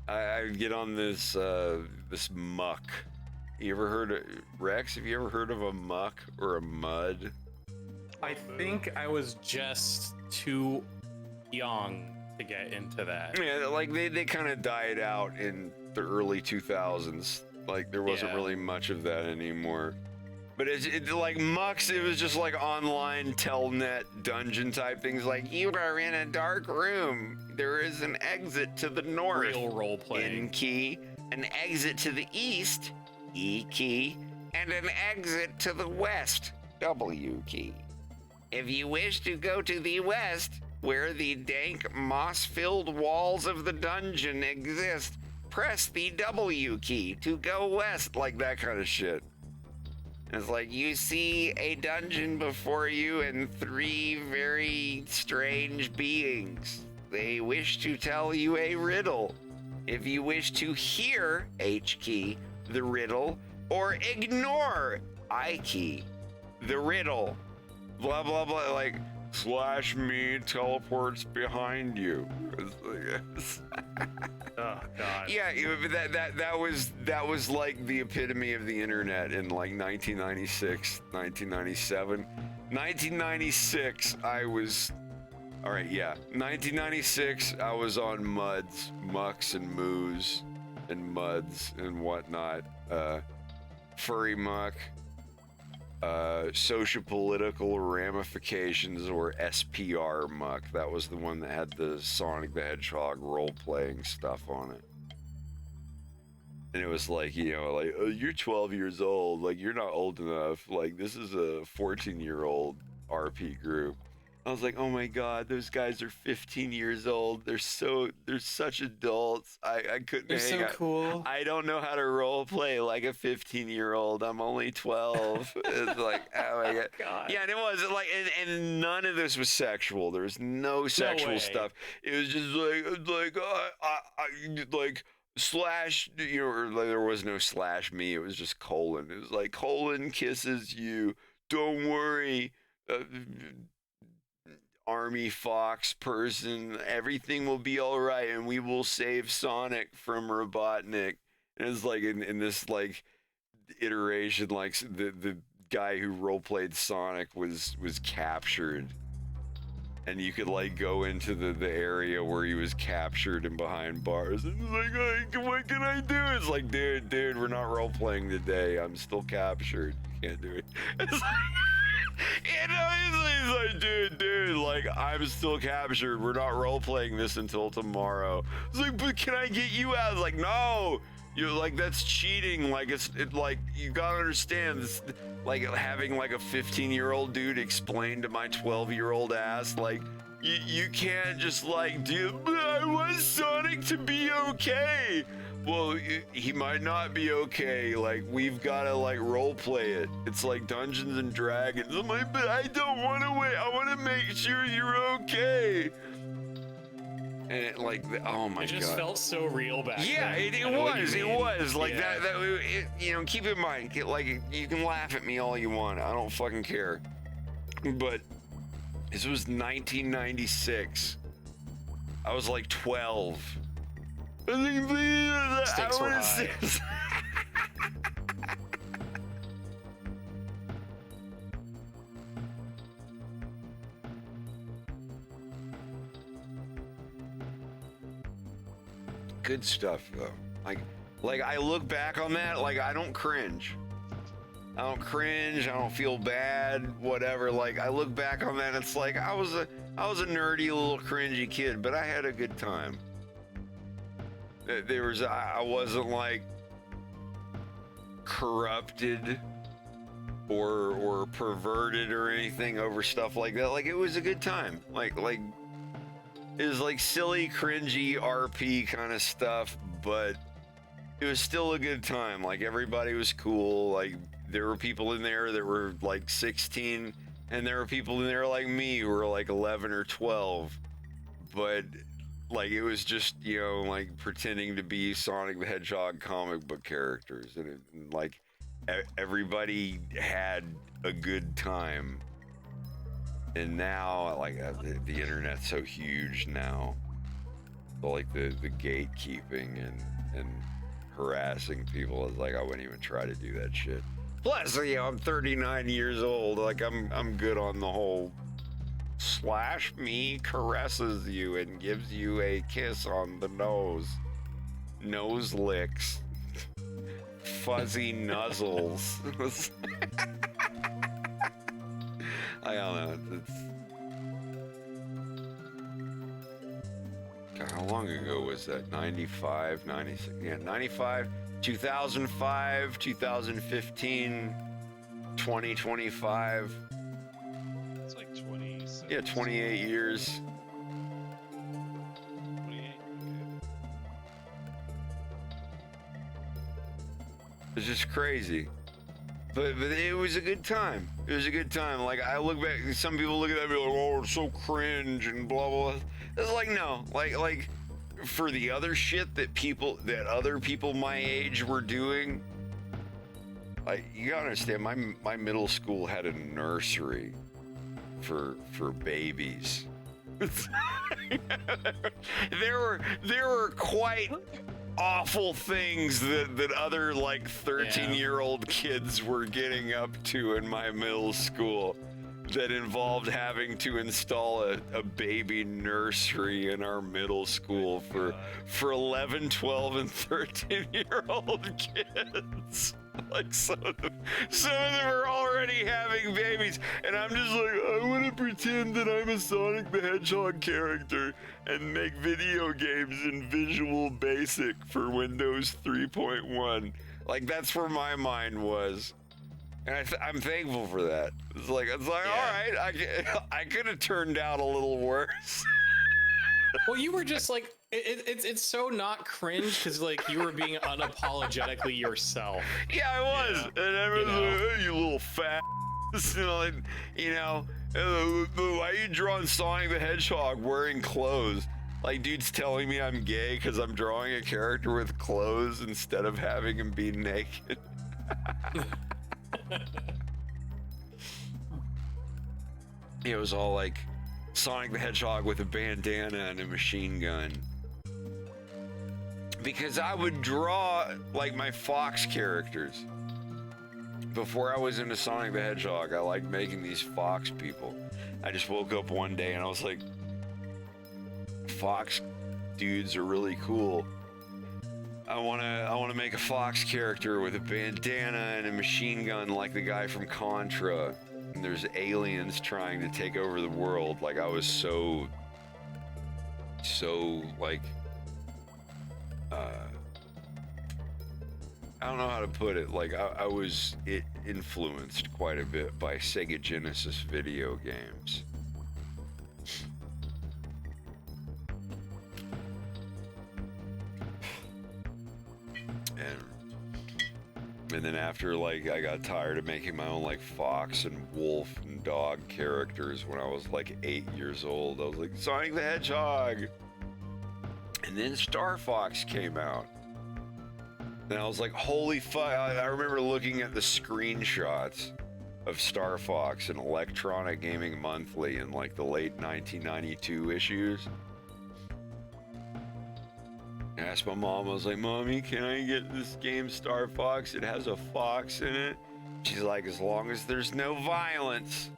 I'd get on this this muck. You ever heard of Rex? Have you ever heard of a muck or a mud? I think I was just too young to get into that. Yeah, like they kind of died out in the early 2000s. Like there wasn't really much of that anymore. But it's like mucks, it was just like online telnet dungeon type things, like, you are in a dark room. There is an exit to the north. Real role playing. N key. An exit to the east. E key. And an exit to the west. W key. If you wish to go to the west, where the dank moss-filled walls of the dungeon exist, press the W key to go west, like that kind of shit. It's like, you see a dungeon before you and 3 very strange beings. They wish to tell you a riddle. If you wish to hear H key, the riddle, or ignore I key, the riddle, blah, blah, blah, like, /me teleports behind you. Oh God. Yeah, that was like the epitome of the internet in like 1996, 1997. 1996, I was, all right, yeah. 1996, I was on mucks and moos and muds and whatnot. Furry muck. Socio-political ramifications, or SPR muck. That was the one that had the Sonic the Hedgehog role-playing stuff on it. And it was like, you know, like, oh, you're 12 years old, like, you're not old enough, like, this is a 14-year-old RP group. I was like, oh my god, those guys are 15 years old. They're such adults. I couldn't They're hang so out. cool. I don't know how to role play like a 15-year-old. I'm only 12. It's like, oh my god. Yeah, and it was like, and none of this was sexual. There was no sexual way. stuff. It was just like slash, you know, or like, there was no slash me. It was just colon. It was like, colon kisses you. Don't worry. Army Fox person, everything will be all right, and we will save Sonic from Robotnik. And it's like in this like iteration, like the guy who role played Sonic was captured, and you could like go into the area where he was captured and behind bars, and it's like, hey, what can I do? It's like, dude, we're not role playing today. I'm still captured. You can't do it. It's like, you know, he's like, dude, like, I'm still captured. We're not role-playing this until tomorrow. It's like, but can I get you out? It's like, no. You're like, that's cheating. Like, like, you gotta understand, this, like, having, like, a 15-year-old dude explain to my 12-year-old ass, like, you can't just, like, I want Sonic to be okay. Well, he might not be okay. Like, we've got to, like, role play it. It's like Dungeons and Dragons. I'm like, but I don't want to wait. I want to make sure you're okay. And it, like, oh my god. It just felt so real back then. Yeah, it was. Like, yeah. you know, keep in mind, like, you can laugh at me all you want. I don't fucking care. But this was 1996. I was like 12. Stakes were high. Good stuff, though. Like I look back on that, like, I don't cringe. I don't feel bad, whatever. Like, I look back on that, and it's like, I was a nerdy little cringy kid, but I had a good time. I wasn't like corrupted or perverted or anything over stuff like that. Like, it was a good time. Like it was like silly, cringy RP kind of stuff, but it was still a good time. Like, everybody was cool. Like, there were people in there that were like 16, and there were people in there like me who were like 11 or 12, but like, it was just, you know, like, pretending to be Sonic the Hedgehog comic book characters, and like, everybody had a good time. And now, like, the internet's so huge now, so, like, the gatekeeping and harassing people is like, I wouldn't even try to do that shit. Plus, you know, I'm 39 years old. Like, I'm good on the whole slash me caresses you and gives you a kiss on the nose licks, fuzzy nuzzles. I don't know. God, how long ago was that? 95, 96? Yeah, 95, 2005, 2015, 2025. It's like 27. Yeah, 28 years. 28. Okay. It's just crazy. But it was a good time. It was a good time. Like, I look back, some people look at that and be like, oh, it's so cringe and blah, blah, blah. It's like, no. Like, for the other shit that other people my age were doing, like, you gotta understand, my middle school had a nursery for babies. There were quite awful things that other, like, 13-year-old kids were getting up to in my middle school that involved having to install a baby nursery in our middle school for 11, 12, and 13-year-old kids. Like some of them are already having babies, and I'm just like, I want to pretend that I'm a Sonic the Hedgehog character and make video games in Visual Basic for Windows 3.1. Like, that's where my mind was. And I'm thankful for that. It's like all right, I could have turned out a little worse. Well, you were just like, it's so not cringe because like you were being unapologetically yourself. Yeah, I was, and everyone's like, hey, you little fat. Why are you drawing Sonic the Hedgehog wearing clothes? Like, dude's telling me I'm gay because I'm drawing a character with clothes instead of having him be naked. It was all like Sonic the Hedgehog with a bandana and a machine gun. Because I would draw like my Fox characters. Before I was into Sonic the Hedgehog, I liked making these Fox people. I just woke up one day and I was like, Fox dudes are really cool. I wanna make a Fox character with a bandana and a machine gun like the guy from Contra. And there's aliens trying to take over the world. Like, I was so like, I don't know how to put it. Like, I was influenced quite a bit by Sega Genesis video games. And then after, like, I got tired of making my own, like, fox and wolf and dog characters when I was, like, 8 years old. I was like, Sonic the Hedgehog! And then Star Fox came out. And I was like, holy fuck. I remember looking at the screenshots of Star Fox in Electronic Gaming Monthly in, like, the late 1992 issues. I asked my mom, I was like, Mommy, can I get this game Star Fox? It has a fox in it. She's like, as long as there's no violence.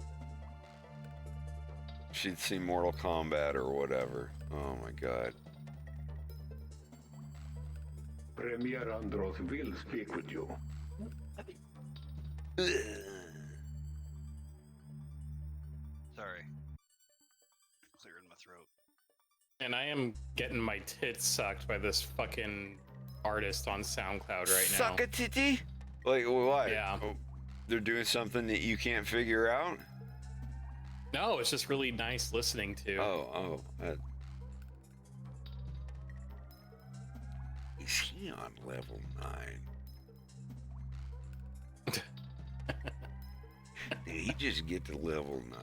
She'd seen Mortal Kombat or whatever. Oh my god. Premier Andros will speak with you. Sorry. Clearing my throat. And I am getting my tits sucked by this fucking artist on SoundCloud right now. Suck a titty? Like, what? Yeah. Oh, they're doing something that you can't figure out? No, it's just really nice listening to. Is he on level 9? Did he just get to level 9?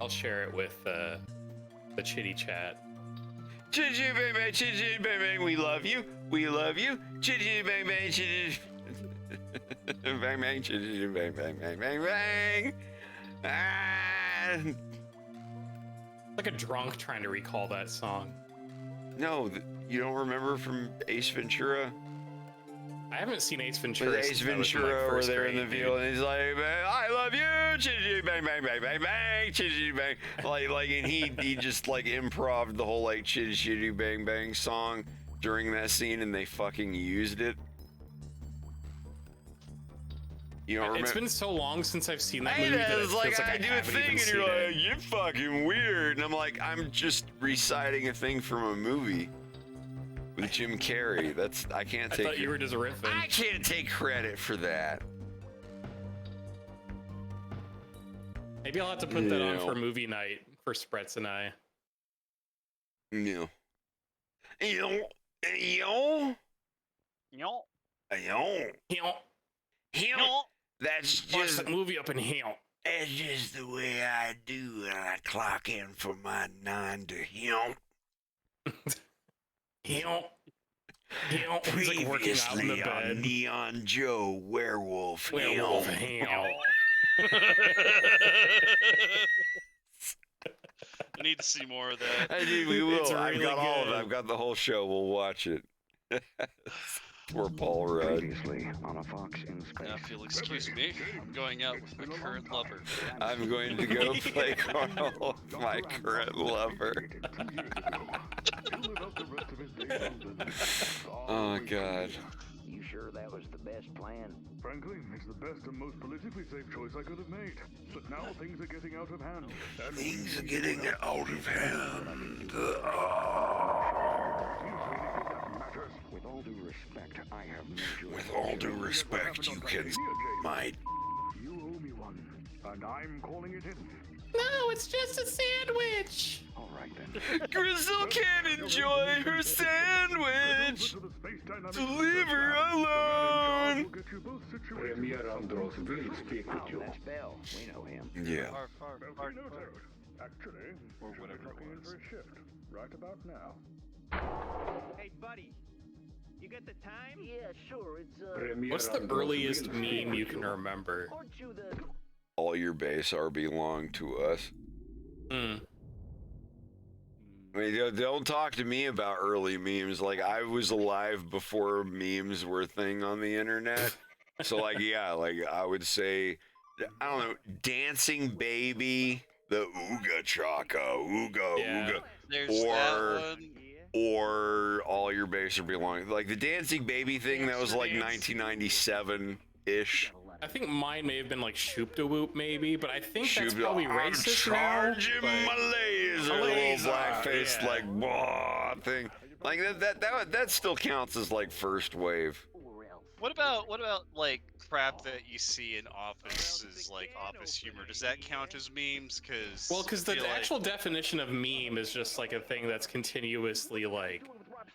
I'll share it with the chitty chat. Chitty bang bang, chitty bang bang, we love you, we love you. Chitty bang bang, chitty bang bang, chitty bang bang bang bang bang. Like a drunk trying to recall that song. No, you don't remember from Ace Ventura? I haven't seen Ace Ventura. With Ace Ventura over there in the field, and he's like, I love you, chitty bang bang bang bang bang, chitty bang. Like, and he just like improv'd the whole like chitty bang bang song during that scene, and they fucking used it. You don't remember? It's been so long since I've seen that movie. It's like I do a thing, and you're like, you're fucking weird, and I'm like, I'm just reciting a thing from a movie. With Jim Carrey, I can't take. I thought you were just riffing. I can't take credit for that. Maybe I'll have to put that on for movie night for Spretz and I. No. That's just the movie up in hell. That's just the way I do when I clock in for my 9 to him. Previously on Neon Joe Werewolf I need to see more of that. I do. We will. I've got all of it. I've got the whole show. We'll watch it. Poor Paul Rudd. Previously on AFoxInSpaceShow. Now, if you'll excuse me, I'm going out with my current lover. I'm going to go play cornhole with my current lover. Oh God. You sure that was the best plan? Frankly, it's the best and most politically safe choice I could have made. But now things are getting out of hand. Things are getting out of hand. With all due respect, I have made you. With all due respect, you can my. You owe me one, and I'm calling it in. No, it's just a sandwich. All right then. Grizzle can't enjoy her sandwich. So leave her alone. Premier Andros will speak with you. That's Bell. We know him. Yeah. Actually, or whatever it was. For a shift right about now. Hey, buddy. You got the time? Yeah, sure. It's What's the earliest meme you can remember? All your base are belong to us. I mean, don't talk to me about early memes. Like, I was alive before memes were a thing on the internet. So, like, yeah, like, I would say, I don't know, Dancing Baby, the Ooga Chaka, Ooga. There's that one. Or All Your Base Are Belong. Like, the Dancing Baby thing, that was like 1997-ish. I think mine may have been like Shoop da Whoop, maybe, but I think that's probably I'm racist charging now. my laser, little blackface, like, blah, thing. Like, that still counts as, like, first wave. What about like crap that you see in offices, like office humor? Does that count as memes? Because the actual definition of meme is just like a thing that's continuously like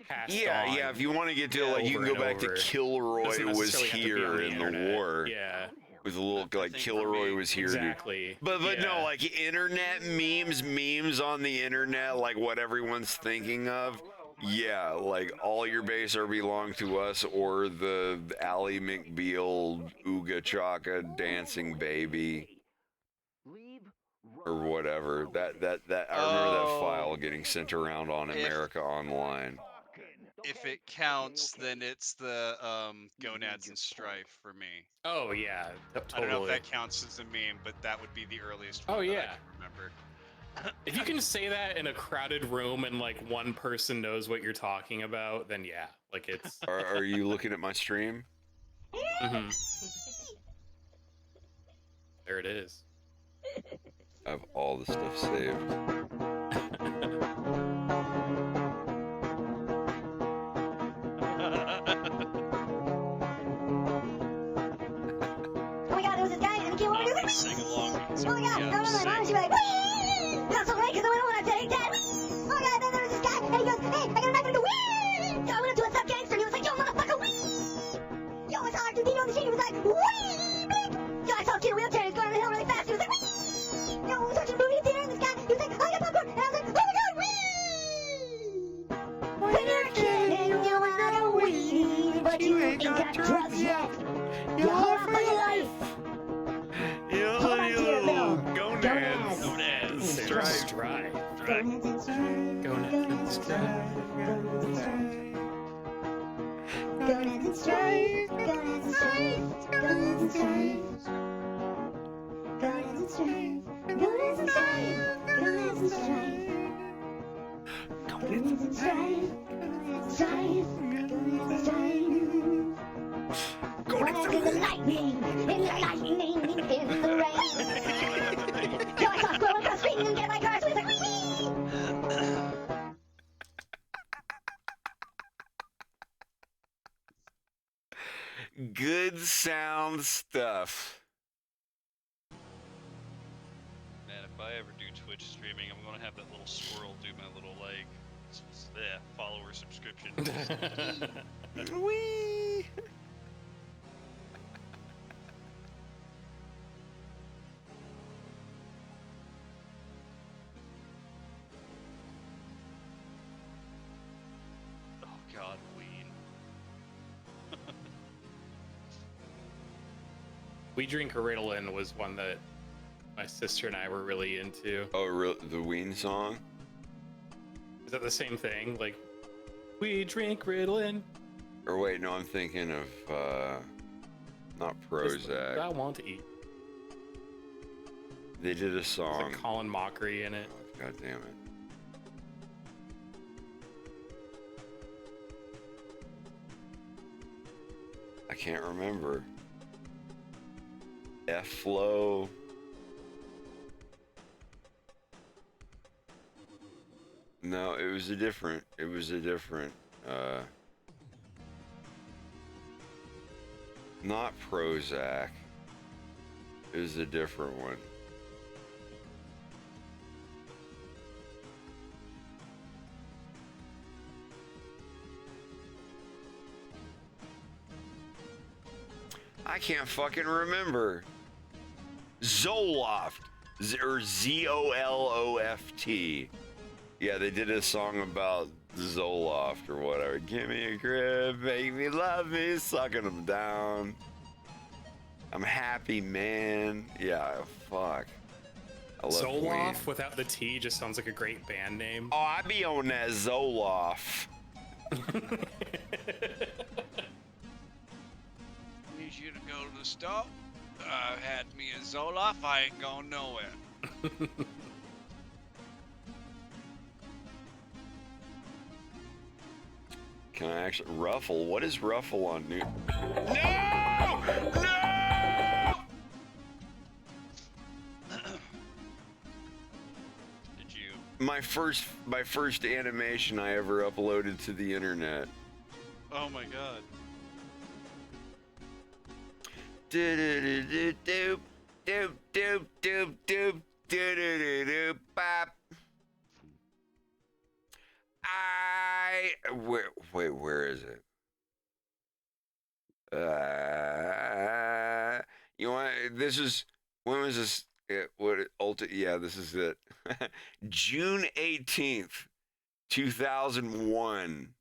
passed on. Yeah. If you want to get to like, you can go back to Kilroy was here in the war. Yeah. With a little like Kilroy was here. Exactly. But no, like internet memes on the internet, like what everyone's thinking of. Yeah, like All Your Base Are Belong to Us, or the Ally McBeal Ooga Chaka Dancing Baby, or whatever. That I remember that file getting sent around on America Online. If it counts, then it's the Gonads and Strife for me. Oh yeah, totally. I don't know if that counts as a meme, but that would be the earliest one that I can remember. If you can say that in a crowded room and like one person knows what you're talking about, then yeah, like it's. Are you looking at my stream? Mm-hmm. There it is. I have all the stuff saved. Oh my god, there was this guy and he came over and he was like, sing along. oh my god, I was like, mom, she was like, that's so great because I went over and I said, hey dad, oh my god, then there was this guy and he goes, hey, I got a knife and a wee. So I went up to a sub gangster and he was like, yo motherfucker, wee. Yo, I saw R2D on the street, he was like, wee, beep. Yo, I saw a kid in a wheelchair, he was going down the hill really fast, he was like, wee. Yo, we were watching a movie theater and this guy, he was like, oh, I got popcorn, and I was like, oh my god, wee. When you're a kid and you want to wee, but you ain't got drugs yet, you're hard for your life. Gonads. Strive. Gonads and strive. Gonads and strive. Gonads and strive. Gonads and strive. Gonads and strive. Gonads and strive. Gonads and strive. Gonads and strive. Gonads and strive. Strive. Gonads and strive. Gonads in the lightning. In the lightning. In the rain. Yo, I saw a squirrel across the street and get my car, so he's like, wee! Good sound stuff. Man, if I ever do Twitch streaming, I'm gonna have that little squirrel do my little like follower subscription. Wee. Oh God, Ween. We Drink Ritalin was one that my sister and I were really into. Oh, the Ween song? Is that the same thing? Like, we drink Ritalin. Or wait, no, I'm thinking of, not Prozac. I want to eat. They did a song. There's a Colin Mockery in it. Oh, God damn it. I can't remember. F-Flow. No, it was a different, not Prozac. It was a different one. I can't fucking remember. Zoloft. Or Z-O-L-O-F-T. Yeah, they did a song about Zoloft or whatever. Give me a grip, make me love me, sucking them down. I'm happy, man. Yeah, fuck. I love Zoloft weed. without the T just sounds like a great band name. Oh, I be on that Zoloft. Need you to go to the store. I had me a Zoloft. I ain't going nowhere. Can I actually Ruffle? What is Ruffle on new? No! No! Did you? My first animation I ever uploaded to the internet. Oh my god. Do do do do do do do do do do do do bop. Where is it? You want this is when was this? Yeah, this is it. June 18th, 2001.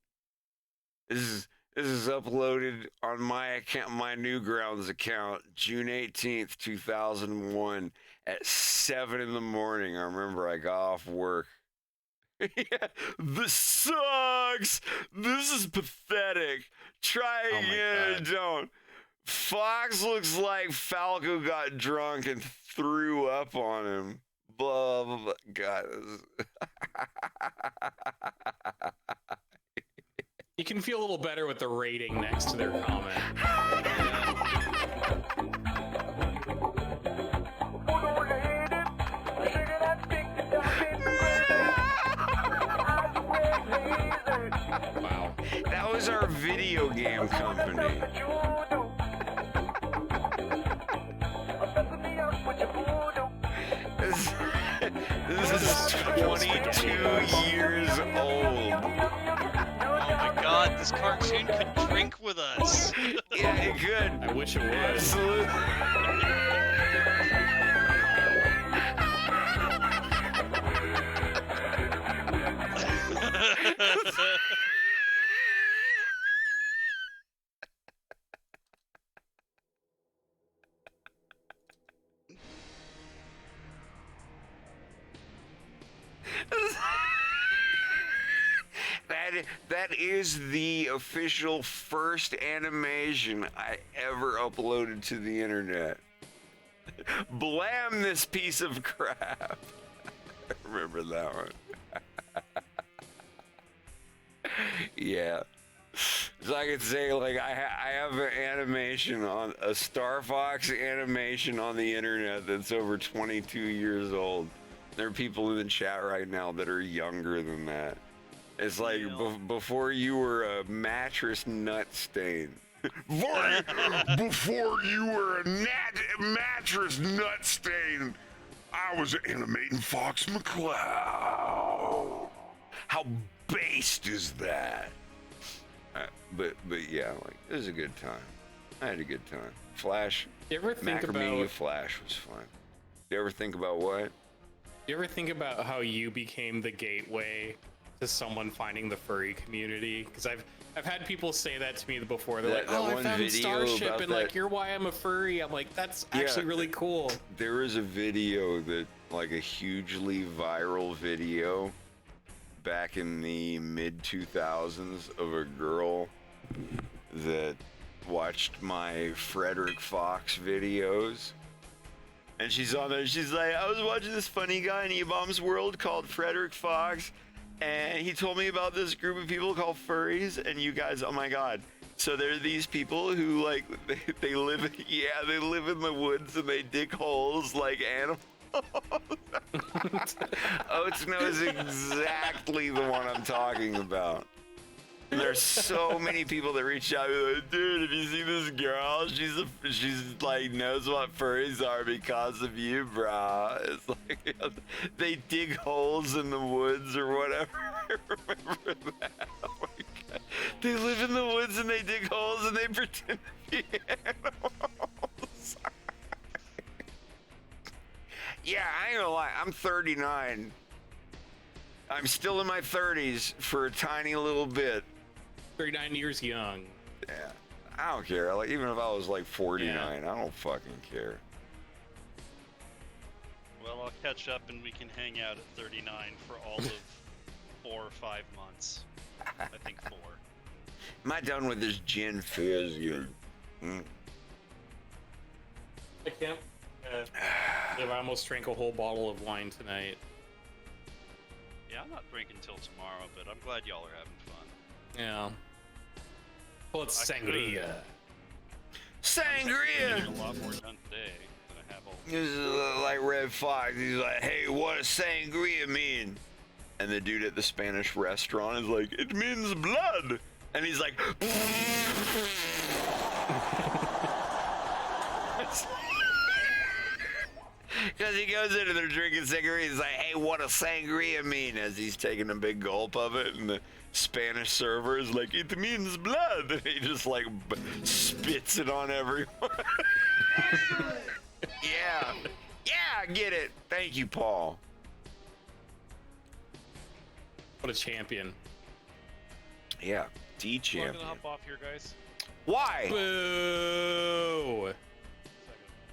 This is uploaded on my account, my Newgrounds account, June 18th, 2001 at 7 in the morning. I remember I got off work. Yeah, this sucks. This is pathetic. Try again. Don't. Fox looks like Falco got drunk and threw up on him. Blah, blah, blah. God. You can feel a little better with the rating next to their comment. Wow. That was our video game company. This is 22 years old. Oh my god, this cartoon could drink with us. Yeah, it could. I wish it would. Absolutely. That is the official first animation I ever uploaded to the internet. Blam this piece of crap. I remember that one. Yeah. So I could say, like, I have an animation on a Star Fox animation on the internet that's over 22 years old. There are people in the chat right now that are younger than that. It's like before you were a mattress nut stain. Before you were a mattress nut stain, I was animating Fox McCloud. How based is that? But yeah, like it was a good time. I had a good time. Flash. You ever think Macromedia about Flash was fun. You ever think about what? You ever think about how you became the gateway to someone finding the furry community? Because I've had people say that to me before. They're like, "Oh, I found Starship, and like, you're why I'm a furry." I'm like, "That's actually really cool." There was a video that, like, a hugely viral video back in the mid 2000s of a girl that watched my Frederick Fox videos. And she's on there, she's like, I was watching this funny guy in E-Bomb's world called Frederick Fox, and he told me about this group of people called furries, and you guys, oh my god, So there are these people who like they live they live in the woods and they dig holes like animals. Oates knows exactly the one I'm talking about. And there's so many people that reach out and be like, dude, have you seen this girl? She's like knows what furries are because of you, brah. It's like they dig holes in the woods or whatever. I remember that. Oh my God. They live in the woods and they dig holes and they pretend to be animals. Yeah, I ain't gonna lie, I'm 39. I'm still in my 30s for a tiny little bit. 39 years young. Yeah, I don't care. Like, even if I was like 49, I don't fucking care. Well, I'll catch up and we can hang out at 39 for all of 4 or 5 months. I think 4. Am I done with this gin fizz yet? I can't. I almost drank a whole bottle of wine tonight. Yeah, I'm not drinking till tomorrow, but I'm glad y'all are having fun. Yeah. Well, it's sangria. Sangria! I'm a lot more done today than I have all. This is like Red Fox. He's like, hey, what does sangria mean? And the dude at the Spanish restaurant is like, it means blood. And he's like, because he goes in and they're drinking sangria. He's like, hey, what does sangria mean? As he's taking a big gulp of it. And the Spanish server is like, it means blood. And he just like spits it on everyone. Yeah. Yeah, I get it. Thank you, Paul. What a champion. Yeah, D I'm champion. gonna hop off here, guys. Why? Boo!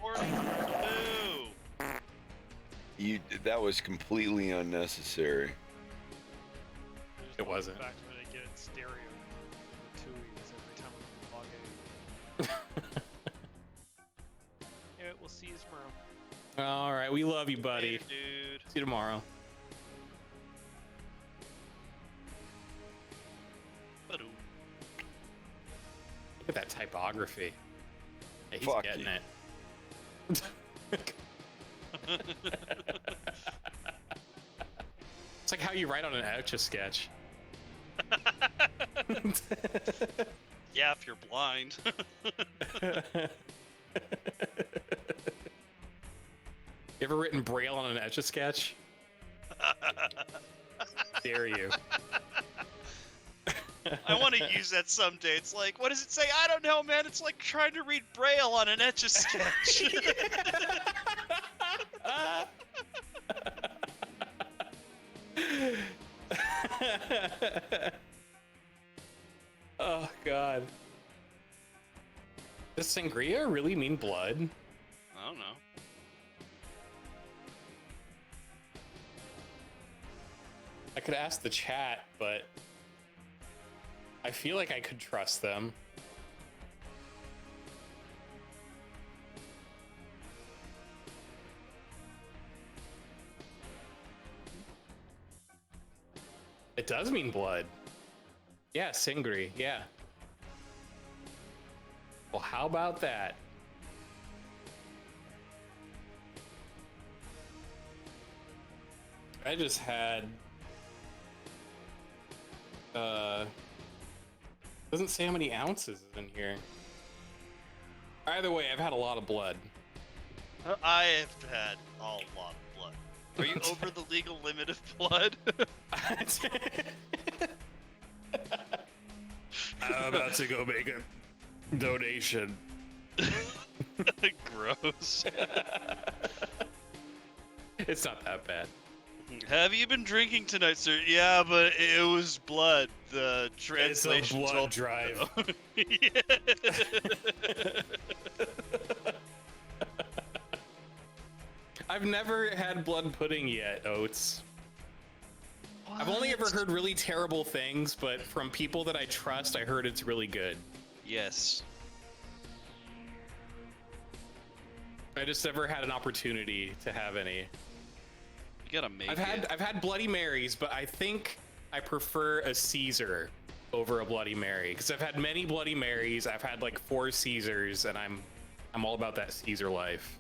Boo! That was completely unnecessary. It wasn't. The fact that I get it stereo tuies every time I log in. Yeah, we'll see you tomorrow. All right, we love you, buddy. Later, dude. See you tomorrow. Ba-doo. Look at that typography. Yeah, he's Fuck getting you. it. It's like how you write on an Etch-a-Sketch. Yeah, if you're blind. You ever written Braille on an Etch-a-Sketch? Dare you. I want to use that someday. It's like, what does it say? I don't know, man. It's like trying to read Braille on an Etch-a-Sketch. Oh, God. Does sangria really mean blood? I don't know. I could ask the chat, but I feel like I could trust them. It does mean blood. Yeah, sangri, yeah. Well, how about that? I just had doesn't say how many ounces is in here. Either way, I've had a lot of blood. I have had a lot of blood. Are you over the legal limit of blood? I'm about to go make a donation. Gross. It's not that bad. Have you been drinking tonight, sir? Yeah, but it was blood. The translation It's a blood told drive. I've never had blood pudding yet, Oates. I've only ever heard really terrible things, but from people that I trust, I heard it's really good. Yes. I just never had an opportunity to have any. You gotta make I've had Bloody Marys, but I think I prefer a Caesar over a Bloody Mary, because I've had many Bloody Marys. I've had like 4 Caesars, and I'm all about that Caesar life.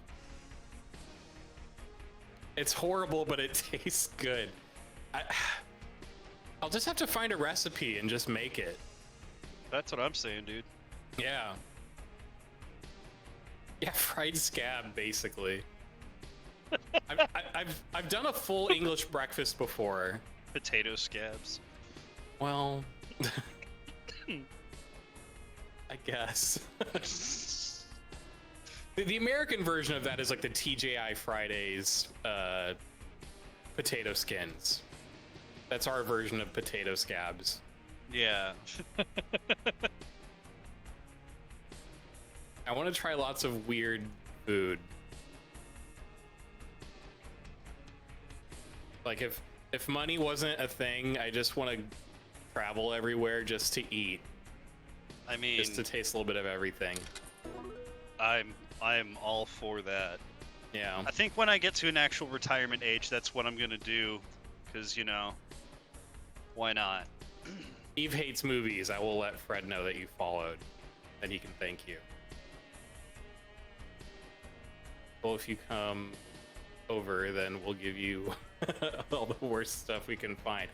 It's horrible, but it tastes good. I'll just have to find a recipe and just make it. That's what I'm saying, dude. Yeah. Yeah, fried scab, basically. I've done a full English breakfast before. Potato scabs. Well, I guess. The American version of that is like the TGI Fridays potato skins. That's our version of potato scabs. Yeah. I want to try lots of weird food. Like if money wasn't a thing, I just want to travel everywhere just to eat. I mean, just to taste a little bit of everything. I'm all for that. Yeah. I think when I get to an actual retirement age, that's what I'm gonna do, because you know, why not? Eve hates movies. I will let Fred know that you followed, and he can thank you. Well, if you come over, then we'll give you all the worst stuff we can find.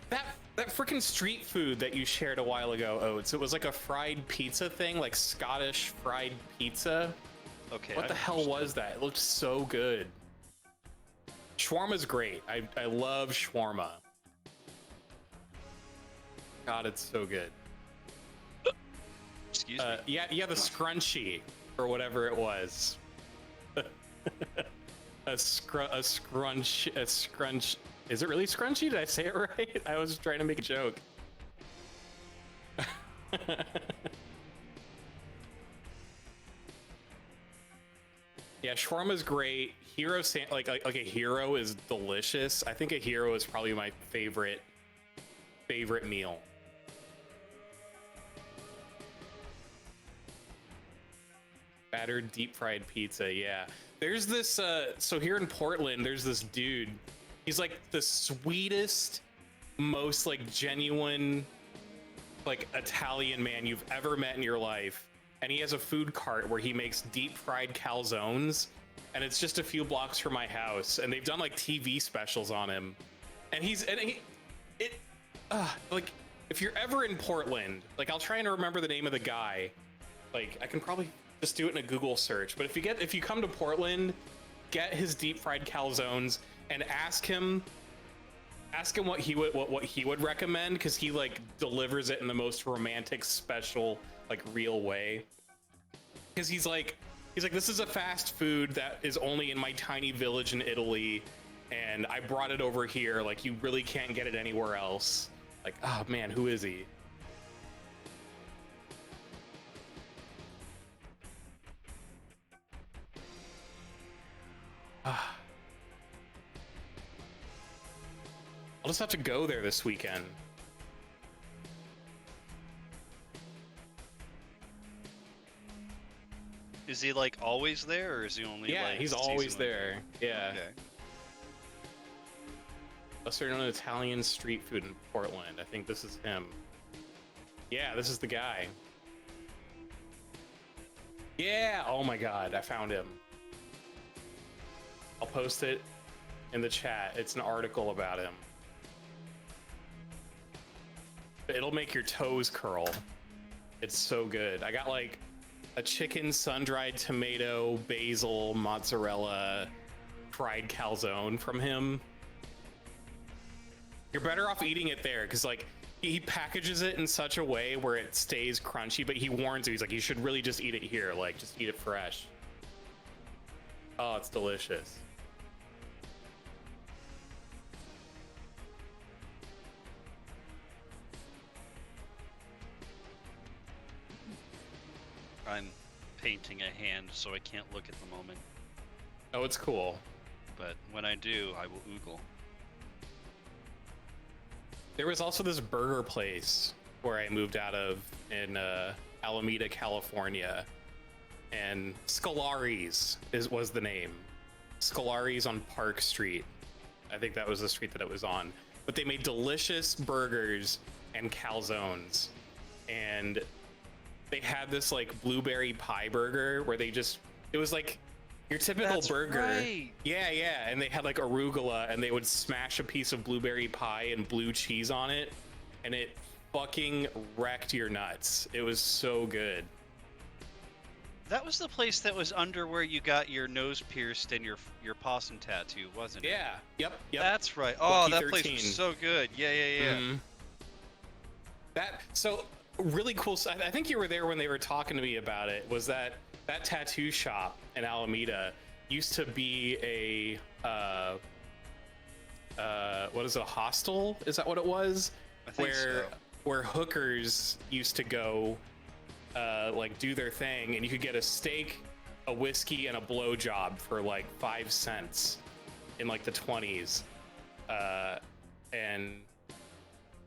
That freaking street food that you shared a while ago, Oates. It was like a fried pizza thing, like Scottish fried pizza. Okay. What the hell was that? It looked so good. Shawarma's great. I love shawarma. God, it's so good. Excuse me. Yeah, the scrunchie or whatever it was. a scrunch. Is it really scrunchy? Did I say it right? I was trying to make a joke. Yeah, shawarma's great. Hero like a hero is delicious. I think a hero is probably my favorite meal. Battered deep fried pizza, yeah. There's this so here in Portland, there's this dude. He's like the sweetest, most like genuine like Italian man you've ever met in your life. And he has a food cart where he makes deep fried calzones, and it's just a few blocks from my house, and they've done like TV specials on him. And like if you're ever in Portland, like I'll try and remember the name of the guy. Like I can probably just do it in a Google search, but if you come to Portland, get his deep fried calzones and ask him what he would recommend, because he like delivers it in the most romantic, special, like real way. Because he's like this is a fast food that is only in my tiny village in Italy, and I brought it over here. Like you really can't get it anywhere else. Like, oh man, who is he? I'll just have to go there this weekend. Is he like always there, or is he only? Yeah, like, he's always seasonally there. Yeah. Okay. A certain Italian street food in Portland. I think this is him. Yeah, this is the guy. Yeah. Oh my God, I found him. I'll post it in the chat. It's an article about him. It'll make your toes curl. It's so good. I got like a chicken sun-dried tomato, basil, mozzarella, fried calzone from him. You're better off eating it there, because like he packages it in such a way where it stays crunchy, but he warns you, he's like, you should really just eat it here, like just eat it fresh. Oh, it's delicious. I'm painting a hand, so I can't look at the moment. Oh, it's cool. But when I do, I will oogle. There was also this burger place where I moved out of in Alameda, California, and Scolari's was the name. Scolari's on Park Street. I think that was the street that it was on. But they made delicious burgers, and calzones, and they had this like blueberry pie burger where it was like your typical That's burger. right. Yeah, and they had like arugula, and they would smash a piece of blueberry pie and blue cheese on it, and it fucking wrecked your nuts. It was so good. That was the place that was under where you got your nose pierced and your possum tattoo, wasn't it? Yeah. Yep. That's right. Oh, Lucky that 13. place was so good. Yeah. Mhm. So really cool. I think you were there when they were talking to me about it. Was that tattoo shop in Alameda used to be a what is it, a hostel? Is that what it was? I think so. Where hookers used to go like do their thing, and you could get a steak, a whiskey, and a blowjob for like 5 cents in like the 20s. And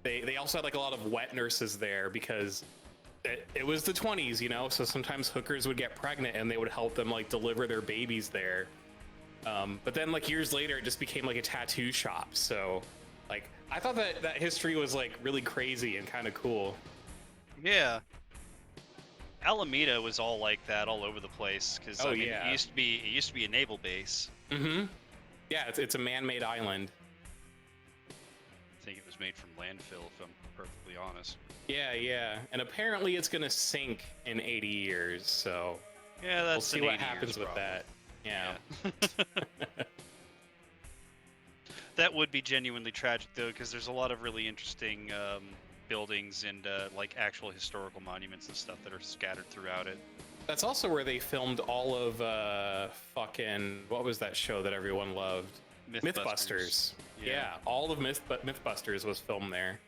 they also had like a lot of wet nurses there because it was the 20s, you know, so sometimes hookers would get pregnant and they would help them like deliver their babies there. But then like years later it just became like a tattoo shop. So like I thought that history was like really crazy and kind of cool. Yeah. Alameda was all like that all over the place because Oh, I mean, yeah. it used to be a naval base. Mm-hmm. Yeah, it's a man-made island. I think it was made from landfill, if I'm perfectly honest. Yeah, and apparently it's gonna sink in 80 years. So Yeah, that's we'll see an what 80 happens years with problem. that. Yeah. That would be genuinely tragic though, because there's a lot of really interesting buildings and like actual historical monuments and stuff that are scattered throughout it. That's also where they filmed all of fucking what was that show that everyone loved? Mythbusters. Yeah, all of Mythbusters was filmed there.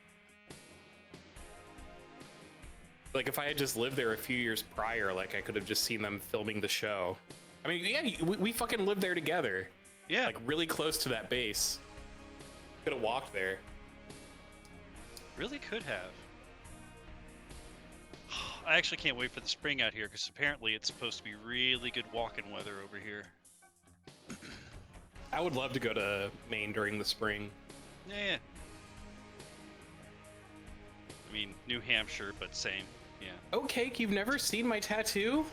Like if I had just lived there a few years prior, like I could have just seen them filming the show. I mean, yeah, we fucking lived there together. Yeah. Like really close to that base. Could have walked there. Really could have. I actually can't wait for the spring out here because apparently it's supposed to be really good walking weather over here. I would love to go to Maine during the spring. Yeah. I mean, New Hampshire, but same. Yeah. Oh, Cake, you've never seen my tattoo?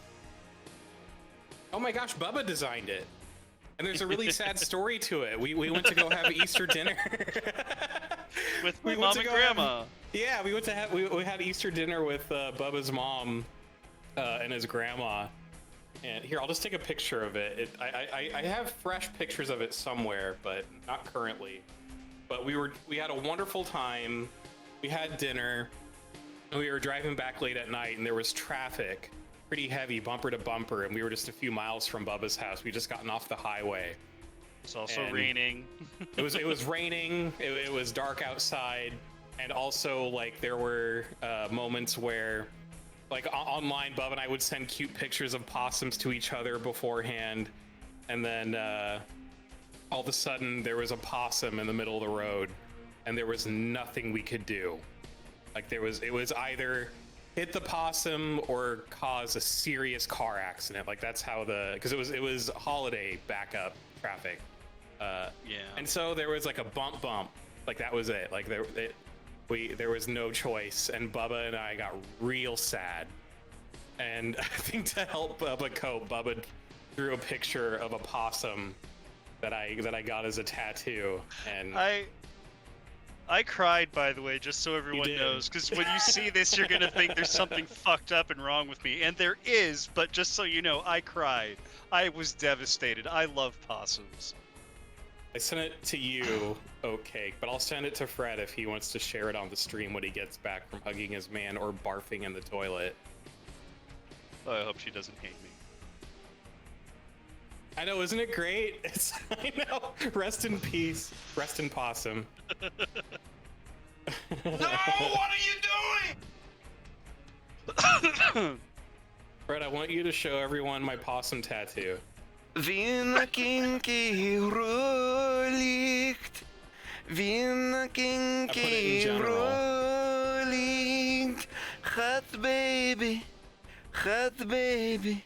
Oh my gosh, Bubba designed it. And there's a really sad story to it. We went to go have Easter dinner. With my mom and grandma. Yeah, we had Easter dinner with Bubba's mom and his grandma. And here, I'll just take a picture of it. I have fresh pictures of it somewhere, but not currently. But we had a wonderful time. We had dinner. And we were driving back late at night, and there was traffic, pretty heavy, bumper to bumper, and we were just a few miles from Bubba's house. We just gotten off the highway. It's also And raining. it was raining. It was dark outside, and also like there were moments where, like online, Bub and I would send cute pictures of possums to each other beforehand, and then all of a sudden there was a possum in the middle of the road, and there was nothing we could do. Like it was either hit the possum or cause a serious car accident. Like that's how because it was holiday backup traffic. Yeah. And so there was like a bump, like that was it. Like there was no choice, and Bubba and I got real sad. And I think to help Bubba cope, Bubba drew a picture of a possum that I got as a tattoo. And I cried, by the way, just so everyone knows, because when you see this, you're gonna think there's something fucked up and wrong with me, and there is. But just so you know, I cried. I was devastated. I love possums. I sent it to you, okay, but I'll send it to Fred if he wants to share it on the stream when he gets back from hugging his man or barfing in the toilet. Oh, I hope she doesn't hate me. I know, isn't it great? I know. Rest in peace. Rest in possum. No, what are you doing? Fred, I want you to show everyone my possum tattoo. Vina kinky roligt. Vina kinky roligt. Hot baby. Hot baby.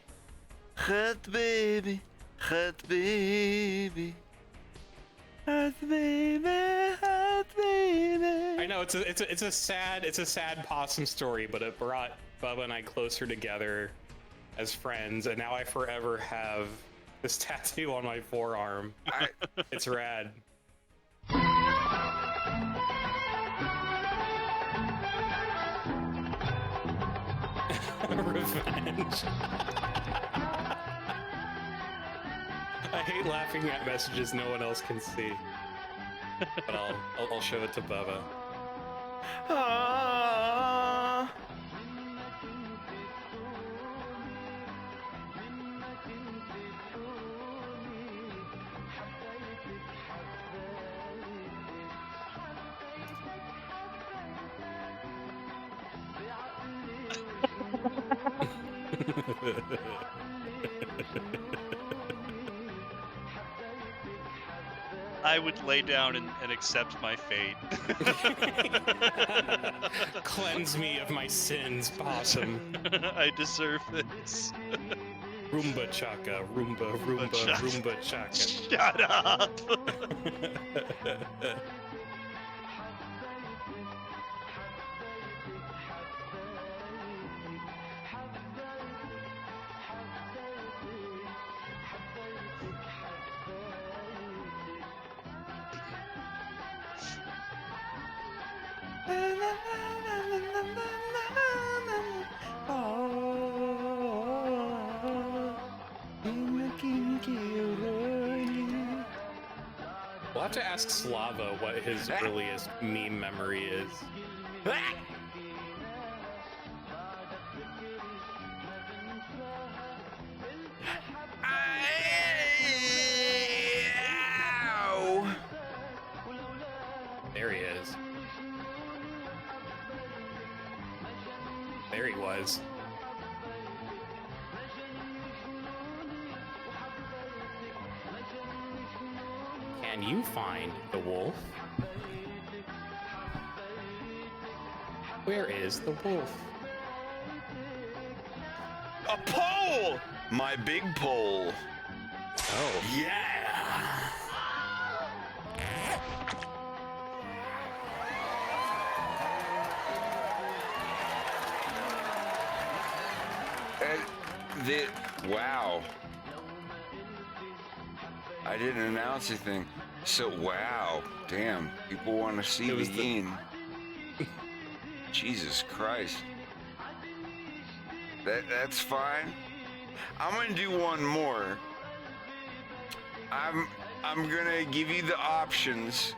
Hot baby. Hot baby. Hot baby. Hot baby. I I know it's a sad possum story, but it brought Bubba and I closer together as friends, and now I forever have this tattoo on my forearm. It's rad. Revenge. I hate laughing at messages no one else can see, but I'll show it to Bubba. I would lay down and accept my fate. Cleanse me of my sins, possum. I deserve this. Roomba chaka, Roomba, Roomba chaka. Shut up! We'll have to ask Slava what his earliest meme memory is. There he is. There he was. Can you find the wolf? Where is the wolf? A pole! My big pole. Oh. Yeah! Wow. I didn't announce anything. So, wow. Damn. People want to see the Ian. Jesus Christ. That's fine. I'm gonna do one more. I'm gonna give you the options.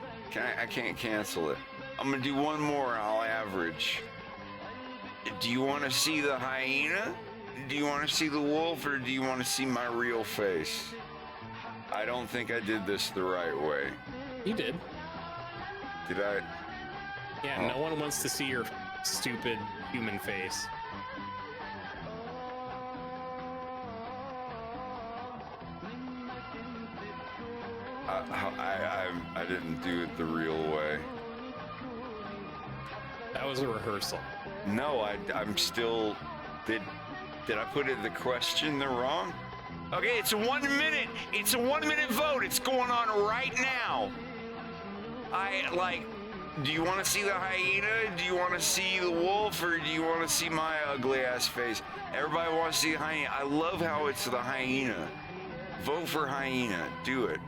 I can't cancel it. I'm gonna do one more and I'll average. Do you want to see the hyena? Do you want to see the wolf, or do you want to see my real face? I don't think I did this the right way. You did. Did I? Yeah, no one wants to see your stupid human face. I didn't do it the real way. That was a rehearsal. No, I'm still... Did I put it the question the wrong? Okay, it's 1 minute. It's a 1 minute vote. It's going on right now. Do you want to see the hyena? Do you want to see the wolf? Or do you want to see my ugly ass face? Everybody wants to see the hyena. I love how it's the hyena. Vote for hyena. Do it.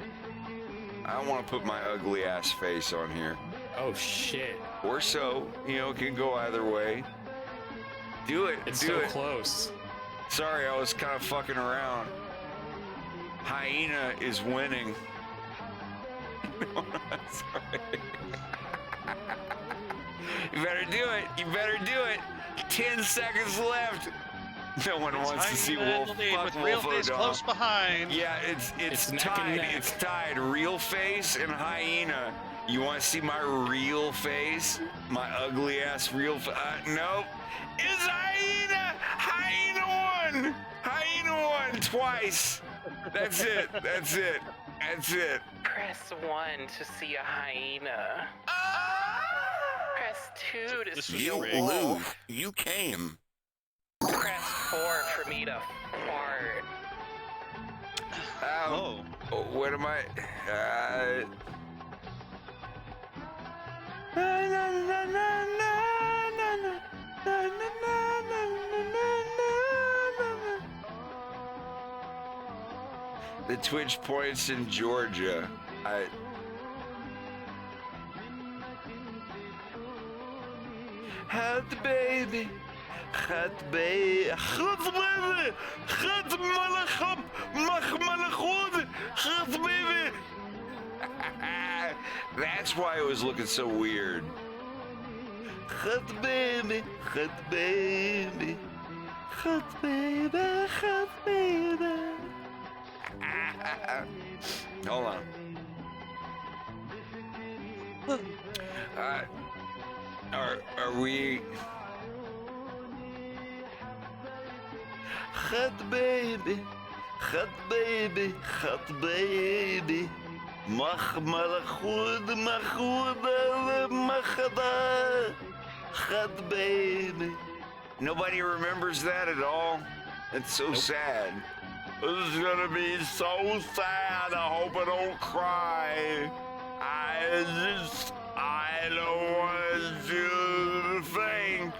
I don't want to put my ugly ass face on here. Oh, shit. Or so. It can go either way. Do it. It's do so it. close. Sorry, I was kind of fucking around. Hyena is winning. No, sorry. You better do it. You better do it. 10 seconds left. No one wants to see Wolf. Fuck with real Wolf face O'Donnell. close behind. Yeah, it's tied. It's tied. Real face and hyena. You want to see my real face? My ugly ass real face? Nope. It's hyena. Hyena won. Hyena won twice. That's it. That's it. That's it. Press 1 to see a hyena. Press 2 to see You a wolf. lose. You came. Press 4 for me to fart. What am I? The Twitch points in Georgia. Hot baby, hot baby, hot baby, hot malachop, mach malachod, hot baby. That's why it was looking so weird. Hot baby, hot baby, hot baby, hot baby. Hold on. Are we? Hot baby, hot baby, hot baby. Mach malachud, machud, machada. Hot baby. Nobody remembers that at all. It's so sad. This is gonna be so sad. I hope I don't cry. I don't want to do the thing.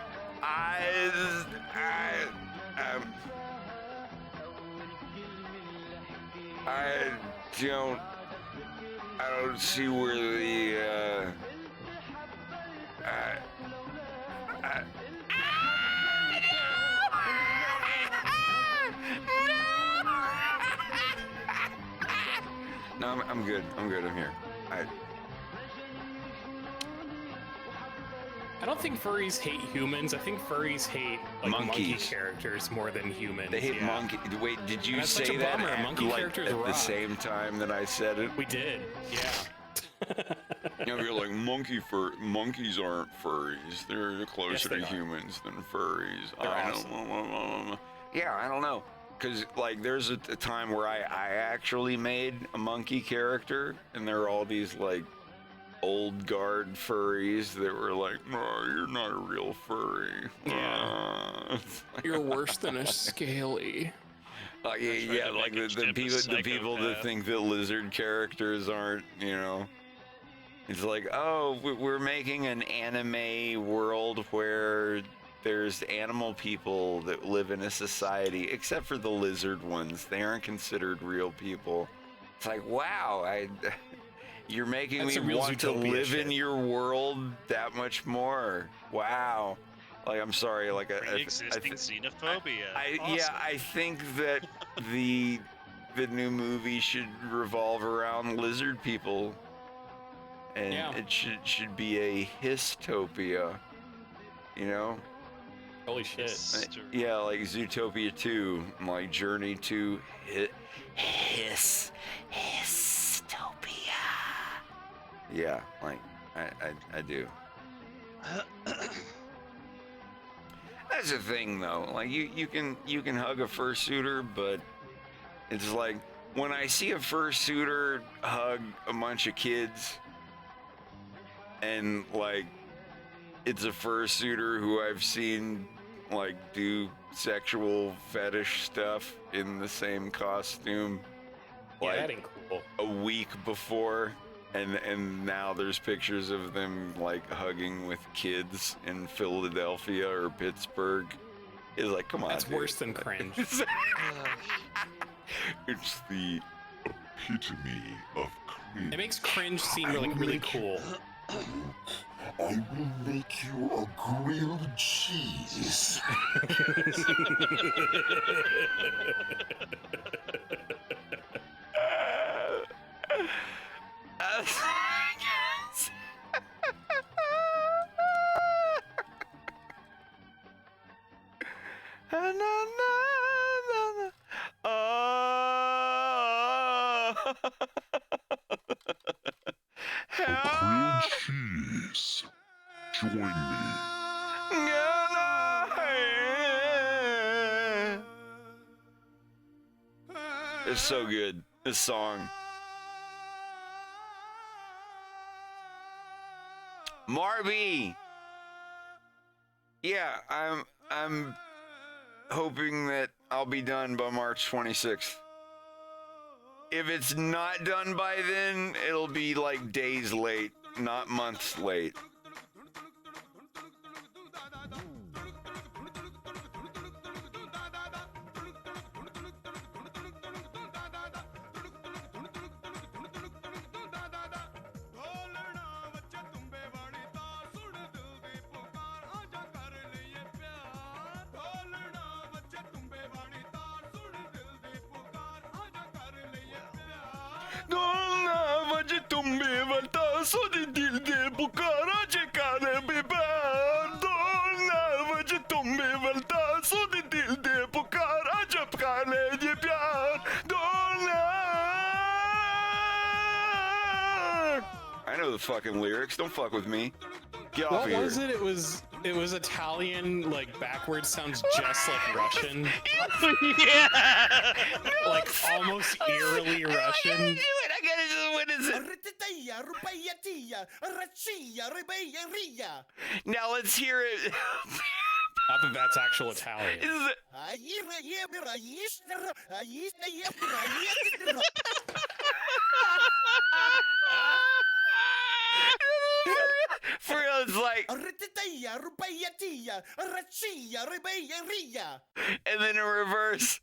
I don't see where the, No, I'm good. I'm good. I'm here. I don't think furries hate humans. I think furries hate like monkey Monkeys. characters more than humans. They hate yeah. monkey. Wait, did you That's such say a that bummer. at, Monkey characters at the rock. same time that I said it? We did. Yeah. You know, you're like monkeys aren't furries. They're closer they to are. humans than furries. They're I awesome. know. Yeah, I don't know. Because, like, there's a time where I actually made a monkey character, and there are all these, like, old guard furries that were like, "Oh, you're not a real furry." Yeah. You're worse than a scaly. Yeah, like the people that think that lizard characters aren't, you know. It's like, oh, we're making an anime world where there's animal people that live in a society, except for the lizard ones. They aren't considered real people. It's like, wow, you're making That's me some real want to Zootopia live shit. in your world that much more. Wow. Like, I'm sorry, like Pre-existing xenophobia. Yeah, I think that the new movie should revolve around lizard people, and it should be a hystopia, you know? Holy shit! Yeah, like Zootopia 2, like Journey to Hystopia. Yeah, like I do. That's the thing, though. Like you can hug a fursuiter, but it's like when I see a fursuiter hug a bunch of kids, and like it's a fursuiter who I've seen like do sexual fetish stuff in the same costume, Yeah, like that ain't cool. a week before. And now there's pictures of them like hugging with kids in Philadelphia or Pittsburgh. It's like, come on. That's dude. worse than cringe. It's the epitome of cringe. It makes cringe seem really cool. I will make you a grilled cheese. Grilled cheese. Join me. It's so good. This song. Marby. Yeah, I'm hoping that I'll be done by March 26th. If it's not done by then, it'll be like days late, not months late. Donna, oggi tu mi valtaso di dilde bucara cercare beber. Donna, oggi tu mi valtaso di dilde bucara cercare di piar. Donna. I know the fucking lyrics. Don't fuck with me. Get off What of here. was it? It was Italian, like backwards sounds just like Russian. Yeah. Like almost eerily Russian. I gotta do it. What is it? Now let's hear it. I think that's actual Italian. Is it? For real, it's like, and then in reverse.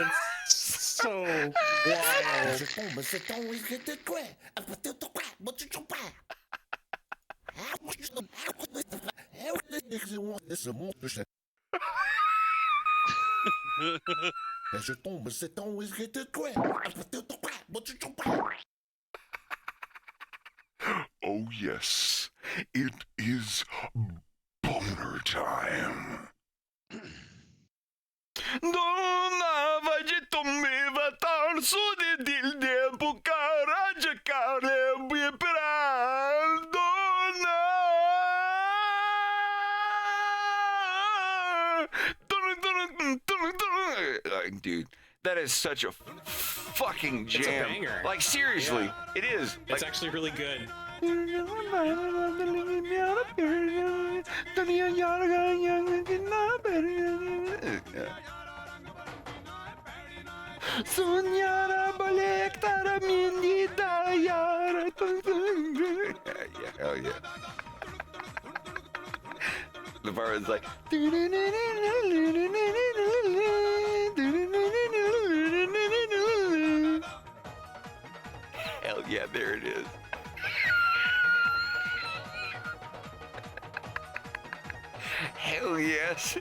It's so wild. Oh yes, it is boner time. Donna, vagito mi vatar su di dilde bucara giocare vibrar. Donna. Like, dude, that is such a fucking jam. It's a banger. Like, seriously, Yeah. it is. It's actually really good. Sognare bolektara mindi dayar. Yeah, hell yeah. The part is like. Hell yeah, there it is. Hell yes.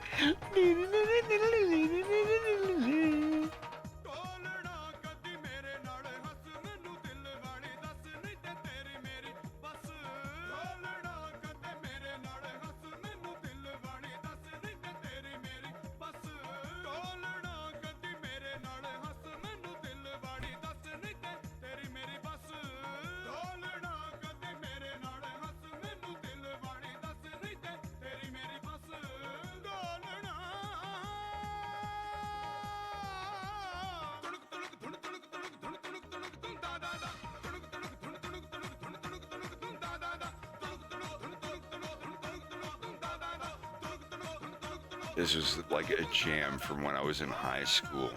This was like a jam from when I was in high school,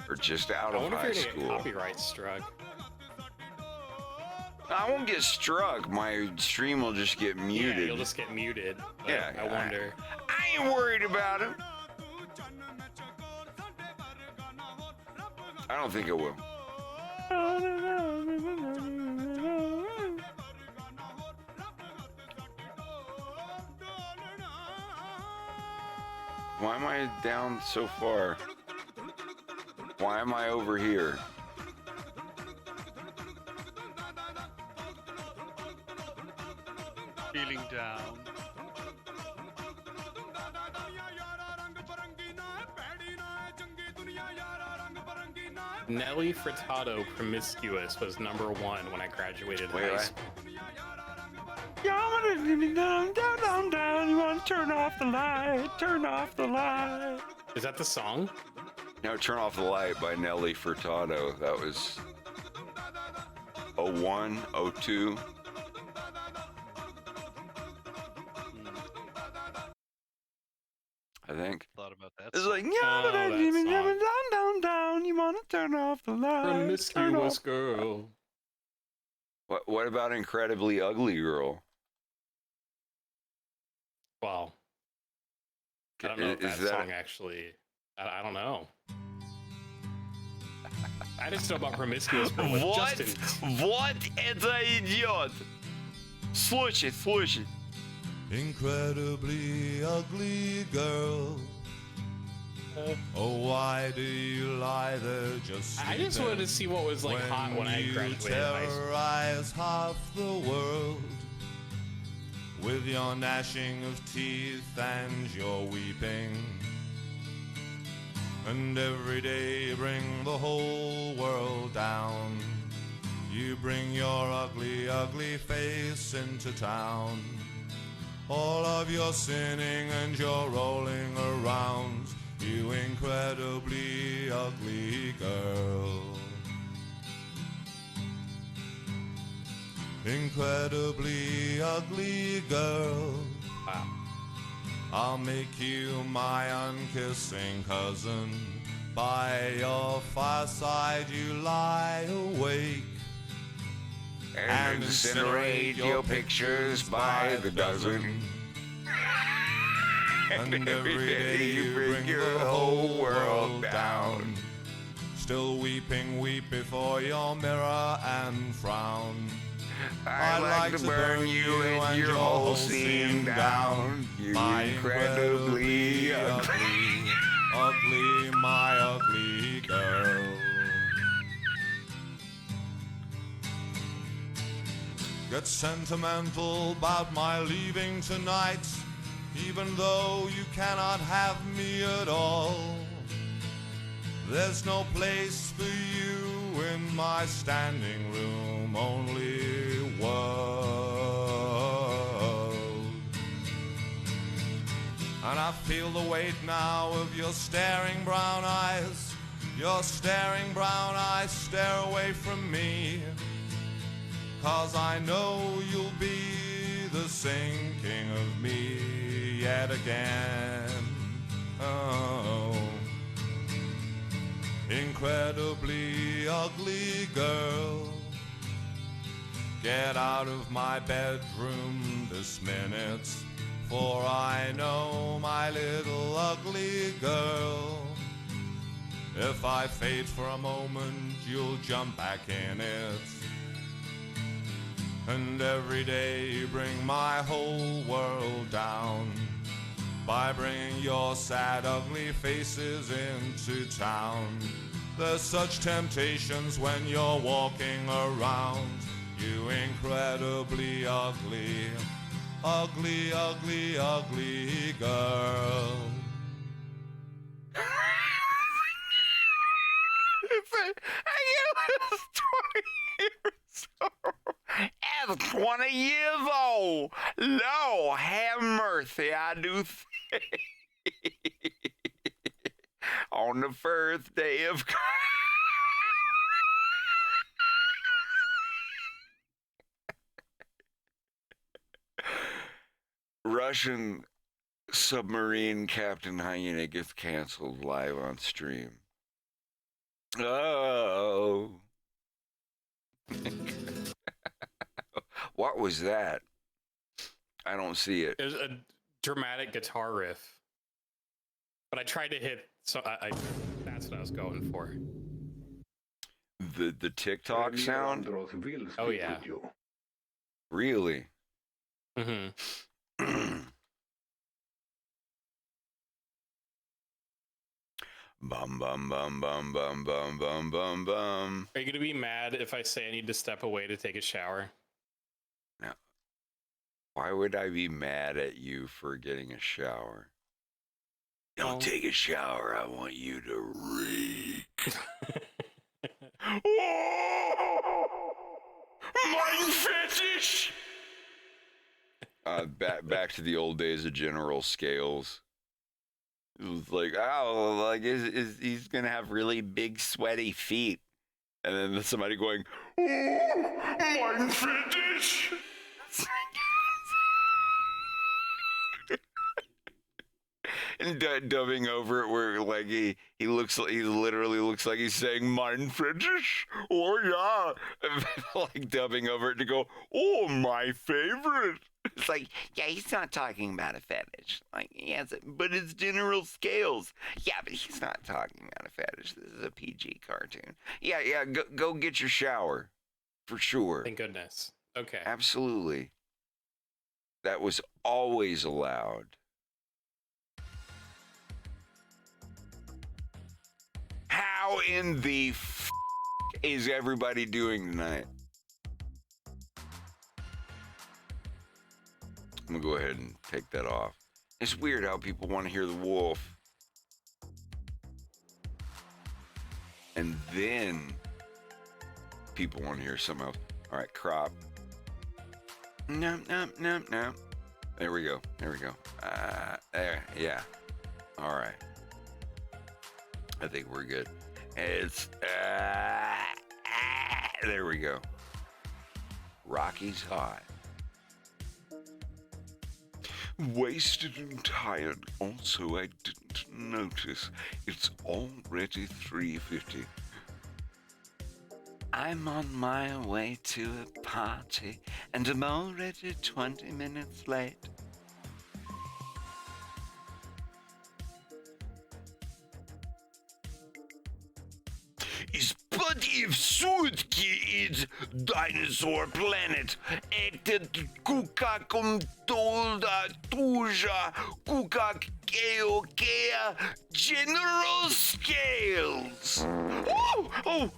or just out I of wonder high if you're gonna school. get copyright struck. I won't get struck. My stream will just get Yeah, muted. you'll just get muted. But Yeah, I wonder. I ain't worried about it. I don't think it will. Why am I down so far? Why am I over here? Feeling down. Nelly Furtado Promiscuous was #1 when I graduated Wait, high what? school. Down. You want to turn off the light? Turn off the light. Is that the song? No, Turn Off the Light by Nelly Furtado. That was 01, 02. I think. Thought about that. It's like, Oh, down. You want to turn off the light? Promiscuous girl. What about Incredibly Ugly Girl? Wow. I don't know if Is that song actually. I don't know. I just know about Promiscuous Girl with Вот, Justin. вот это идет. Слушай. Incredibly ugly girl. Oh, why do you lie there just I just wanted to see what was like hot when I graduated high school. terrorize half the world with your gnashing of teeth and your weeping, and every day you bring the whole world down. You bring your ugly, ugly face into town. All of your sinning and your rolling around, you incredibly ugly girl. Incredibly ugly girl. Wow. I'll make you my unkissing cousin. By your fireside you lie awake and incinerate your pictures by the dozen. And every day you bring your whole world down. Still weeping, weep before your mirror and frown. I'd like to burn you and your whole scene down. You my incredibly ugly, ugly, my ugly girl. Get sentimental about my leaving tonight, even though you cannot have me at all. There's no place for you in my standing room, only world. And I feel the weight now of your staring brown eyes. Your staring brown eyes stare away from me, 'cause I know you'll be the sinking of me yet again. Oh, incredibly ugly girl, get out of my bedroom this minute, for I know, my little ugly girl, if I fade for a moment, you'll jump back in it. And every day you bring my whole world down by bringing your sad, ugly faces into town. There's such temptations when you're walking around, you incredibly ugly, ugly, ugly, ugly girl. I was 20 years old. As 20 years old. Lord, have mercy, I do say. On the first day of Russian submarine Captain Hyena gets canceled live on stream. Oh. What was that? I don't see it. It was a dramatic guitar riff, but I tried to hit. So that's what I was going for. The TikTok sound? Oh yeah. Really? Mm-hmm. Bum bum bum bum bum bum bum bum bum. Are you gonna be mad if I say I need to step away to take a shower? No. Why would I be mad at you for getting a shower? Don't take a shower. I want you to reek. My fetish! Back to the old days of General Scales. It was like, oh, like he's gonna have really big sweaty feet, and then somebody going, oh, my fetish! And dubbing over it, where like he literally looks like he's saying "mein fetish." Oh yeah, and like dubbing over it to go, "Oh, my favorite." It's like, yeah, he's not talking about a fetish. Like, yes, but it's General Scales. Yeah, but he's not talking about a fetish. This is a PG cartoon. Yeah, go get your shower, for sure. Thank goodness. Okay. Absolutely. That was always allowed. How in the is everybody doing tonight? I'm gonna go ahead and take that off. It's weird how people want to hear the wolf. And then people want to hear something else. All right, crop. No. There we go. There, yeah. All right. I think we're good. It's, there we go. Rocky's hot. Wasted and tired. Also, I didn't notice it's already 3:50. I'm on my way to a party, and I'm already 20 minutes late. Is plenty of sutki is dinosaur planet. Ektet kukakum tolda tuja kukak keokea general scales. Oh!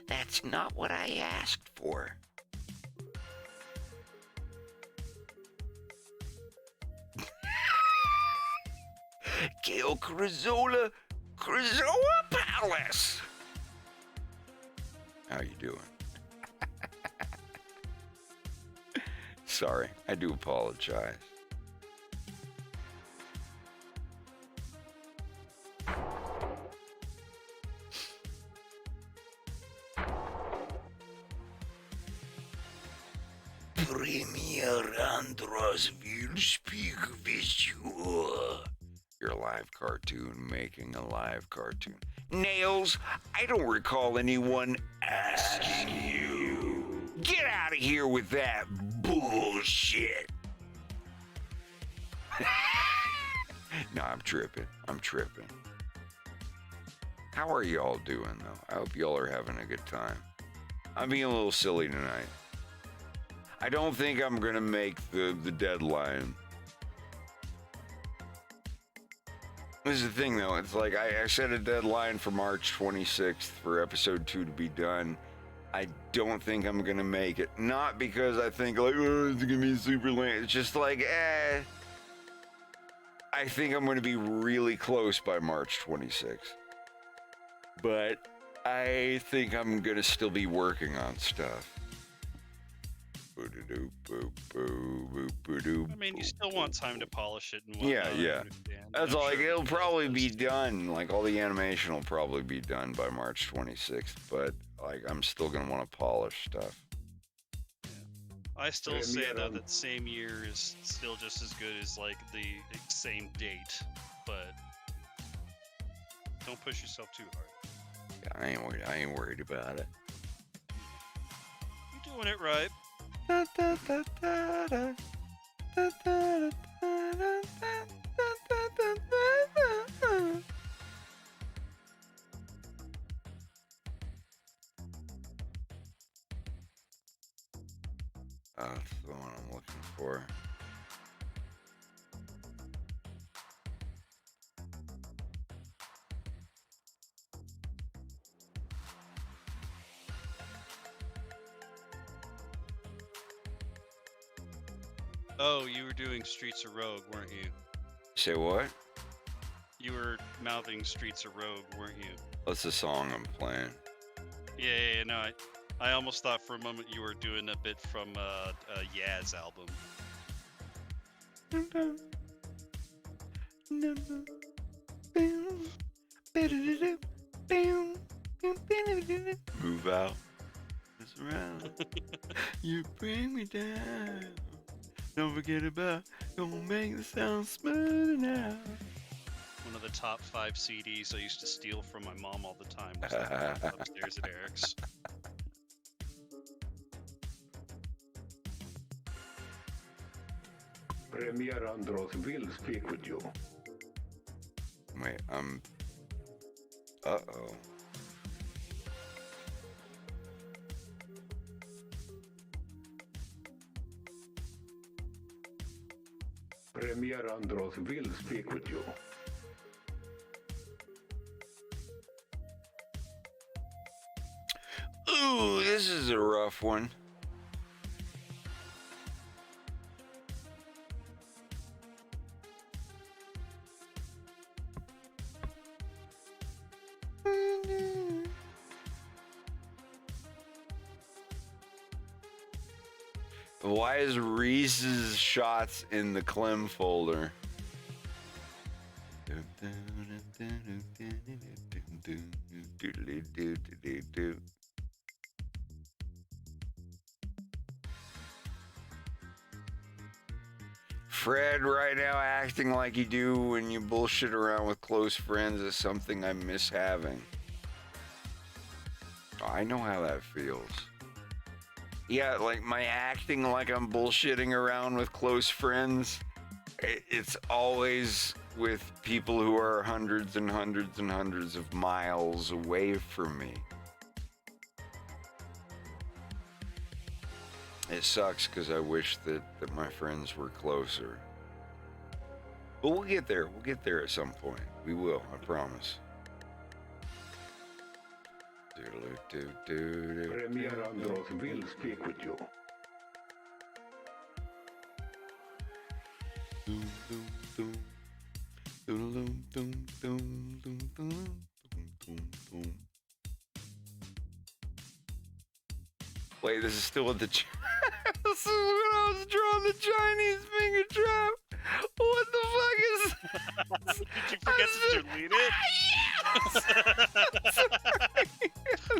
That's not what I asked for. Gale Crizola Palace. How you doing? Sorry, I do apologize. Premier Andros will speak with you. You're a live cartoon making a live cartoon. Nails, I don't recall anyone asking you. Get out of here with that bullshit. No, I'm tripping. How are y'all doing, though? I hope y'all are having a good time. I'm being a little silly tonight. I don't think I'm gonna make the deadline. This is the thing, though. It's like I set a deadline for March 26th for episode 2 to be done. I don't think I'm gonna make it. Not because I think like, oh, it's gonna be super late. It's just like, I think I'm gonna be really close by March 26th. But I think I'm gonna still be working on stuff. I mean, you still want time to polish it and whatnot. Yeah. That's all. Like, it'll probably be done. Like, all the animation will probably be done by March 26th. But, like, I'm still going to want to polish stuff. I still say, though, that same year is still just as good as, like, the same date. But don't push yourself too hard. Yeah, I ain't worried about it. You're doing it right. That's the one I'm looking for. Oh, you were doing Streets of Rogue, weren't you? Say what? You were mouthing Streets of Rogue, weren't you? That's the song I'm playing. Yeah, no, I almost thought for a moment you were doing a bit from a Yaz album. Move out. It's around. You bring me down. Don't forget about, gonna make the sound smooth now. One of the top 5 CDs I used to steal from my mom all the time was that one upstairs at Eric's. Premier Andros will speak with you. Wait, uh-oh. Premier Andros will speak with you. Ooh, this is a rough one. Why is Reese's shots in the Clem folder? Fred right now acting like you do when you bullshit around with close friends is something I miss having. I know how that feels. Yeah, like my acting like I'm bullshitting around with close friends, it's always with people who are hundreds and hundreds and hundreds of miles away from me. It sucks because I wish that my friends were closer. But we'll get there. We'll get there at some point. We will, I promise. Premier Andros will speak with you. Wait, this is still with the... This is when I was drawing the Chinese finger trap. What the fuck is this? Did you forget to delete it? Yes!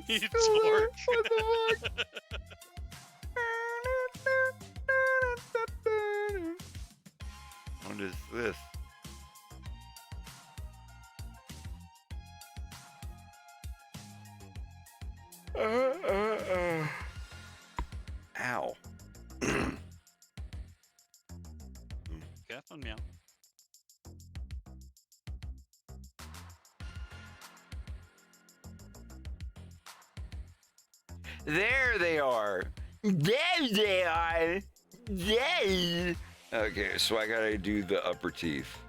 You dork. What the fuck? What is this? Ow. Careful, meow. There they are. There they are. There. Okay, so I gotta do the upper teeth.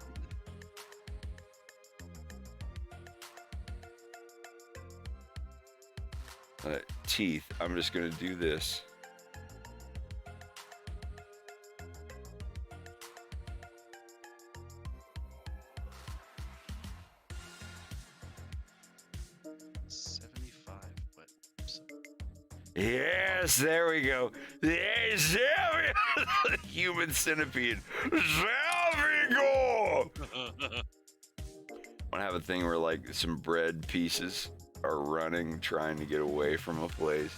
Teeth. I'm just gonna do this. Yes, there we go. There's there we go. Human centipede. There we go. I want to have a thing where like some bread pieces are running, trying to get away from a place.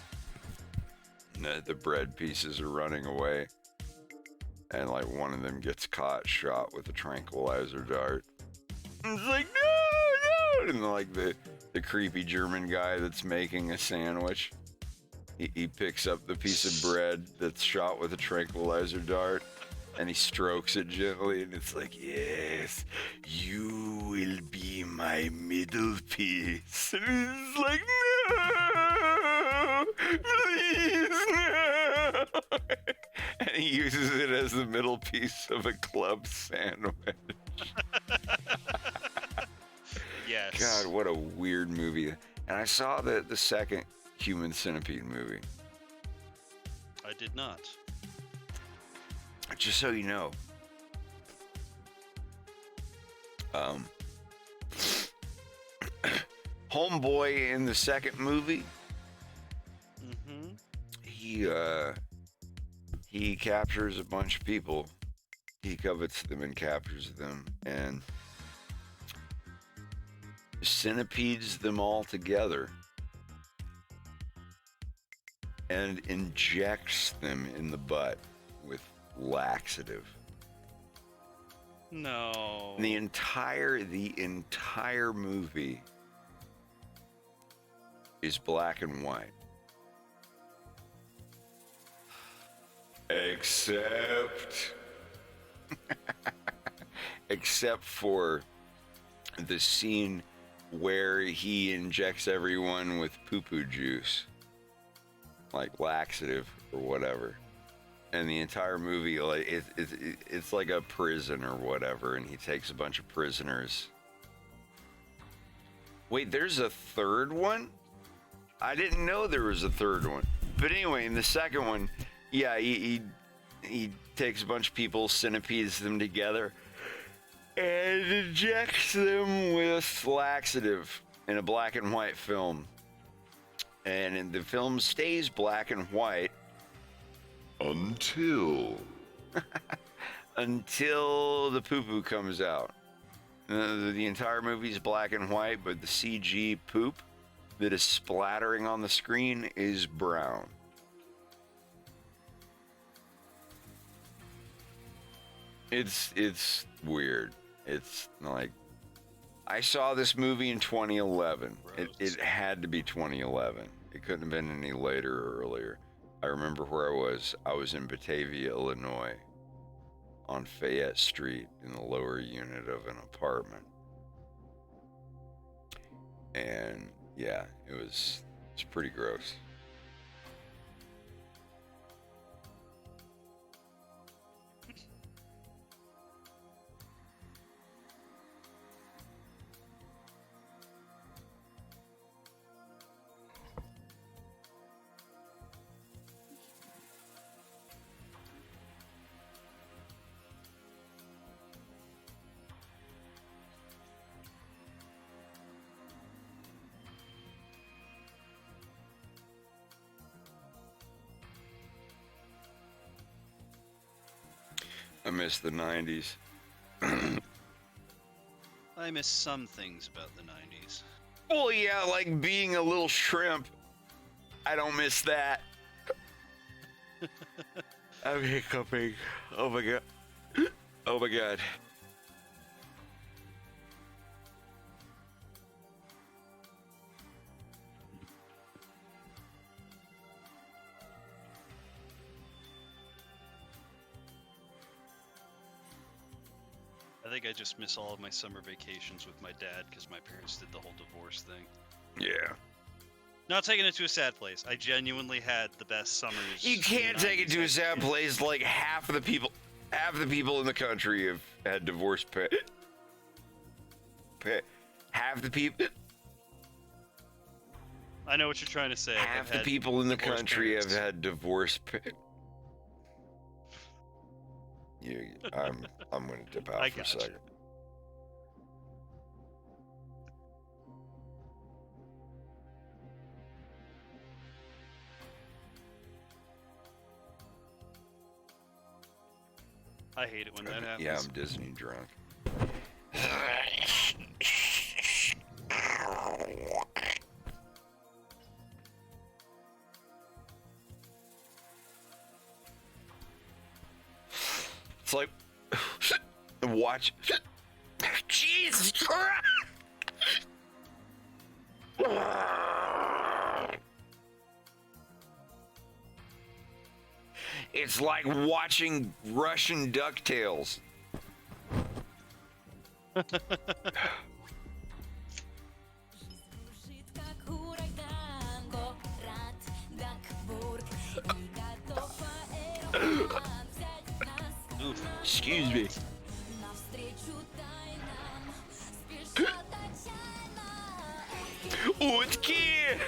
And the bread pieces are running away. And like one of them gets caught, shot with a tranquilizer dart. And it's like, no, no. And like the creepy German guy that's making a sandwich. He picks up the piece of bread that's shot with a tranquilizer dart and he strokes it gently and it's like, yes, you will be my middle piece. And he's like, no, please, no. And he uses it as the middle piece of a club sandwich. Yes. God, what a weird movie. And I saw the second Human Centipede movie. I did not. Just so you know, homeboy in the second movie, he captures a bunch of people. He covets them and captures them and centipedes them all together and injects them in the butt with laxative. No. The entire movie is black and white. Except for the scene where he injects everyone with poo-poo juice. Like laxative or whatever. and the entire movie, like it's like a prison or whatever, and he takes a bunch of prisoners. Wait, there's a third one? I didn't know there was a third one. But anyway, in the second one, yeah, he takes a bunch of people, centipedes them together, and injects them with laxative in a black and white film. And the film stays black and white until the poo-poo comes out. The entire movie is black and white, but the CG poop that is splattering on the screen is brown. It's weird. It's like, I saw this movie in 2011. It had to be 2011. It couldn't have been any later or earlier. I remember where I was. I was in Batavia, Illinois, on Fayette Street in the lower unit of an apartment. And yeah, it's pretty gross. I miss the 90s. I miss some things about the 90s. Well, yeah, like being a little shrimp. I don't miss that. I'm hiccuping. Oh my god. Oh my god. I think I just miss all of my summer vacations with my dad because my parents did the whole divorce thing. Yeah. Not taking it to a sad place. I genuinely had the best summers. You can't take it to a sad place. Like half the people in the country have had divorce half the people. I know what you're trying to say. Half the people in the country have had divorce. I'm going to dip out for a second. I hate it when that happens. Yeah, I'm Disney drunk. It's like, watch. Jesus Christ! It's like watching Russian DuckTales. Excuse me. Утки!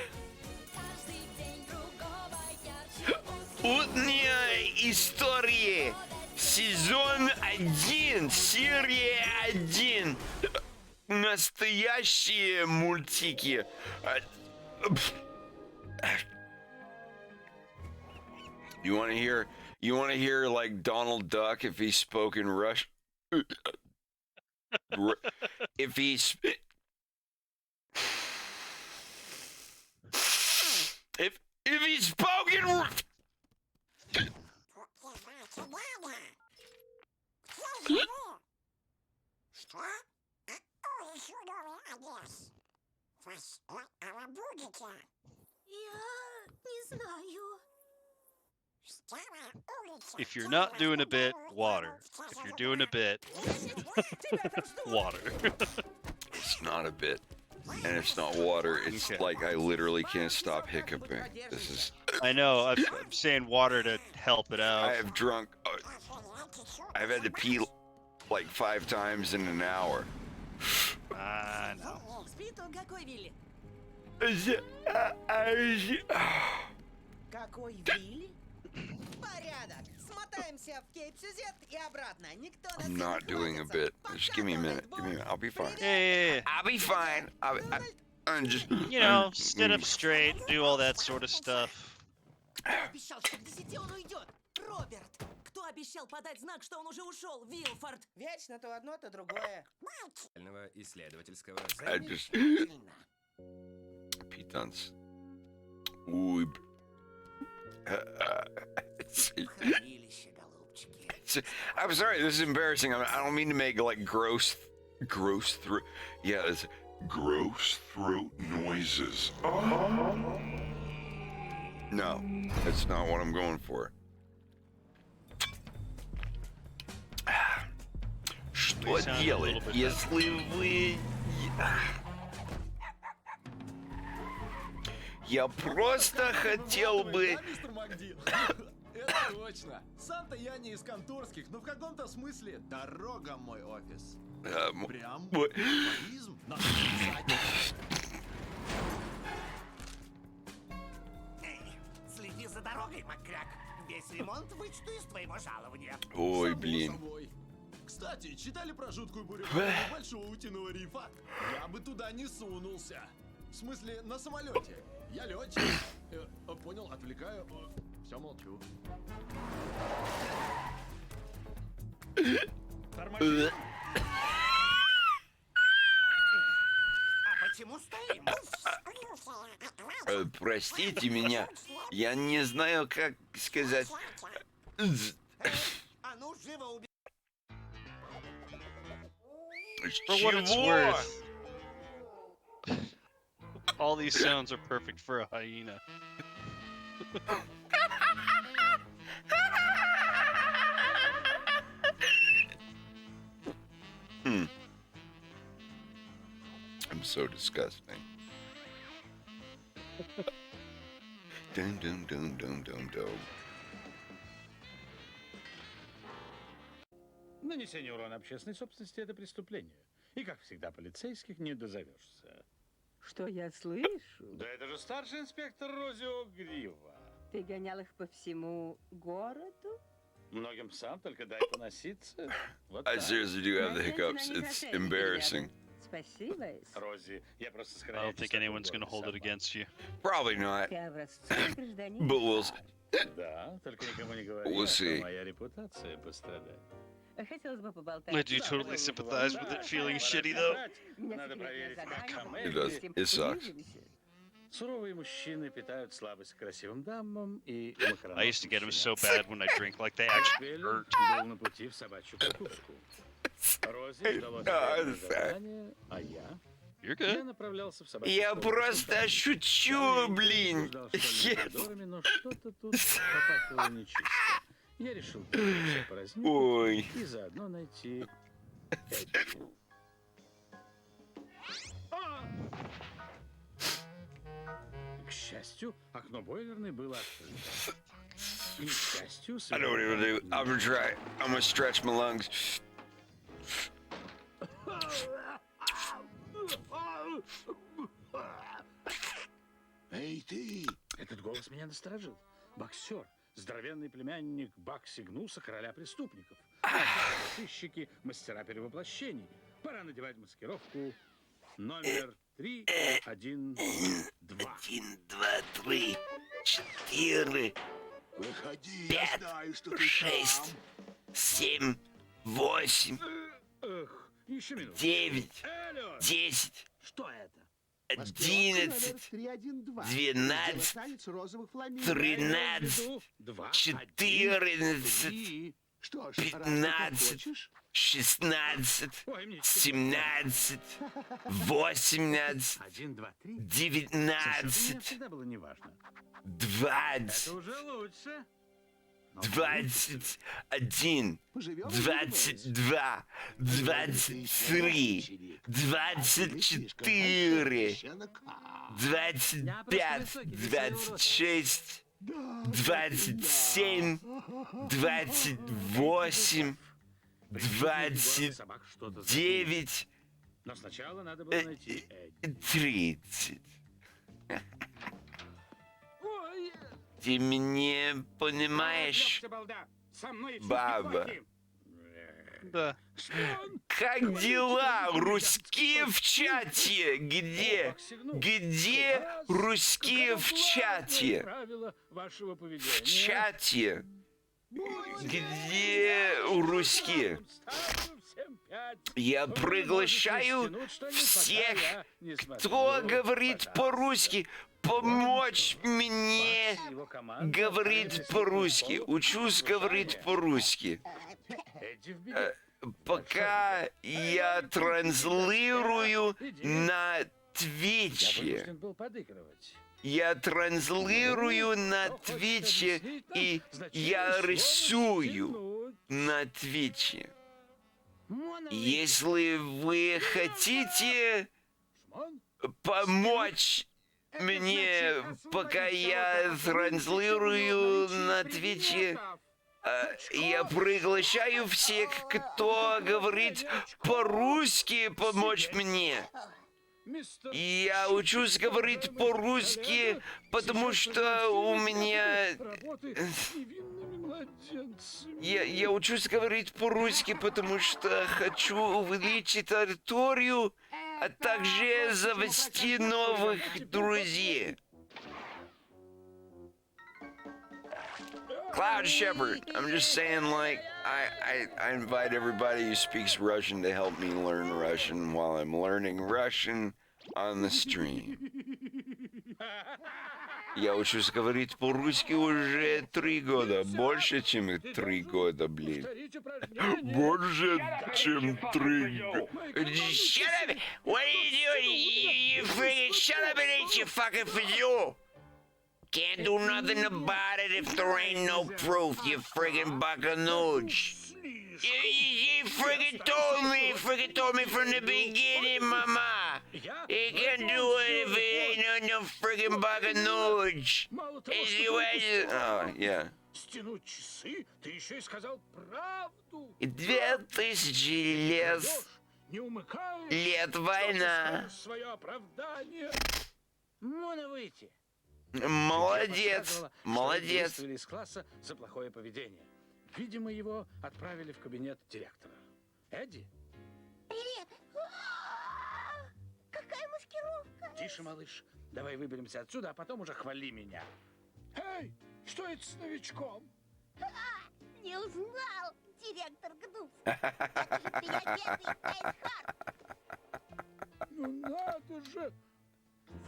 Утные истории. Сезон 1, серия 1. Настоящие мультики. You want to hear like Donald Duck if he spoke in Russian? If he's if he's spoken. If you're not doing a bit, water. If you're doing a bit, water. It's not a bit. and it's not water. It's like I literally can't stop hiccuping. This is. I know. I'm saying water to help it out. I have drunk. I've had to pee like 5 times in an hour. No. Какой Вилли? Порядок. Смотаемся в Кейп-Сюзет и обратно. Никто нас I'm not doing a bit. Just give me a minute. Give me a minute. I'll be fine. Yeah. I'll be fine. I'm just. You know, sit up straight, do all that sort of stuff. Обещал, что к 10 он уйдет. Роберт, кто обещал подать знак, что он уже ушел? Вилфорд. Вечно то одно, то другое. Исследовательского. I just. Питанс. Уй. I'm sorry, this is embarrassing. I don't mean to make like gross throat. Yeah, it's gross throat noises. No, that's not what I'm going for. Что делать, если вы... Я просто хотел бы... Это точно. Сам-то я не из конторских, но в каком-то смысле дорога мой офис. Прям туризм. Следи за дорогой, Макряк. Весь ремонт вычту из твоего жалования. Ой, блин. Кстати, читали про жуткую бурю Большого Утиного рифа? Я бы туда не сунулся. В смысле, на самолете. Я летчик. Понял, отвлекаю. Все, молчу. А почему стоим? Простите меня, я не знаю, как сказать. А ну, живо убей. For what it's worth, all these sounds are perfect for a hyena. I'm so disgusting. Dum dum dum dum dum dum. Нанесение урона общественной собственности – это преступление. И, как всегда, полицейских не дозовешься. Что я слышу? Да это же старший инспектор Рози Огрива. Ты гонял их по всему городу? Многим псам только дай поноситься. Вот I так. seriously do have the hiccups. It's embarrassing. Спасибо. Рози, я просто I don't think anyone's going to hold it against you. Probably not. Ты образцовый гражданин. But we'll Да, только никому не говори, We'll see. что моя репутация пострадает. Хотелось бы поболтать. I do totally sympathize with it feeling shitty, though. Надо проверить, как It does. It sucks. Суровые мужчины питают слабость к красивым дамам и I used to get them so bad when I drink, like they actually hurt. был на пути в собачью кукушку. Рози ждала задание, а я... You're good. Я направлялся в собачью Я просто шучу, блин. но что-то тут попахивало нечисто. Я решил все поразнить Ой. и заодно найти... К счастью, окно бойлерной было открыто. И, к счастью, I know what it'll do. I'm gonna try. I'm gonna stretch my lungs. Эй, ты! Этот голос меня насторожил. Боксер, здоровенный племянник Бакси Гнуса, короля преступников. Сыщики, мастера перевоплощений. Пора надевать маскировку номер 3, 1, 2. 1, 2, 3, 4, 5, 6, 7, 8, Эх, еще минуту. 9, Алло. 10, Что это? 11, 12, 13, 14, 15, 16, 17, 18, 19, Всегда было неважно. 20. Это уже лучше. 21, 22, 23, 24, 25, 26, 27, 28, 29, Но сначала надо было найти Эдди. 30. Ты меня понимаешь, баба? Да. Как дела, русские в чате? Где? Где русские в чате? В чате. Где русские? Я приглашаю всех, кто говорит по-русски, помочь мне говорить по-русски. Учусь говорить по-русски. Пока я транслирую на Твиче. Я транслирую на Твиче, и я рисую на Твиче. Если вы хотите помочь мне, пока я транслирую на Твиче, я приглашаю всех, кто говорит по-русски, помочь мне. Я учусь говорить по-русски, потому что у меня... Я учусь говорить по-русски, потому что хочу увеличить территорию, а также завести новых друзей. Cloud Shepherd, I'm just saying, like, I invite everybody who speaks Russian to help me learn Russian while I'm learning Russian on the stream. Я учусь говорить по-русски уже 3 года. Больше, чем 3 года, блин. Больше, чем 3 года. Shut up! What are you doing? You freaking shut up and eat your fucking fazoo! Can't do nothing about it if there ain't no proof, you friggin' buckanooge. You friggin' told me from the beginning, mama. You can't do it if it ain't no friggin' buckanooge. Oh, yeah. 2000 лет война. Молодец, молодец. Из класса за плохое поведение. Видимо, его отправили в кабинет директора. Эдди? Привет! Какая маскировка! Тише, малыш. Давай выберемся отсюда, а потом уже хвали меня. Эй, что это с новичком? Не узнал, директор Гнус. Ну надо же!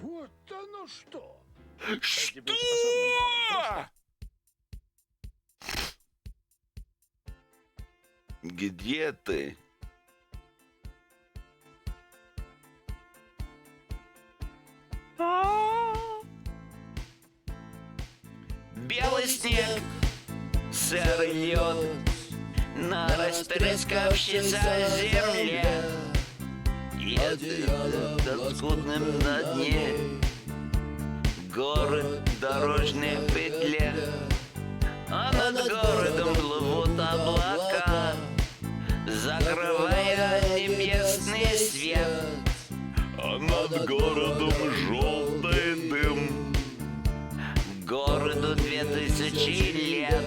Вот оно что! Что? Где ты? Белый снег, серый лед на растрескавшейся земле. Едет скудным на дне город в дорожной петле, а над городом плывут облака, закрывая небесный свет. А над городом желтый дым. Городу 2000 лет,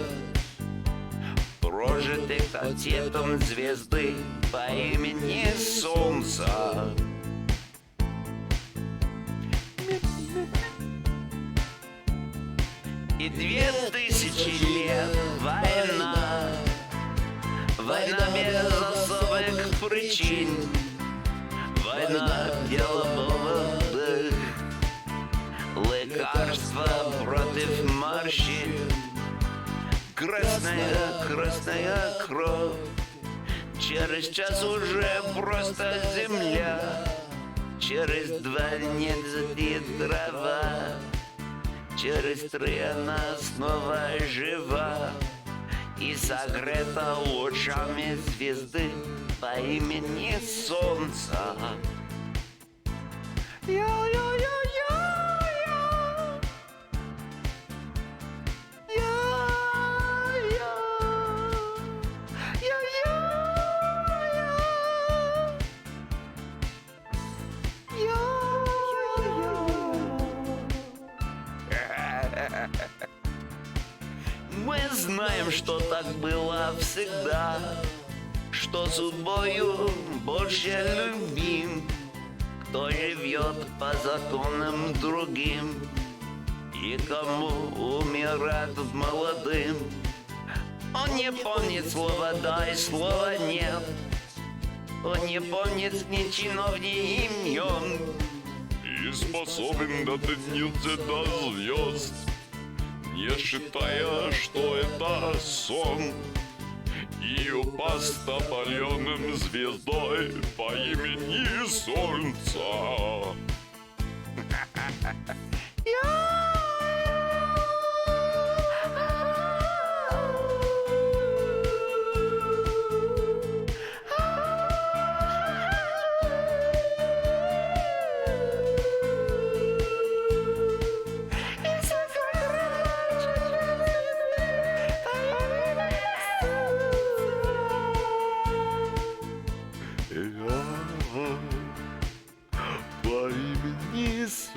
прожитых отцветом звезды по имени Солнца. И 2000 лет война, война без особых причин, война белобовых, лекарства против морщин, красная кровь, через час уже просто земля, через 2 нет трава. Через 3 она снова жива. и согрета лучами звезды по имени Солнца. Мы знаем, что так было всегда, что судьбою больше любим, кто живет по законам другим и кому умирать молодым. Он не помнит слова «да» и слова «нет», он не помнит ни чинов, ни имен, и способен дотянуться до звезд, не считая, что это сон, и упасть опаленным звездой по имени Солнца. По имени Солнца.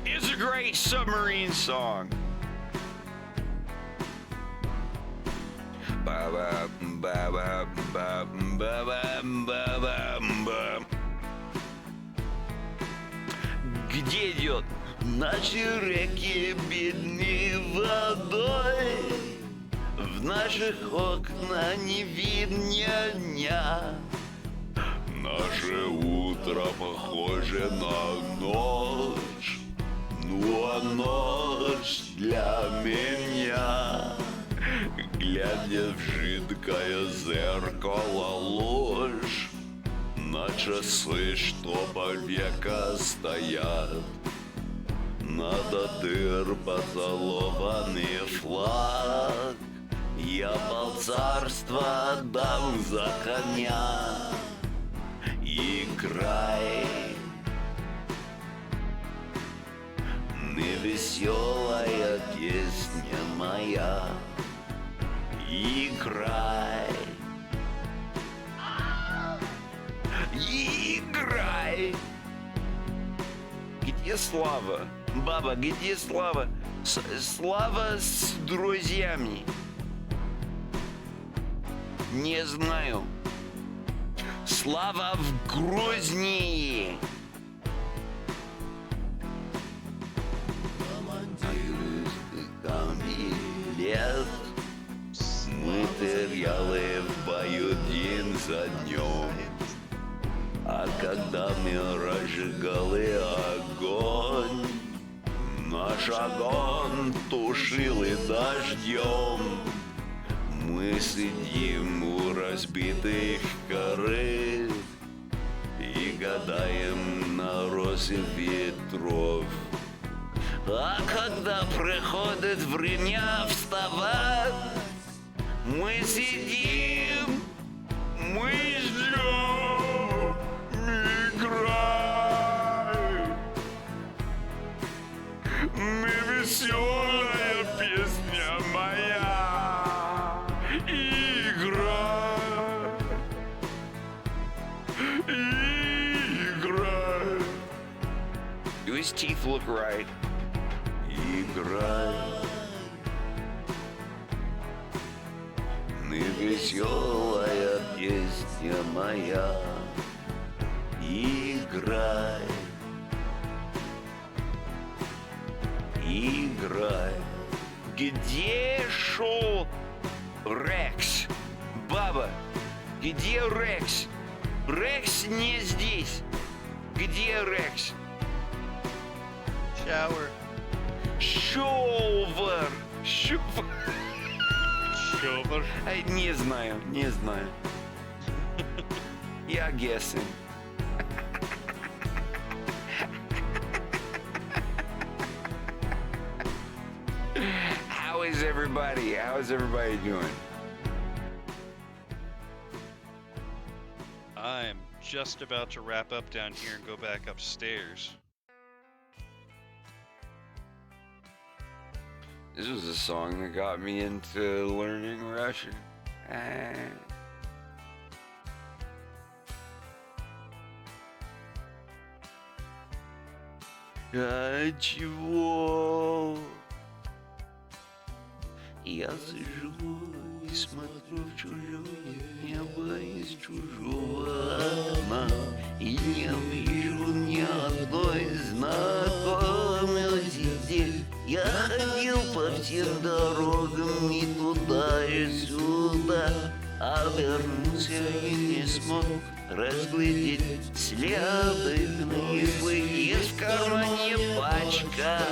It's a great submarine song. Где идет? Наши реки бедны водой, в наших окна не видно дня. Наше утро похоже на ночь, ну а ночь для меня, глядя в жидкое зеркало ложь, на часы, что повека стоят, над дыр поцелованный флаг. Я полцарства отдам за коня и край. Невеселая песня моя, играй. Играй. Где Слава? Баба, где Слава? Слава с друзьями. Не знаю. Слава в Грузнии. Там лет материалы в бою день за днем. А когда мы разжигали огонь, наш огонь тушил и дождем. Мы сидим у разбитых корыт и гадаем на росе ветров. А когда приходит время вставать, мы сидим, мы ждем, играй. Невеселая песня моя, играй, играй. Do his teeth look right? Играй. И веселая песня моя, играй, играй. Где шел Рекс? Баба, где Рекс? Рекс не здесь. Где Рекс? Shower. Шовер. Шовер. Shower. Не знаю, не знаю. Я guessing. How is everybody? How is everybody doing? I'm just about to wrap up down here and go back upstairs. This was a song that got me into learning Russian. А чего? Я сижу и смотрю в чужое небо из чужого окна, и не вижу ни одной знакомости. Я ходил по всем дорогам и туда, и сюда, а вернулся и не смог разглядеть следы книжки. Есть в кармане пачка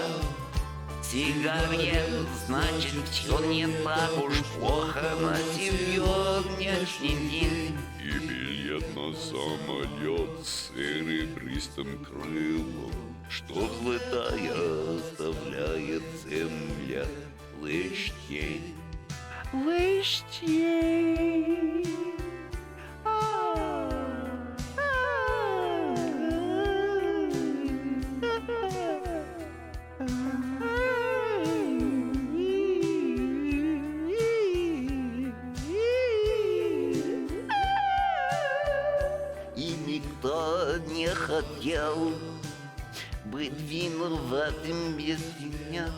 сигарет, значит, все не так уж плохо на сегодняшний день. И билет на самолет с серебристым крылом, что взлетая оставляет земля лишь тень. Лишь тень. И никто не хотел быть виноватым без меня,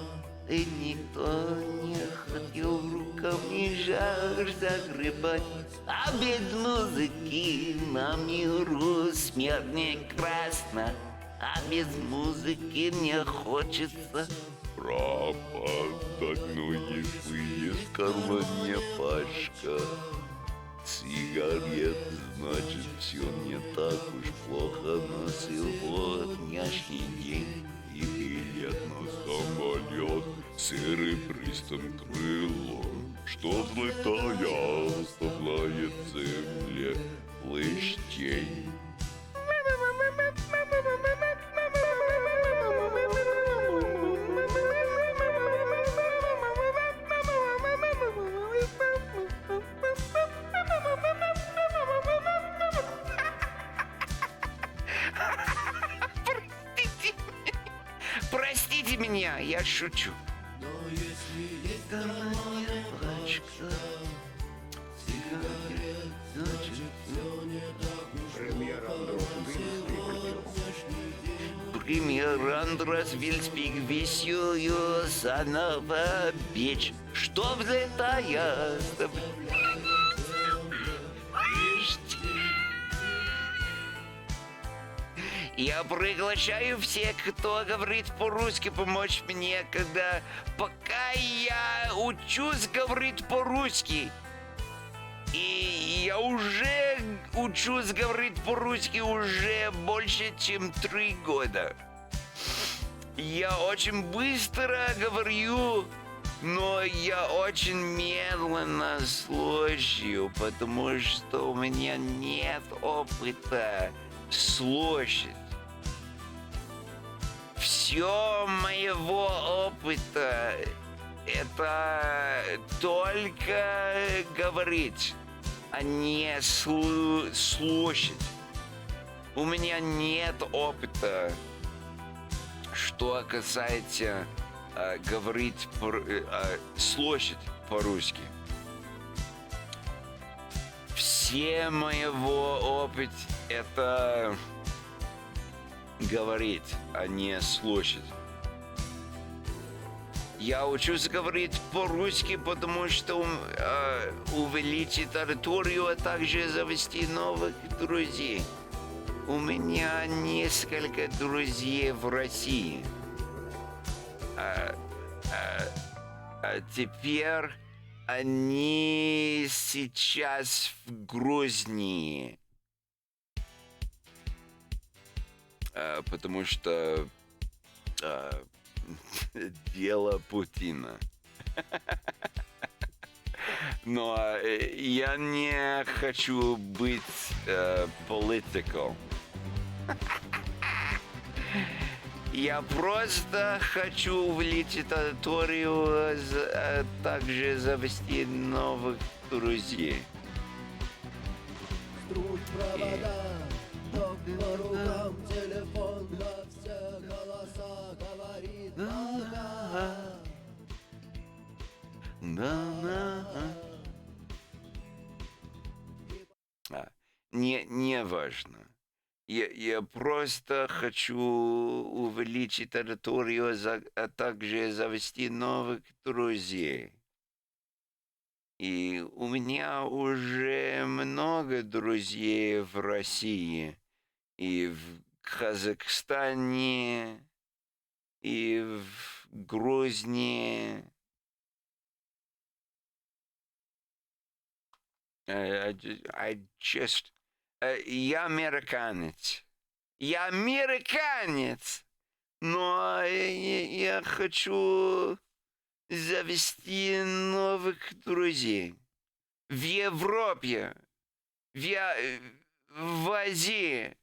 и никто не хотел руками жар загребать. А без музыки на миру смерть не красна, а без музыки мне хочется пропадать. Но если есть в кармане пачка сигарет, значит, все не так уж плохо на сегодняшний день. И билет на самолет с серебристым крылом, что взлетая оставляет земле лишь тень. Простите меня, я шучу. Но если есть кармане пачка сигарет, значит, все не так уж Премьер Андрос Вильспик веселую заново печь, что взлетая Я приглашаю всех, кто говорит по-русски, помочь мне, пока я учусь говорить по-русски. И я уже учусь говорить по-русски уже больше, чем 3 года. Я очень быстро говорю, но я очень медленно слушаю, потому что у меня нет опыта слушать. Все моего опыта — это только говорить, а не слушать. У меня нет опыта, что касается говорить, слушать по-русски. Все моего опыта — это говорить, а не слушать. Я учусь говорить по-русски, потому что увеличить территорию, а также завести новых друзей. У меня несколько друзей в России. А теперь они сейчас в Грозни. Потому что дело Путина. Но я не хочу быть политиком. Я просто хочу увеличить территорию, а также завести новых друзей. Струть провода, ток по рукам, телефон во все голоса говорит ага. Не важно. Я просто хочу увеличить территорию, а также завести новых друзей. И у меня уже много друзей в России, и в Казахстане, и в Грозни. Я американец. Я американец. Но я хочу завести новых друзей. В Европе. В Азии.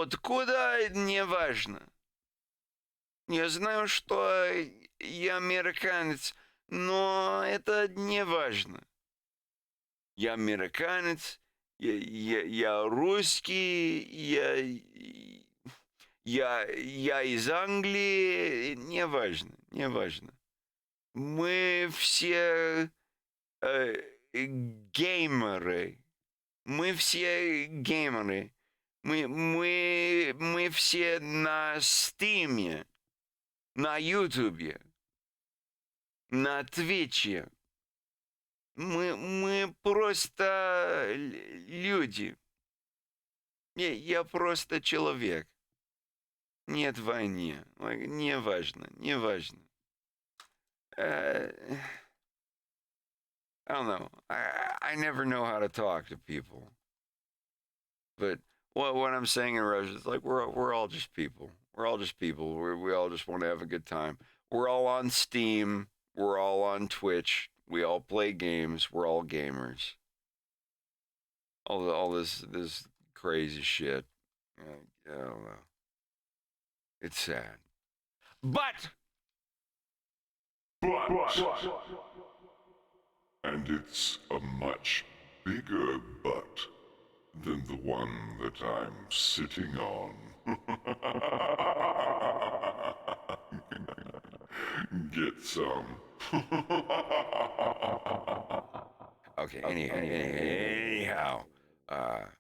Откуда, не важно. Я знаю, что я американец, но это не важно. Я американец, я русский, я из Англии, не важно, не важно. Мы все геймеры. Мы все геймеры. Мы все на Стиме, на Ютубе, на Твиче. Мы просто люди. Я просто человек. Нет войны. Не важно, не важно. I don't know. I never know how to talk to people. But what I'm saying in Russian is like we're all just people. We're all just people. We all just want to have a good time. We're all on Steam. We're all on Twitch. We all play games. We're all gamers. All this crazy shit. I don't know. It's sad. But. And it's a much bigger butt than the one that I'm sitting on. Get some. Okay, anyhow, how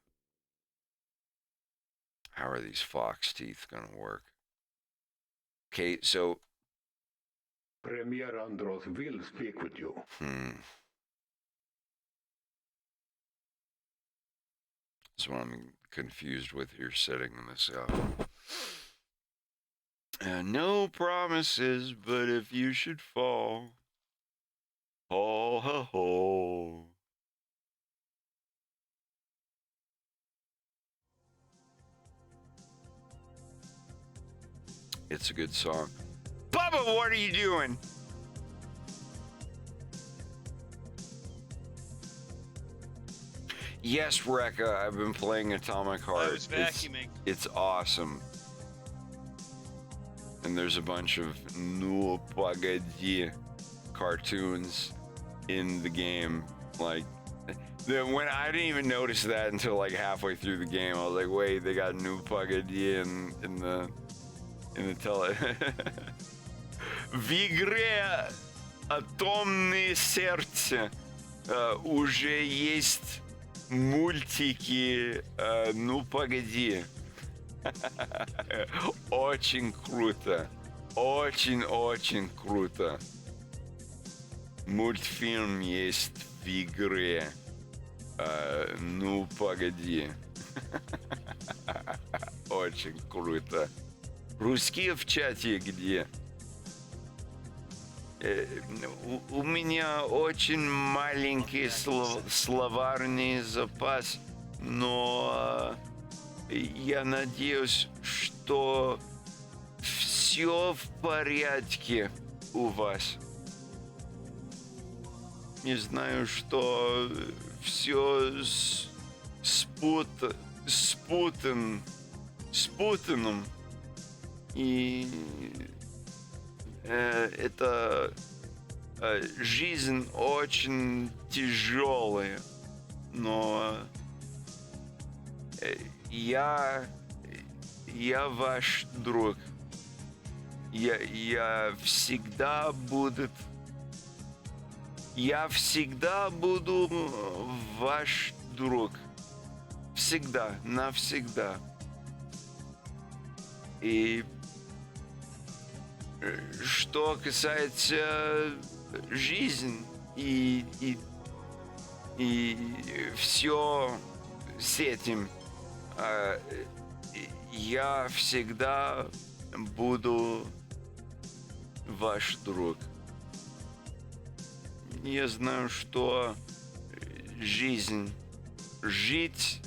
are these fox teeth gonna work? Okay, so Premier Andros will speak with you. That's what I'm confused with here setting this up. No promises, but if you should fall, ho ho ho. It's a good song. Bubba, what are you doing? Yes, Rekka, I've been playing Atomic Heart. I was vacuuming. It's awesome. And there's a bunch of Ну Погоди cartoons in the game. Like, when I didn't even notice that until like halfway through the game. I was like, wait, they got Ну Погоди in the tele. В игре Атомное сердце уже есть мультики, ну погоди. Очень круто. Очень-очень круто. Мультфильм есть в игре. Ну погоди. Очень круто. Русские в чате где? У меня очень маленький словарный запас, но я надеюсь, что все в порядке у вас. Не знаю, что все спутанным. И это жизнь очень тяжелая, но я ваш друг. Я всегда буду ваш друг. Всегда, навсегда. И что касается жизни и все с этим, я всегда буду ваш друг. Я знаю, что жить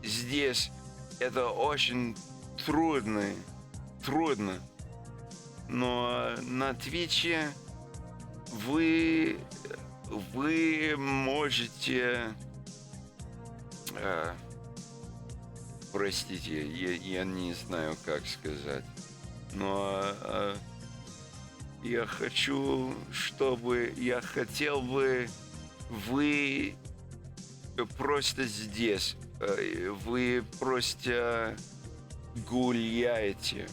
здесь это очень трудно, но на Твиче вы можете, простите, я не знаю, как сказать, но я хотел бы вы просто здесь, вы просто гуляете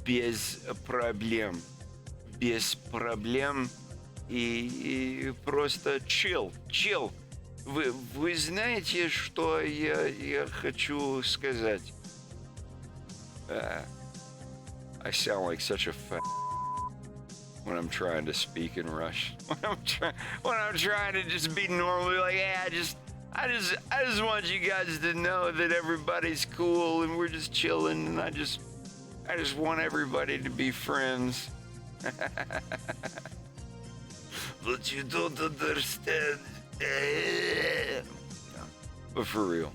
без проблем и просто chill. Вы знаете, что я хочу сказать? I sound like such a fat when I'm trying to speak in Russian. When I'm trying to just be normally like, yeah, I just want you guys to know that everybody's cool and we're just chilling, and I just want everybody to be friends. But you don't understand. But for real.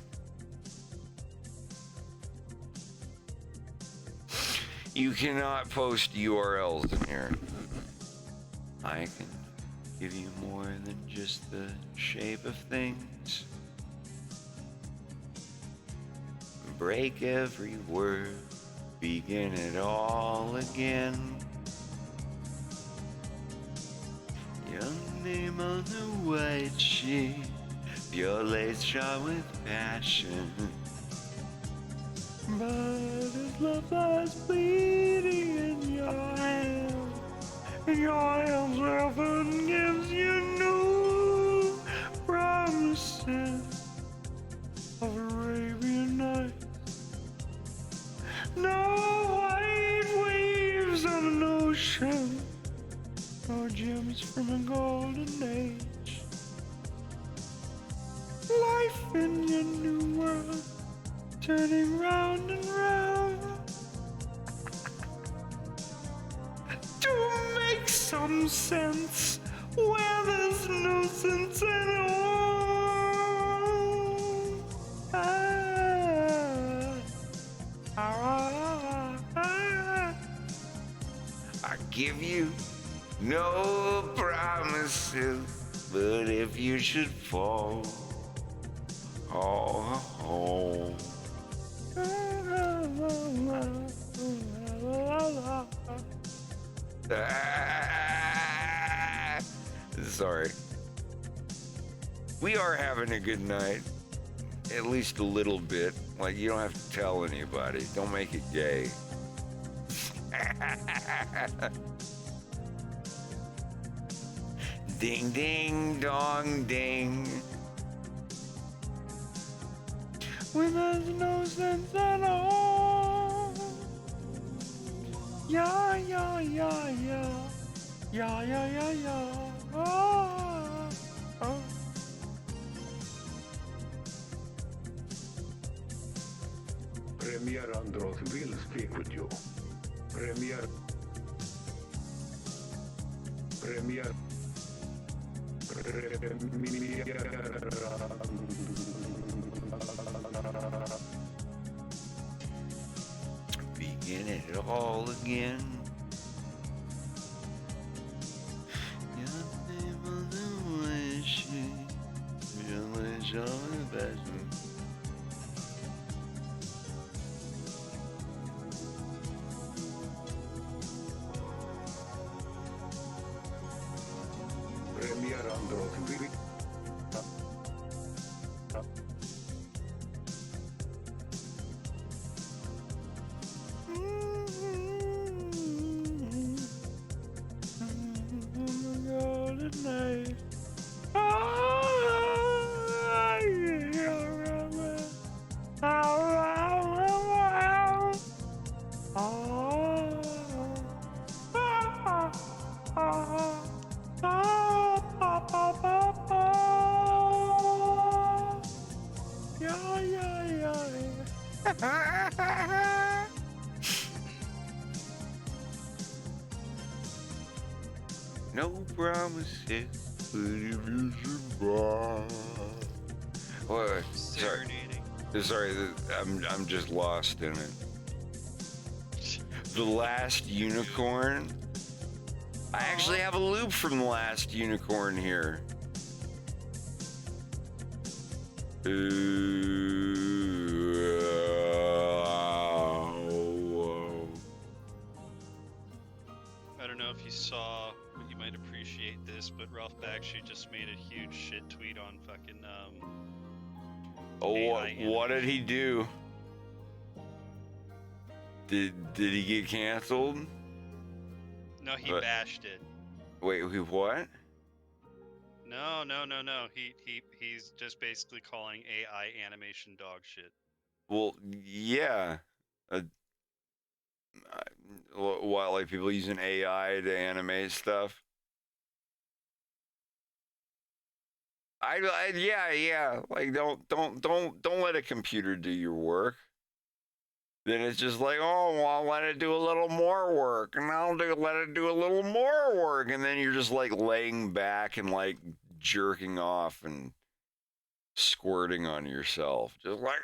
You cannot post URLs in here. I can give you more than just the shape of things. Break every word, begin it all again. Young name on the white sheet, your lace shot with passion. But his love lies bleeding in your hand, and your hands often gives you new promises of Arabian Nights. No white waves on an ocean, no gems from a golden age. Life in your new world, turning round and round to make some sense where there's no sense at all. I give you no promises, but if you should fall, sorry. We are having a good night. At least a little bit. Like, you don't have to tell anybody. Don't make it gay. Ding, ding, dong, ding. When there's no sense at all. Yeah, yeah, yeah, yeah. Yeah, yeah, yeah, yeah. Oh, oh. Premier Andros will speak with you. Premier. Begin it all again. Premier Andros will. Tonight. Yeah, yeah, yeah. No promises, but if you survive. What? Sorry. Sorry, I'm just lost in it. The Last Unicorn. I actually have a loop from The Last Unicorn here. I don't know if you saw, but you might appreciate this, but Ralph Bakshi just made a huge shit tweet on fucking what did he do? Did he get canceled? No, he bashed it. Wait, what? No. He's just basically calling AI animation dog shit. Well, yeah. What, like people using AI to animate stuff? Yeah. Like don't let a computer do your work. Then it's just like, oh, well, I'll let it do a little more work, and let it do a little more work, and then you're just like laying back and like jerking off and squirting on yourself, just like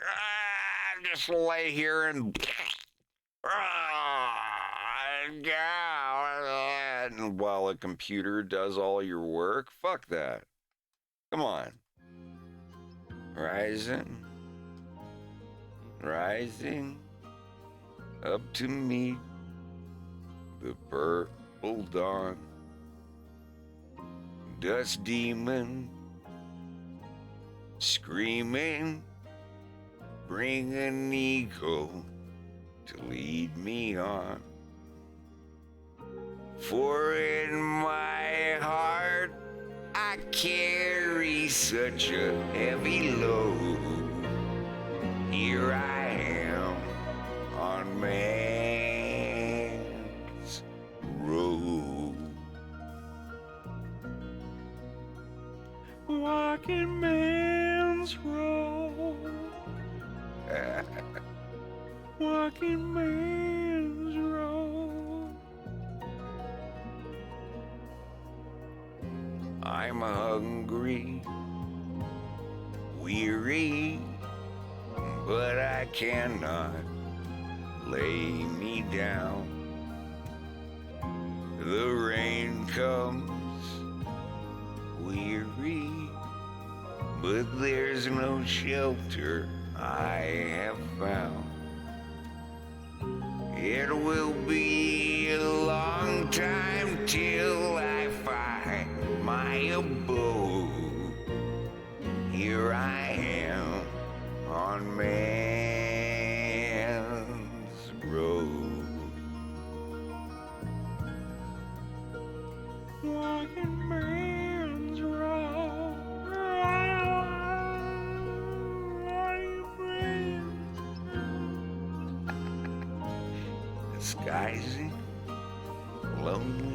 just lay here and and while a computer does all your work. Fuck that. Come on. Rising up to meet the purple dawn. Dust demon screaming, bring an eagle to lead me on. For in my heart I carry such a heavy load. Here I am on man's road. Walking man's road. Walking man's road. I'm hungry, weary, but I cannot lay me down. The rain comes weary, but there's no shelter I have found. It will be a long time till I find my abode. Here I am on man's road. Walking man's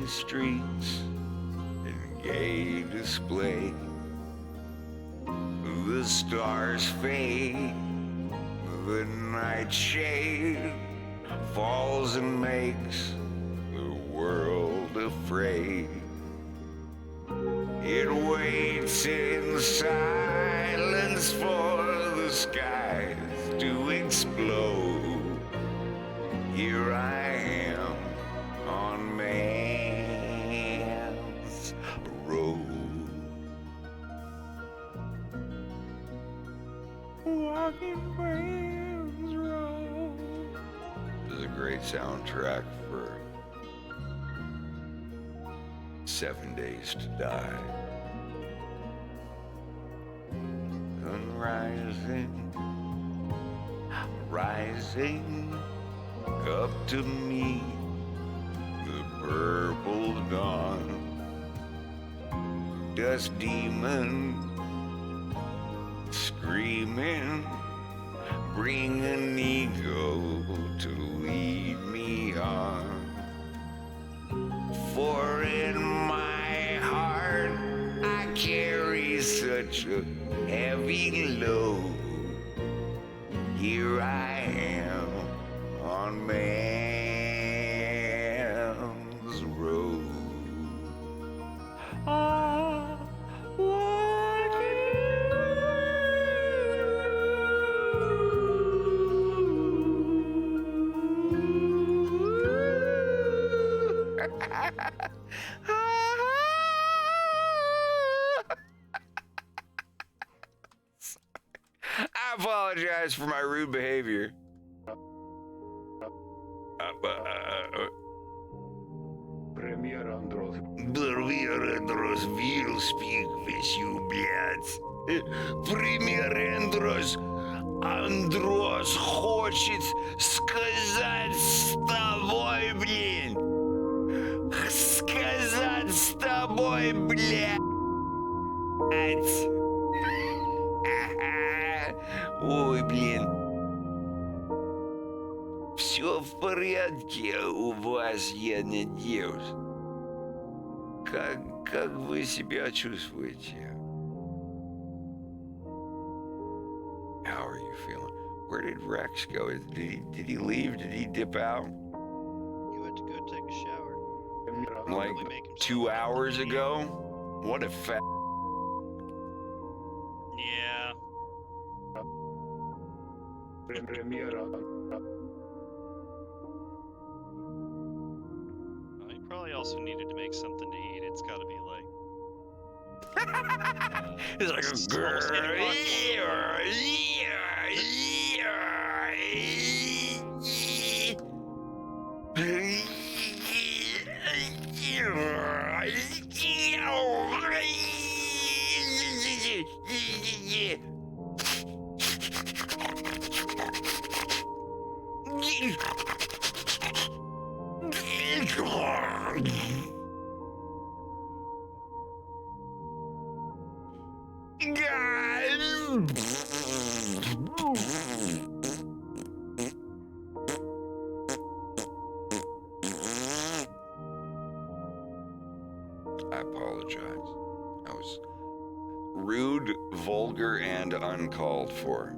City streets in gay display. The stars fade, the nightshade falls and makes the world afraid. It waits in silence for the skies to explode. Here I am on man's road. Walking man's road. This is a great soundtrack for 7 Days to Die. Sun rising up to meet the purple dawn. Dust demon screaming, bring an eagle to lead me on. For in my heart I carry such a heavy load. Here I am on man's road. I apologize for my rude behavior. Premier Andros will speak with you, блядь. Premier Andros хочет сказать с тобой, блин. Сказать с тобой, блядь. Ой, блин. Все в порядке у вас, я надеюсь. Как вы себя чувствуете? How are you feeling? Where did Rex go? Did he leave? Did he dip out? He went to go take a shower. Like 2 hours ago? What a fat. Yeah. He probably also needed to make something to eat. It's got to be like. It's like a girl. I apologize. I was rude, vulgar, and uncalled for.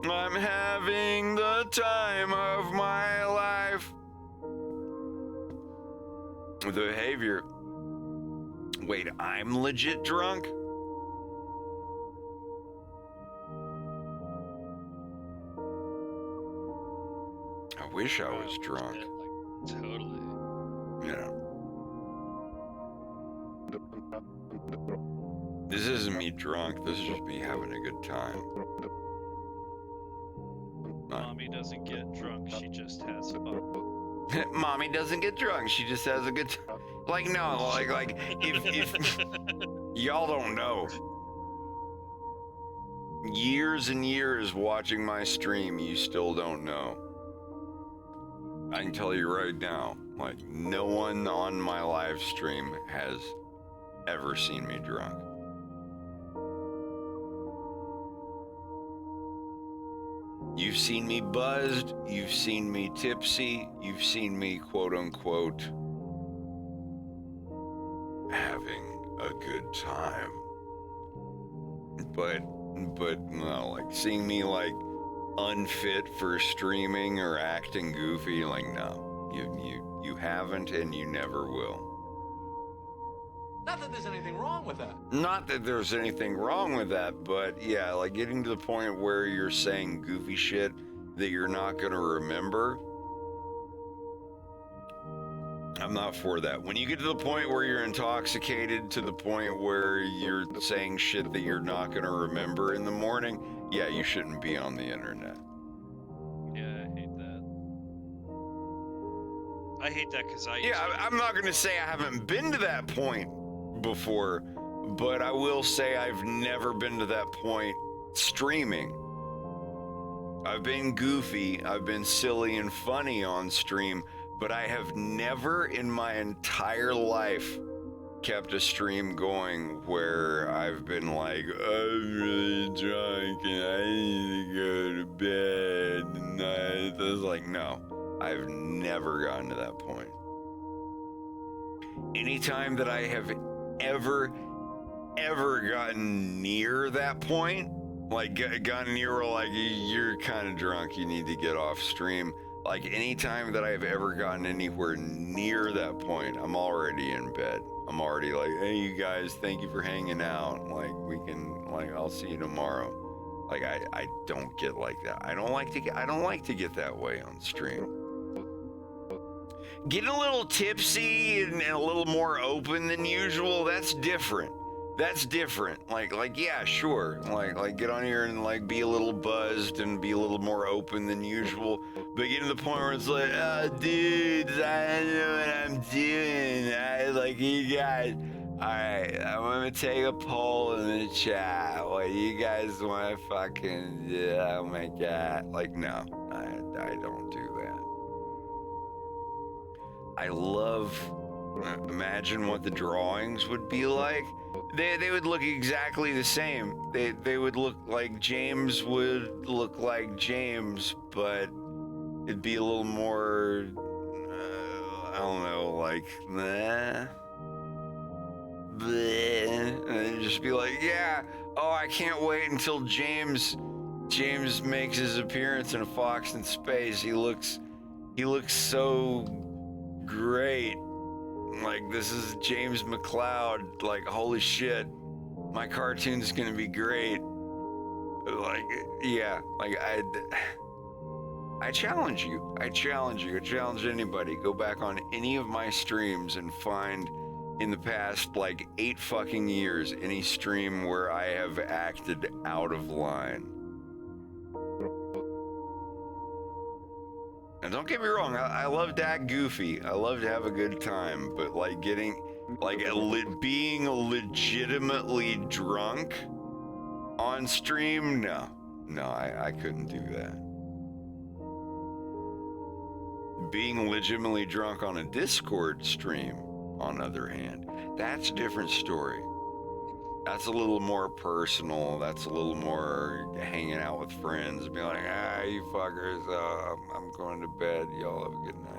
I'm having the time of my life. The behavior. Wait, I'm legit drunk? I wish I was drunk. Totally. Yeah. This isn't me drunk, this is just me having a good time. Mommy doesn't get drunk, she just has fun. Mommy doesn't get drunk, she just has a good time. Like, no, like if y'all don't know. Years and years watching my stream, you still don't know. I can tell you right now, like, no one on my live stream has ever seen me drunk. You've seen me buzzed, you've seen me tipsy, you've seen me quote unquote having a good time. But no, like seeing me like unfit for streaming or acting goofy, like no, you haven't and you never will. Not that there's anything wrong with that. Not that there's anything wrong with that, but yeah, like getting to the point where you're saying goofy shit that you're not gonna remember. I'm not for that. When you get to the point where you're intoxicated to the point where you're saying shit that you're not gonna remember in the morning, yeah, you shouldn't be on the internet. Yeah, I hate that. I hate that because I'm not gonna say I haven't been to that point before, but I will say I've never been to that point streaming. I've been goofy, I've been silly and funny on stream, but I have never in my entire life kept a stream going where I've been like, I'm really drunk and I need to go to bed tonight. I was like, no, I've never gotten to that point. Anytime that I have ever gotten near that point, like gotten near where like you're kind of drunk, you need to get off stream. Like anytime that I've ever gotten anywhere near that point, I'm already in bed. I'm already like, hey, you guys, thank you for hanging out. Like we can, like, I'll see you tomorrow. Like I don't get like that. I don't like to get that way on stream. Getting a little tipsy and a little more open than usual, that's different. That's different. Like yeah, sure. Like get on here and like be a little buzzed and be a little more open than usual. But getting to the point where it's like, oh, dudes, I don't know what I'm doing. Like you guys. All right, I'm gonna take a poll in the chat. What you guys want to fucking do? Oh my god. Like no, I don't do that. I love. Imagine what the drawings would be like They would look exactly the same. They would look like James would look like James, but it'd be a little more, I don't know, like, bleh. And it'd just be like, yeah, oh, I can't wait until James makes his appearance in A Fox in Space. He looks so great. Like, this is James McCloud. Like, holy shit, my cartoon's gonna be great. Like, yeah, like I challenge you. I challenge anybody. Go back on any of my streams and find in the past like 8 fucking years any stream where I have acted out of line. And don't get me wrong, I love to act goofy. I love to have a good time, but like being legitimately drunk on stream, no, I couldn't do that. Being legitimately drunk on a Discord stream, on the other hand, that's a different story. That's a little more personal. That's a little more hanging out with friends, being like, you fuckers, I'm going to bed. Y'all have a good night.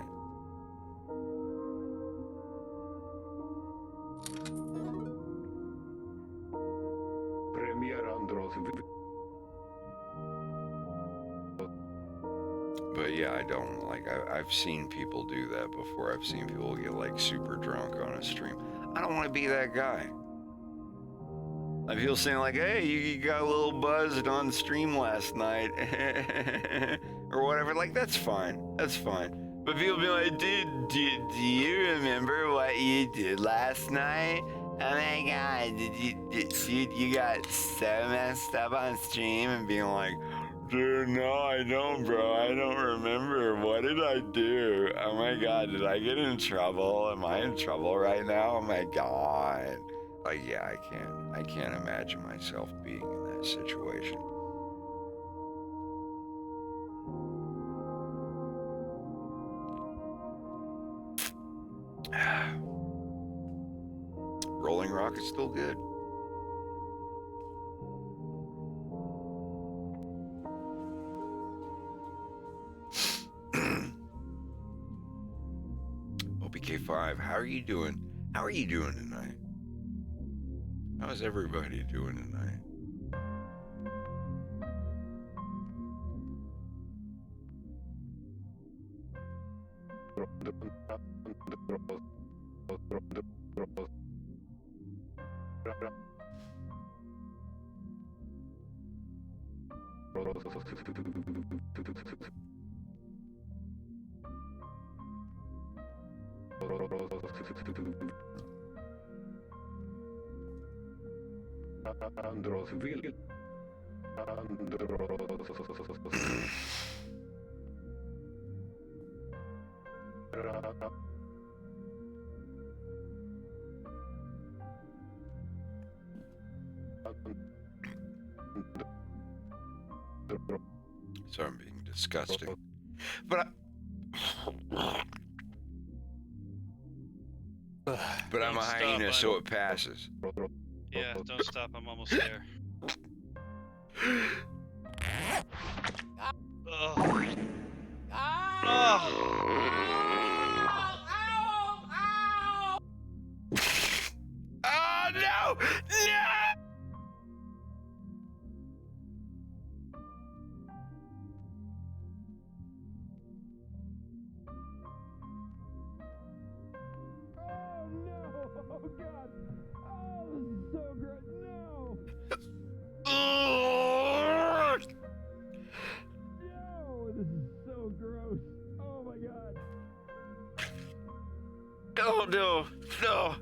But yeah, I don't, like, I've seen people do that before. I've seen people get like super drunk on a stream. I don't want to be that guy. Like people saying like, hey, you got a little buzzed on stream last night or whatever. Like, that's fine. That's fine. But people be like, dude, do you remember what you did last night? Oh my God, you got so messed up on stream, and being like, dude, no, I don't, bro. I don't remember. What did I do? Oh my God, did I get in trouble? Am I in trouble right now? Oh my God. Like, yeah, I can't imagine myself being in that situation. Rolling Rock is still good. OPK5, how are you doing? How are you doing tonight? How is everybody doing tonight? So I'm being disgusting. But I'm a hyena, so it passes. Yeah, don't stop. I'm almost there. Oh no! No! Oh no, no.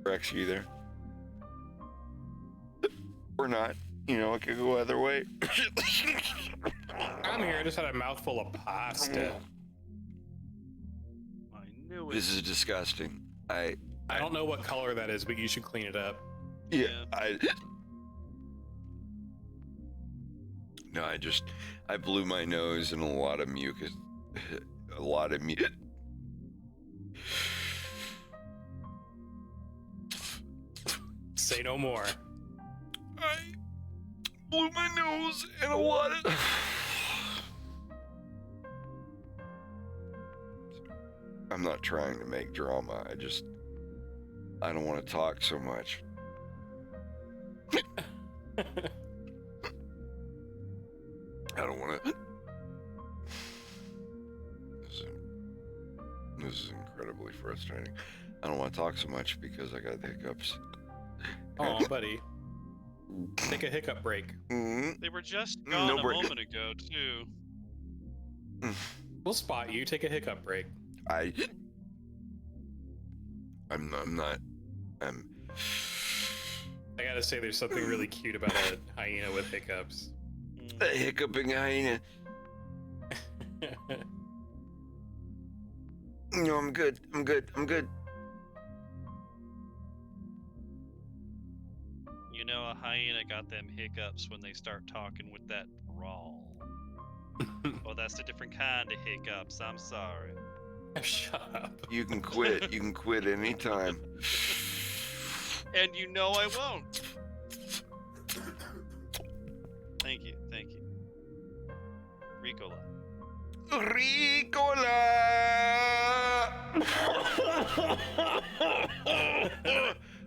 Rex, you there? Or not. You know, it could go either way. I'm here. I just had a mouthful of pasta. I knew it. This is disgusting. I don't know what color that is, but you should clean it up. Yeah, I blew my nose in a lot of mucus. A lot of Say no more. I blew my nose and a lot of... I'm not trying to make drama. I don't want to talk so much. I don't want to... This is incredibly frustrating. I don't want to talk so much because I got the hiccups. Oh, buddy. Take a hiccup break. They were just gone a moment ago, too. We'll spot you. Take a hiccup break. I'm not. I gotta say, there's something really cute about a hyena with hiccups. A hiccuping hyena. No, I'm good. I'm good. You know, a hyena got them hiccups when they start talking with that drawl. Oh, that's a different kind of hiccups. I'm sorry. Shut up. You can quit. You can quit anytime. And you know I won't. Thank you. Ricola. Ricola!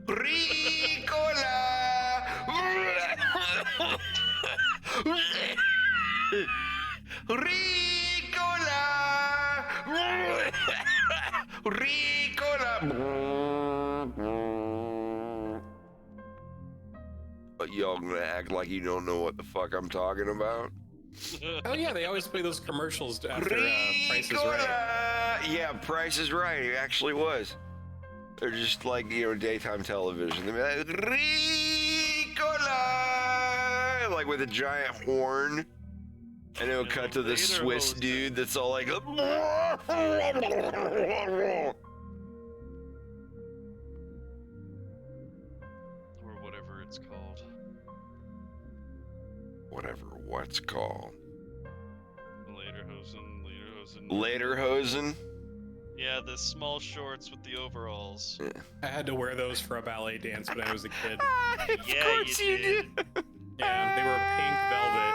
Ricola! Ricola! Ricola! Y'all gonna act like you don't know what the fuck I'm talking about? Oh yeah, they always play those commercials after Price is Right. Yeah, Price is Right. It actually was. They're just like, daytime television. They'd be like, Ricola! Like with a giant horn. And it'll cut to the Swiss dude that's all like... Or whatever it's called. Whatever what's called. Lederhosen. Lederhosen? Yeah, the small shorts with the overalls. Yeah. I had to wear those for a ballet dance when I was a kid. Of course you did. Yeah, they were pink velvet.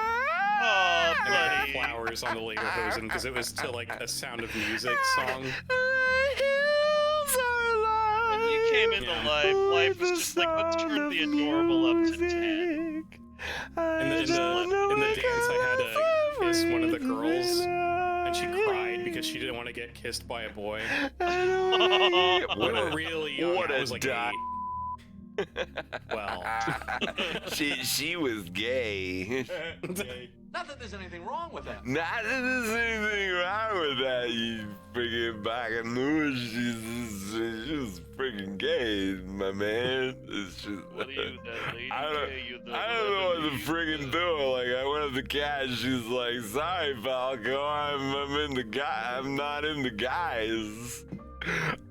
Oh, And they had buddy. flowers on the Lederhosen because it was to like a Sound of Music song. When you came into life was just like, let's turn the adorable up to 10. In the dance, I had to kiss one of the girls, and she cried because she didn't want to get kissed by a boy. We were really young. What I a was like dot. 8. Well, she was gay. Not that there's anything wrong with that. Not that there's anything wrong with that, you freaking back and news. She was freaking gay, my man. It's just, What are you, that lady? I don't know what to freaking do. Like, I went up to Kat, and she's like, sorry, Falco, I'm in the guy. I'm not in the guys.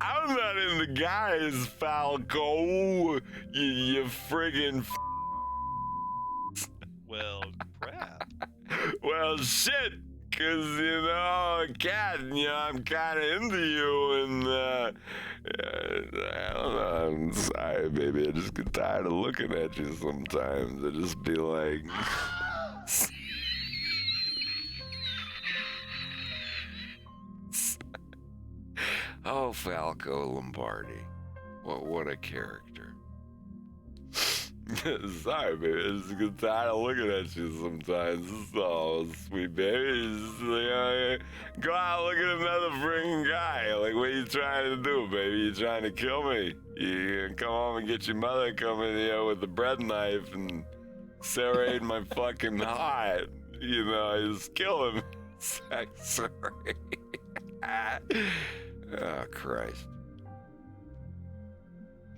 I'm not in the guys, Falco. You friggin' Well, crap. Well, shit, cause Kat, I'm kind of into you, and I don't know. I'm sorry, baby. I just get tired of looking at you sometimes. I just be like. Oh, Falco Lombardi. What a character. Sorry, baby. I just get tired of looking at you sometimes. It's all sweet, baby. Just like, go out look at another freaking guy. Like, what are you trying to do, baby? You trying to kill me? You gonna come home and get your mother come in here with a bread knife and serrate my fucking heart? Just kill him. Sorry. Oh, Christ.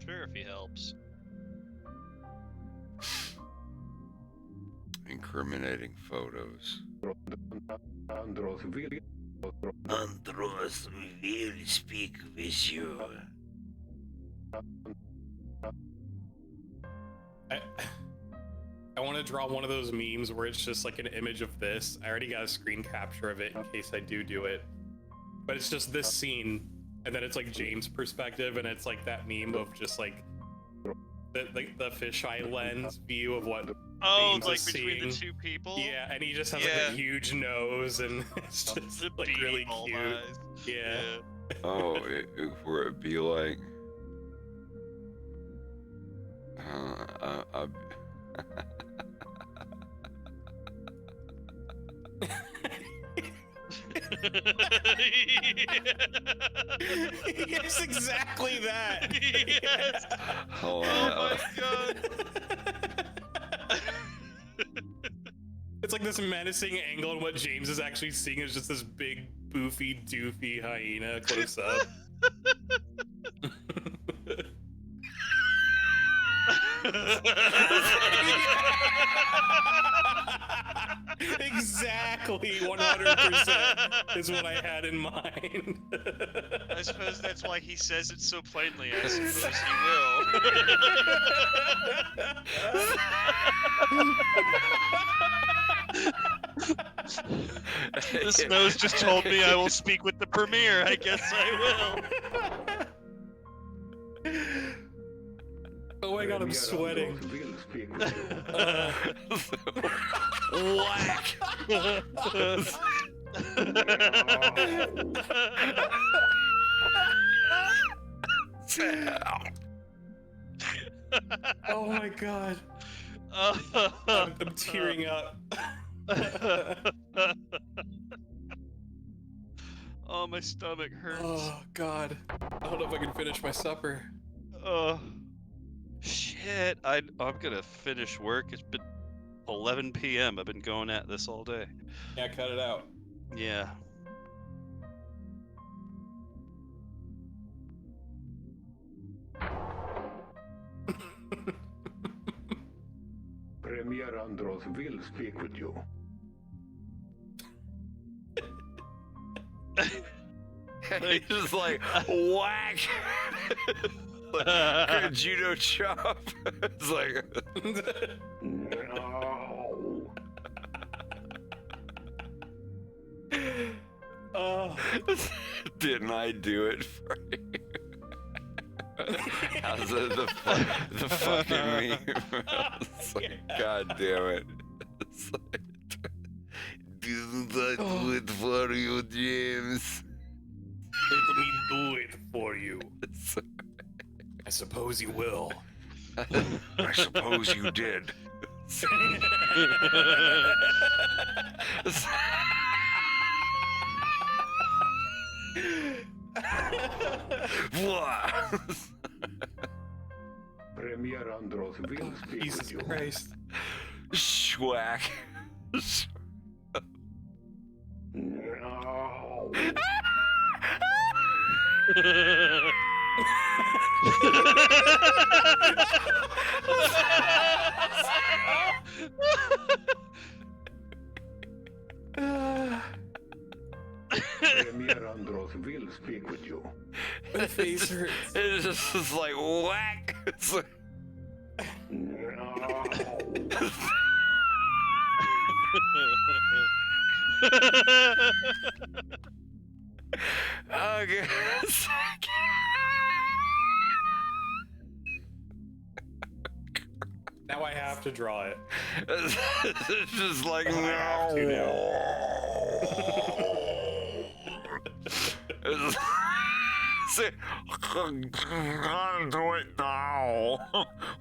Sure, if he helps. Incriminating photos. Andros will speak with you. I want to draw one of those memes where it's just like an image of this. I already got a screen capture of it in case I do it. But it's just this scene and then it's like James' perspective, and it's like that meme of just like the fisheye lens view of what James like is between seeing. the two people. Yeah, and he just has like a huge nose, and it's just like really cute. Eyes. Yeah. Oh, where it be like. Yes, exactly that. Yes. Oh my god. It's like this menacing angle, and what James is actually seeing is just this big, boofy, doofy hyena close up. Exactly, 100% is what I had in mind. I suppose that's why he says it so plainly. I suppose he will. This nose just told me I will speak with the premiere. I guess I will. Oh my god, I'm sweating. Whack! Oh my god. I'm tearing up. Oh, my stomach hurts. Oh god. I don't know if I can finish my supper. Shit. I'm gonna finish work. It's been 11 p.m. I've been going at this all day. Yeah, cut it out. Yeah. Premier Andros will speak with you. He's just like, whack! Like a judo chop. It's like... No. Oh. Didn't I do it for you? How's the fucking meme? It's like, God damn it. It's like, didn't I do it for you, James? Let me do it for you. I suppose you will. I suppose you did. Premier Andros will speak Jesus with you. Christ. Schwack. No. Premier Andros will speak with you. My face hurts. It's just like whack. It's like... No. Okay. Now I have to draw it. It's just like I have to now. Can't do it now.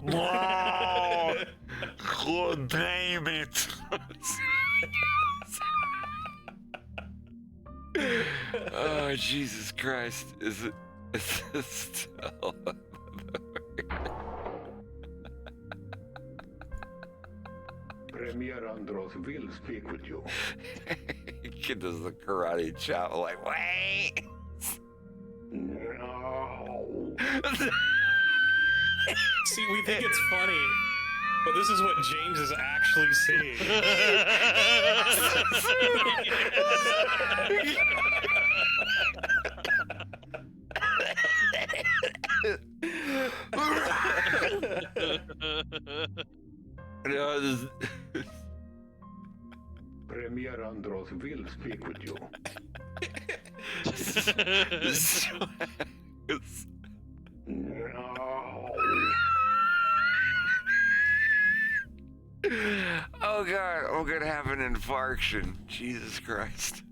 Wow. God damn it. Oh, Jesus Christ. Is this still... Premier Andros will speak with you. Kid does the karate chop like, wait. No. See, we think it's funny, but this is what James is actually seeing. No, this... Premier Andros will speak with you. Oh god, I'm gonna have an infarction. Jesus Christ.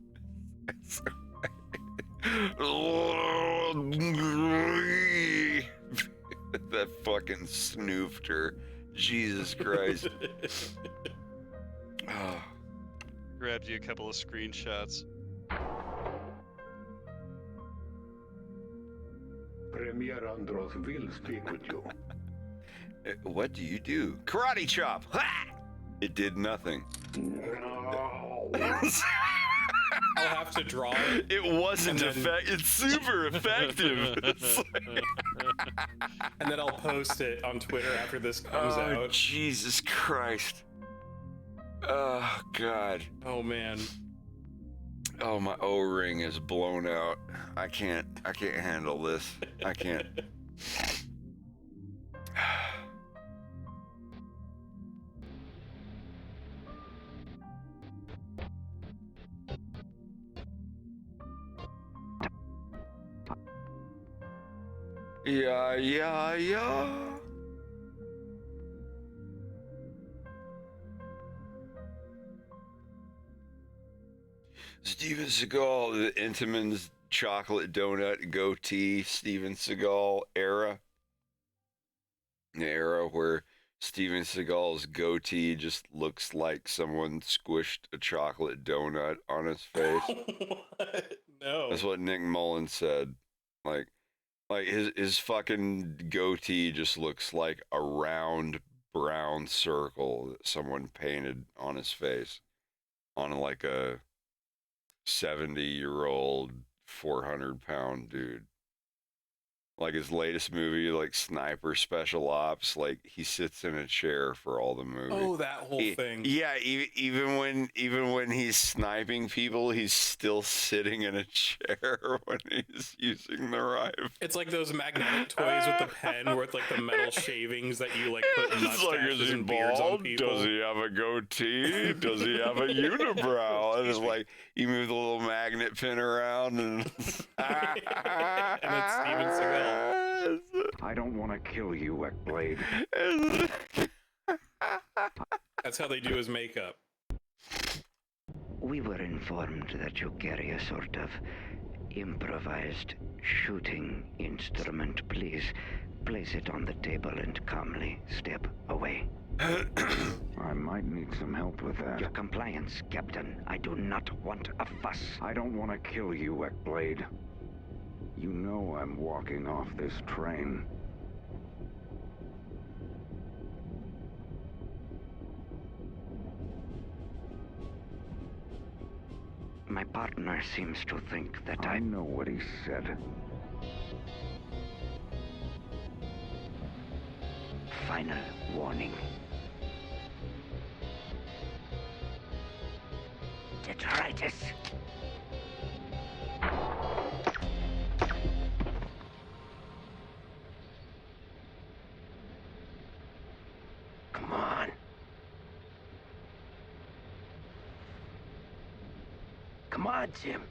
That fucking snoofter. Jesus Christ. Oh. Grabbed you a couple of screenshots. Premier Andros will speak with you. What do you do? Karate chop! Ha! It did nothing. I'll have to draw it. It wasn't effective. It's super effective. And then I'll post it on Twitter after this comes out. Jesus Christ. Oh, God. Oh, man. Oh, my O-ring is blown out. I can't handle this. I can't. Yeah. Steven Seagal, the Entenmann's chocolate donut goatee, Steven Seagal era. The era where Steven Seagal's goatee just looks like someone squished a chocolate donut on his face. No. That's what Nick Mullen said. Like his fucking goatee just looks like a round brown circle that someone painted on his face on like a 70-year-old 400-pound dude. Like his latest movie, like Sniper Special Ops, like he sits in a chair for all the movie. Oh, that whole thing. Yeah, even when he's sniping people, he's still sitting in a chair when he's using the rifle. It's like those magnetic toys with the pen where it's like the metal shavings that you like put It's like, is mustaches he and beards on bald? people. Does he have a goatee? Does he have a unibrow? And it's like you move the little magnet pin around and And it's Steven Seagal. I don't want to kill you, Eckblade. That's how they do his makeup. We were informed that you carry a sort of improvised shooting instrument. Please place it on the table and calmly step away. I might need some help with that. Your compliance, Captain. I do not want a fuss. I don't want to kill you, Eckblade. You know I'm walking off this train. My partner seems to think that I know what he said. Final warning. Detritus. Come on. Come on, Jim.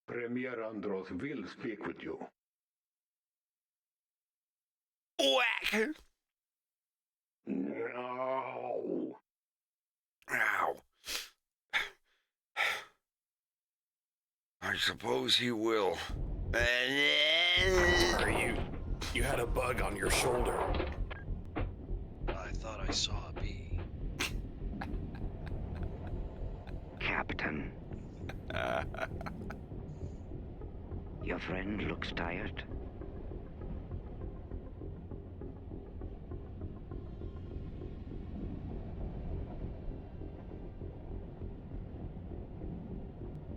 Premier Andros will speak with you. Whack! No. Ow. I suppose he will. Are you had a bug on your shoulder. I thought I saw a bee. Captain. Your friend looks tired.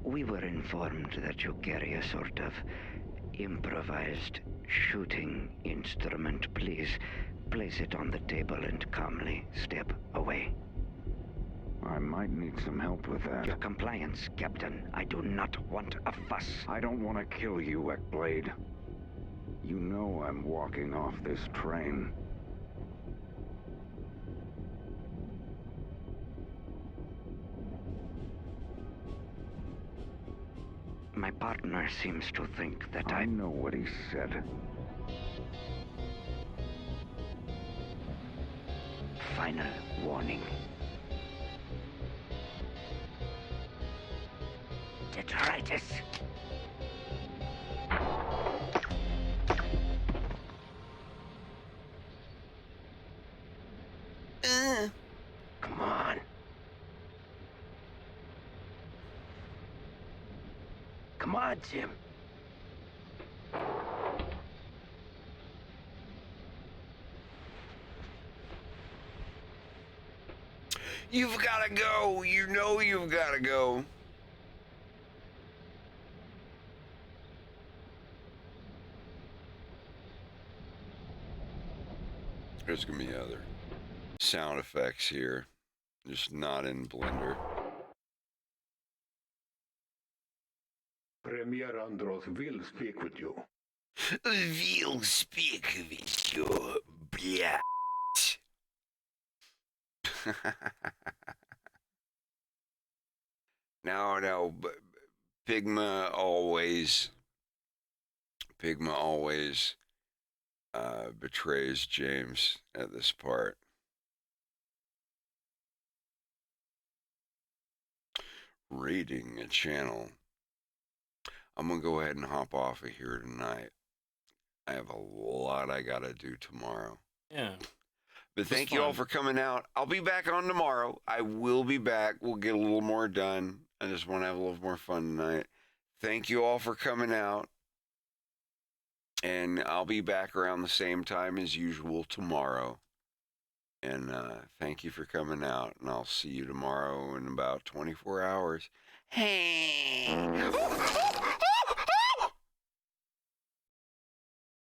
We were informed that you carry a sort of improvised shooting instrument. Please place it on the table and calmly step away. I might need some help with that. Your compliance, Captain. I do not want a fuss. I don't want to kill you, Ekblade. You know I'm walking off this train. My partner seems to think that I know what he said. Final warning. Detritus. Come on. Come on, Jim. You've got to go. You know you've got to go. There's going to be other sound effects here, just not in Blender. Premier Andros will speak with you. Will speak with you, blah. No, but Pigma always betrays James at this part. Raiding a channel. I'm gonna go ahead and hop off of here tonight. I have a lot I gotta do tomorrow. Yeah. But thank you all for coming out. I'll be back on tomorrow. I will be back. We'll get a little more done. I just want to have a little more fun tonight. Thank you all for coming out. And I'll be back around the same time as usual tomorrow. And thank you for coming out. And I'll see you tomorrow in about 24 hours. Hey!